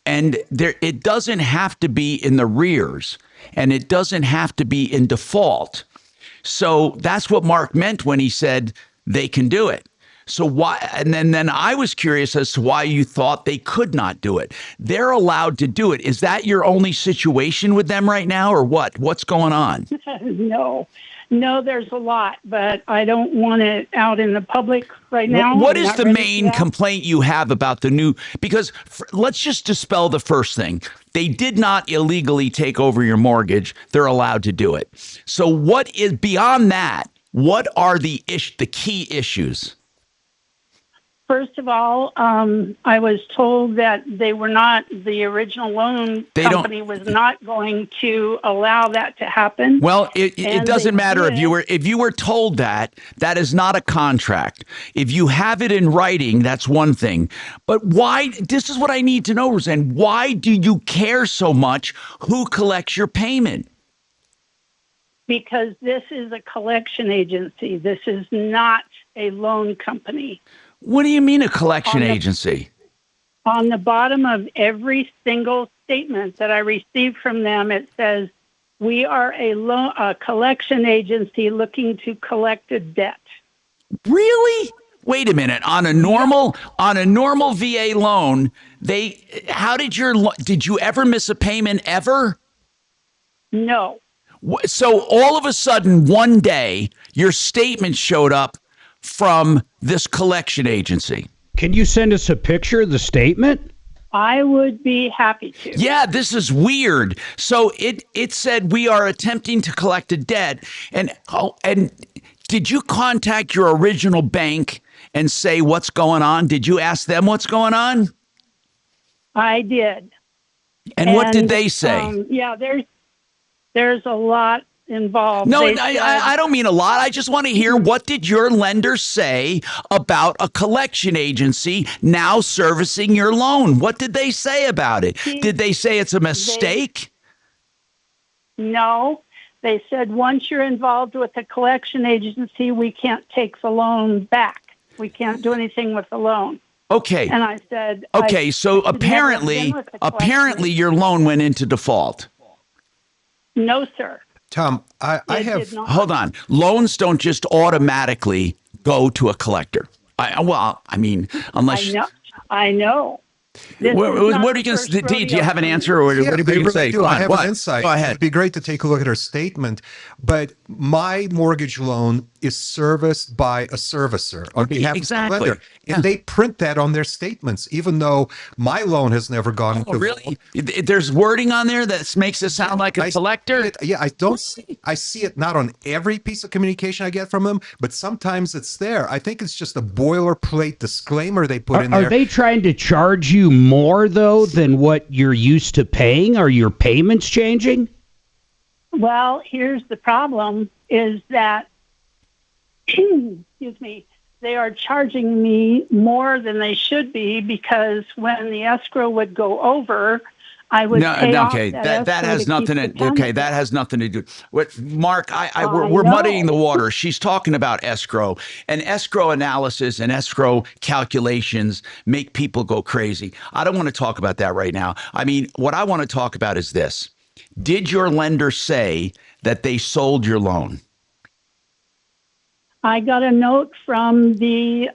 And it doesn't have to be in the rears, and it doesn't have to be in default. So that's what Mark meant when he said they can do it. So why? And then I was curious as to why you thought they could not do it. They're allowed to do it. Is that your only situation with them right now, or what? What's going on? No, there's a lot, but I don't want it out in the public right now. What is the main complaint you have about the new? Because let's just dispel the first thing. They did not illegally take over your mortgage. They're allowed to do it. So what is beyond that? What are the key issues? First of all, I was told that they were not, the original loan company was not going to allow that to happen. Well, it doesn't matter if you were told that is not a contract. If you have it in writing, that's one thing. But why? This is what I need to know, Roseanne. Why do you care so much who collects your payment? Because this is a collection agency. This is not a loan company. What do you mean a collection agency? On the bottom of every single statement that I received from them, it says, we are a collection agency looking to collect a debt. Really? Wait a minute. On a normal VA loan, did you ever miss a payment ever? No. So all of a sudden, one day, your statement showed up from this collection agency? Can you send us a picture of the statement? I would be happy to. Yeah, this is weird. So it said we are attempting to collect a debt, and did you contact your original bank and say what's going on? Did you ask them what's going on? I did. And what did they say? Yeah, there's a lot involved. No, I don't mean a lot. I just want to hear, what did your lender say about a collection agency now servicing your loan? What did they say about it? Did they say it's a mistake? No. They said once you're involved with the collection agency, we can't take the loan back. We can't do anything with the loan. Okay. And I said, okay, so apparently your loan went into default. No, sir. Tom, I have. Hold on. Loans don't just automatically go to a collector. Unless. I know. What are you going to say? Do you have an answer, or what are you going to say? I have an insight. Go ahead. It'd be great to take a look at her statement, but my mortgage loan is serviced by a servicer on behalf of the lender, and they print that on their statements, even though my loan has never gone into. Really? There's wording on there that makes it sound like a collector. I see it not on every piece of communication I get from them, but sometimes it's there. I think it's just a boilerplate disclaimer they put in there. Are they trying to charge you more, though, than what you're used to paying? Are your payments changing? Well, here's the problem, is that, excuse me, they are charging me more than they should be, because when the escrow would go over, I would pay off that has nothing to that has nothing to do. What, Mark, we're muddying the water. She's talking about escrow, and escrow analysis and escrow calculations make people go crazy. I don't want to talk about that right now. I mean, what I want to talk about is this. Did your lender say that they sold your loan? I got a note from the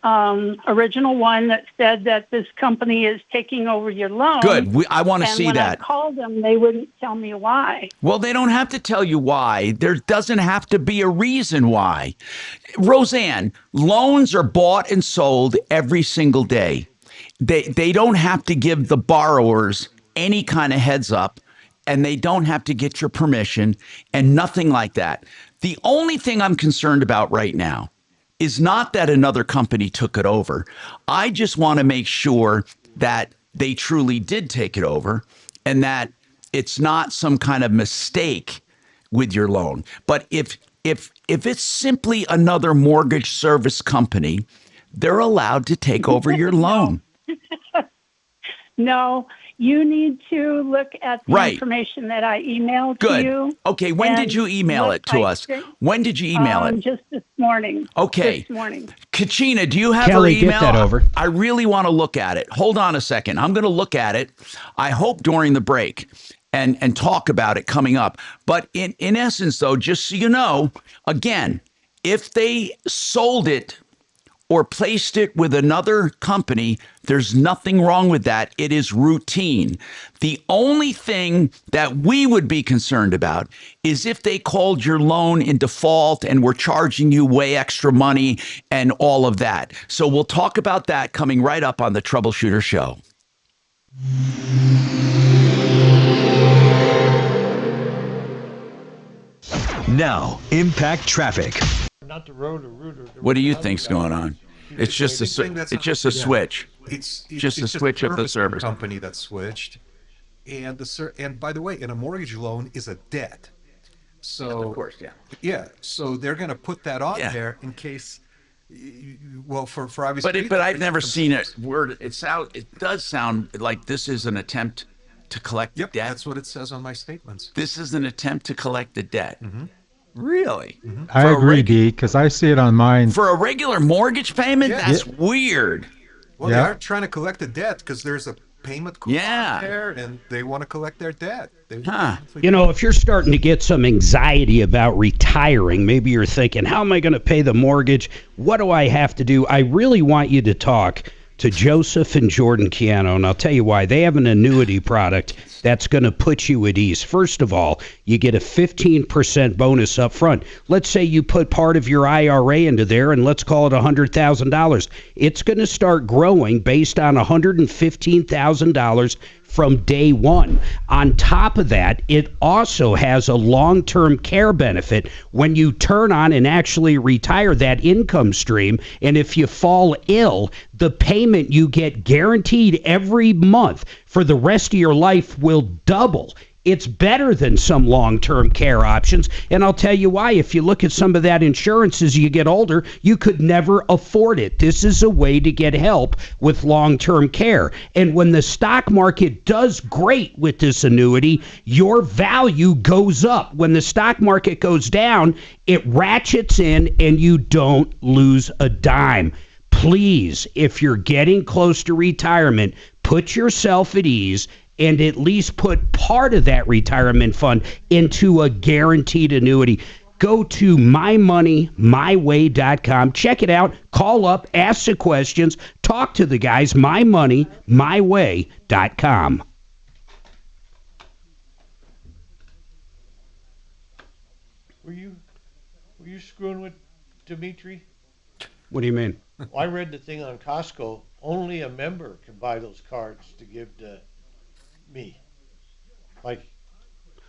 original one that said that this company is taking over your loan. Good. I want to see that. When I called them, they wouldn't tell me why. Well, they don't have to tell you why. There doesn't have to be a reason why. Roseanne, loans are bought and sold every single day. They don't have to give the borrowers any kind of heads up, and they don't have to get your permission and nothing like that. The only thing I'm concerned about right now is not that another company took it over. I just want to make sure that they truly did take it over and that it's not some kind of mistake with your loan. But if it's simply another mortgage service company, they're allowed to take over your loan. No. You need to look at the information that I emailed to you. Okay, when did you email it to us? When did you email it? Just this morning. Okay. This morning. Kachina, do you have Kelly, her email? get that over. I really want to look at it. Hold on a second. I'm going to look at it, I hope during the break, and talk about it coming up. But in essence, though, just so you know, again, if they sold it or placed it with another company, there's nothing wrong with that. It is routine. The only thing that we would be concerned about is if they called your loan in default and were charging you way extra money and all of that. So we'll talk about that coming right up on the Troubleshooter Show. Now, impact traffic. Not the road or router. What do you think's going on? It's just a switch. It's just a switch of the service company that switched, and by the way, in a mortgage loan is a debt. So of course, yeah. So they're going to put that on there in case. Well, for obvious. But I've never seen it word. It does sound like this is an attempt to collect the debt. That's what it says on my statements. This is an attempt to collect the debt. Mm-hmm. Really? Mm-hmm. I agree, D, because I see it on mine. For a regular mortguage payment? Yeah. That's weird. Well, they are trying to collect the debt because there's a payment coupon there, and they want to collect their debt. You know, if you're starting to get some anxiety about retiring, maybe you're thinking, how am I going to pay the mortgage? What do I have to do? I really want you to talk to Joseph and Jordan Keano, and I'll tell you why. They have an annuity product that's going to put you at ease. First of all, you get a 15% bonus up front. Let's say you put part of your IRA into there, and let's call it $100,000. It's going to start growing based on $115,000 from day one. On top of that, it also has a long-term care benefit when you turn on and actually retire that income stream. And if you fall ill, the payment you get guaranteed every month for the rest of your life will double. It's better than some long-term care options. And I'll tell you why. If you look at some of that insurance as you get older, you could never afford it. This is a way to get help with long-term care. And when the stock market does great with this annuity, your value goes up. When the stock market goes down, it ratchets in and you don't lose a dime. Please, if you're getting close to retirement, put yourself at ease and at least put part of that retirement fund into a guaranteed annuity. Go to mymoneymyway.com. Check it out. Call up. Ask the questions. Talk to the guys. mymoneymyway.com. Were you screwing with Dimitri? What do you mean? Well, I read the thing on Costco. Only a member can buy those cards to give to me. Like,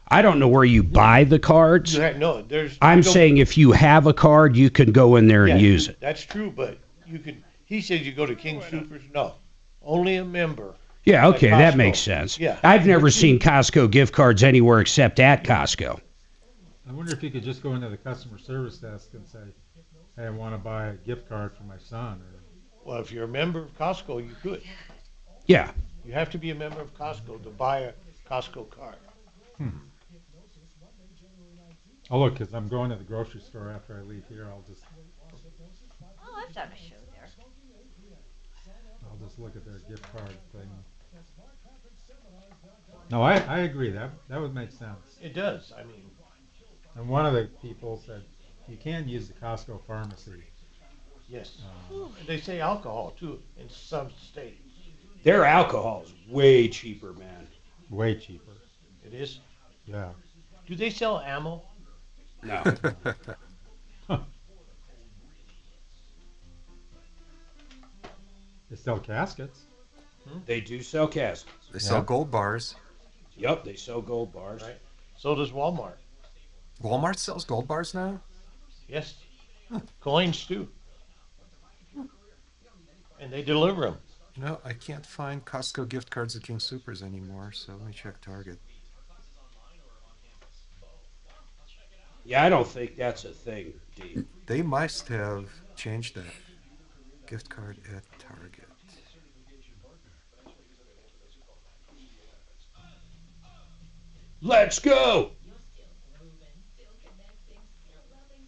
I don't know where you buy the cards. no, there's. I'm saying if you have a card, you can go in there and use it. That's true, but you could. He says you go to King Soopers. No, only a member. Yeah, okay, that makes sense. Yeah. I've never seen Costco gift cards anywhere except at Costco. I wonder if you could just go into the customer service desk and say, "Hey, I want to buy a gift card for my son." Well, if you're a member of Costco, you could. Yeah. You have to be a member of Costco to buy a Costco card. Oh, look, because I'm going to the grocery store after I leave here. I'll just I've done a show there. I'll just look at their gift card thing. No, I agree. That would make sense. It does. I mean, and one of the people said you can use the Costco pharmacy. Yes. They say alcohol too in some states. Their alcohol is way cheaper, man. Way cheaper. It is? Yeah. Do they sell ammo? No. They sell caskets. They do sell caskets. They sell gold bars. Yep, they sell gold bars. Right. So does Walmart. Walmart sells gold bars now? Yes. Coins too. And they deliver them. No, I can't find Costco gift cards at King Soopers anymore, so let me check Target. Yeah, I don't think that's a thing, Dean. They must have changed that. Gift card at Target. Let's go!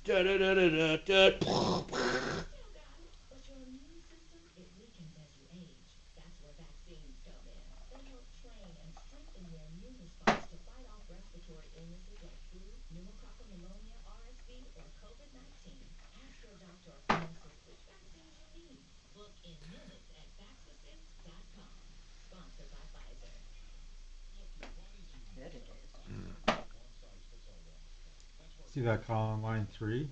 Da-da-da-da-da-da. See that call on line 3?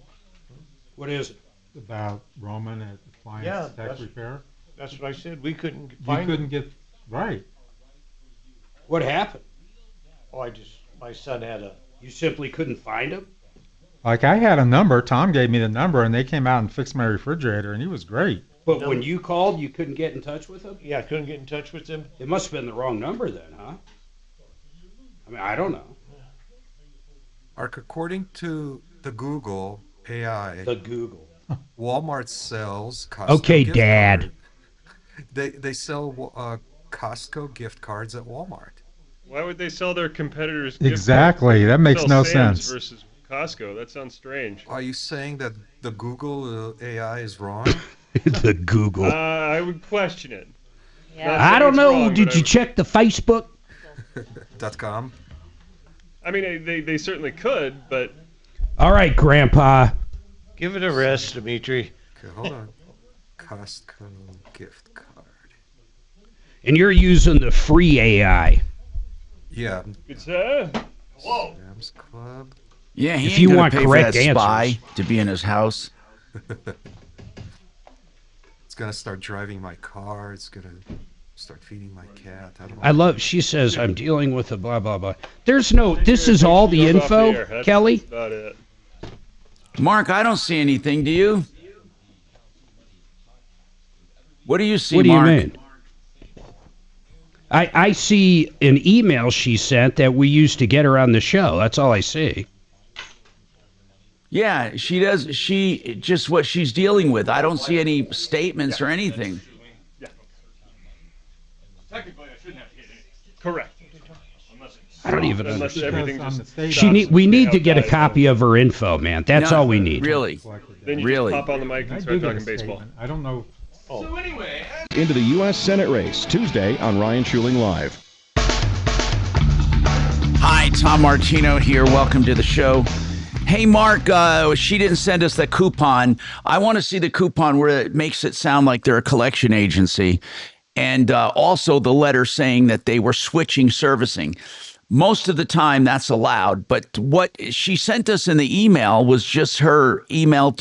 What is it? About Roman at Appliance Tech Repair. That's what I said. We couldn't You find couldn't get right. What happened? Oh, my son had a. You simply couldn't find him? Like I had a number. Tom gave me the number, and they came out and fixed my refrigerator, and he was great. But when you called, you couldn't get in touch with him? Yeah, I couldn't get in touch with him. It must have been the wrong number then, huh? I mean, I don't know. Mark, according to the Google AI, Walmart sells Costco Okay, gift Dad. They sell Costco gift cards at Walmart. Why would they sell their competitors? Exactly. That makes no sense. Versus Costco. That sounds strange. Are you saying that the Google AI is wrong? The Google. I would question it. Yeah. I don't know. Did you check the Facebook? .com. I mean, they certainly could, but. All right, Grandpa. Give it a rest, Dimitri. Okay, hold on. Costco gift card. And you're using the free AI. Yeah. Good sir. Whoa. Sam's Club. Yeah, he If ain't you gonna want pay correct for that spy answers. to be in his house. It's gonna start driving my car. It's gonna start feeding my cat. I don't know. I love, she says, I'm dealing with a blah, blah, blah. There's no, this is all the info, Kelly? That's about it. Mark, I don't see anything. Do you? What do you see, What do Mark? you mean? I see an email she sent that we used to get her on the show. That's all I see. Yeah, she does. She just what she's dealing with. I don't see any statements or anything. Technically, I shouldn't have to hit it. Correct. I don't even Unless understand. everything just We need to stops get a outside. copy of her info, man. That's No, all we need. Really? Then you Really? just pop on the mic and I start do get talking a baseball. statement. I don't know. So anyway, Into the U.S. Senate race, Tuesday on Ryan Schuling Live. Hi, Tom Martino here. Welcome to the show. Hey, Mark, she didn't send us the coupon. I want to see the coupon where it makes it sound like they're a collection agency. And also the letter saying that they were switching servicing. Most of the time that's allowed, but what she sent us in the email was just her email.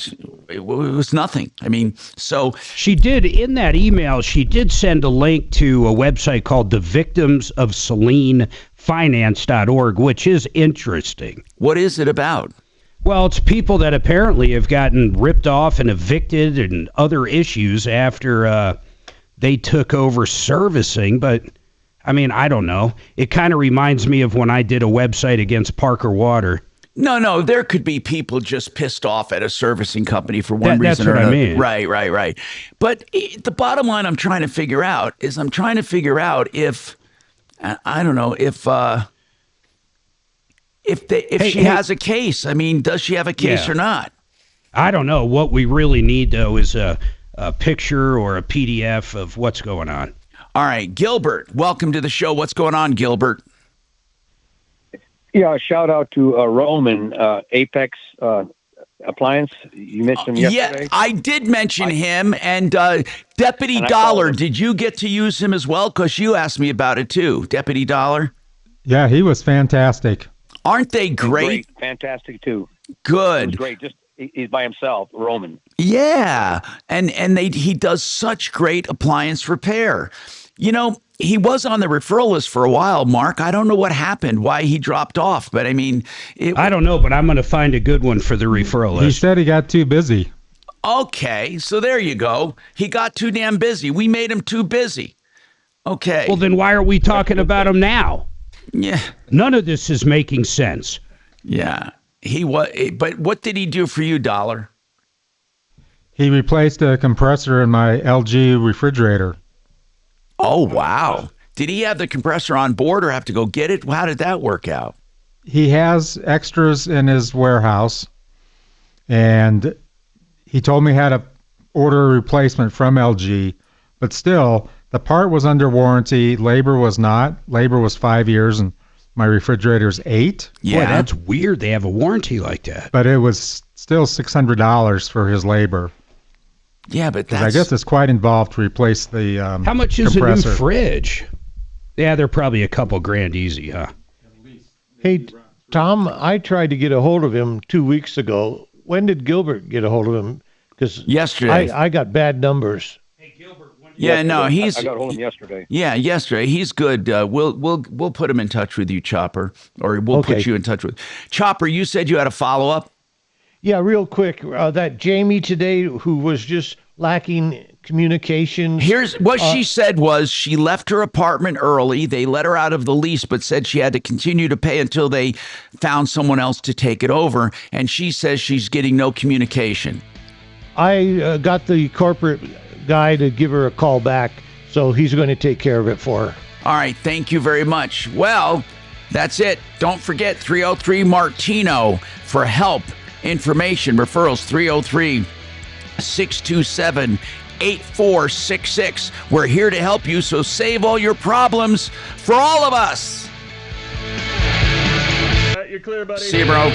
It was nothing. I mean, so She did, in that email, she did send a link to a website called the Victims of Selene Finance.org, which is interesting. what is it about? Well, it's people that apparently have gotten ripped off and evicted and other issues after they took over servicing. But, I mean, I don't know. It kind of reminds me of when I did a website against Parker Water. No, there could be people just pissed off at a servicing company for one That's reason or what I another. mean. Right. But the bottom line I'm trying to figure out is if I don't know if she has a case. I mean, does she have a case Yeah. or not? I don't know. What we really need, though, is a picture or a PDF of what's going on. All right, Gilbert, welcome to the show. What's going on, Gilbert? Yeah, shout out to Roman Apex Appliance. You mentioned him yesterday. Yeah, I did mention him. And Deputy And I Dollar, called him. did you get to use him as well? Because you asked me about it too, Deputy Dollar. Yeah, he was fantastic. Aren't they great? Fantastic too. Good. It was great. Just he's by himself, Roman. Yeah, and he does such great appliance repair. You know, he was on the referral list for a while, Mark. I don't know what happened, why he dropped off, but I mean, I don't know, but I'm going to find a good one for the referral He list. said he got too busy. okay, so there you go. He got too damn busy. We made him too busy. Okay. Well, then why are we talking about him now? Yeah. None of this is making sense. Yeah. But what did he do for you, Dollar? He replaced a compressor in my LG refrigerator. Oh, wow. Did he have the compressor on board or have to go get it? How did that work out? He has extras in his warehouse, and he told me how to order a replacement from LG, but still, the part was under warranty. Labor was not. Labor was 5 years, and my refrigerator's 8. Boy, that's weird. They have a warranty like that. But it was still $600 for his labor. Yeah, but I guess it's quite involved to replace the How much is compressor. a new fridge? Yeah, they're probably a couple grand easy, huh? Hey, Tom, I tried to get a hold of him 2 weeks ago. When did Gilbert get a hold of him? Because yesterday. I got bad numbers. Yeah, no, he's. I got hold of him yesterday. Yeah, yesterday. He's good. We'll put him in touch with you, Chopper, or we'll put you in touch with Chopper. You said you had a follow up. Yeah, real quick. That Jamie today, who was just lacking communication. Here's what she said was she left her apartment early. They let her out of the lease, but said she had to continue to pay until they found someone else to take it over. And she says she's getting no communication. I got the corporate guy to give her a call back, so he's going to take care of it for her. All right, thank you very much. Well, that's it. Don't forget 303 Martino for help, information, referrals 303-627-8466. We're here to help you, so save all your problems for all of us. You're clear, buddy. See you, bro.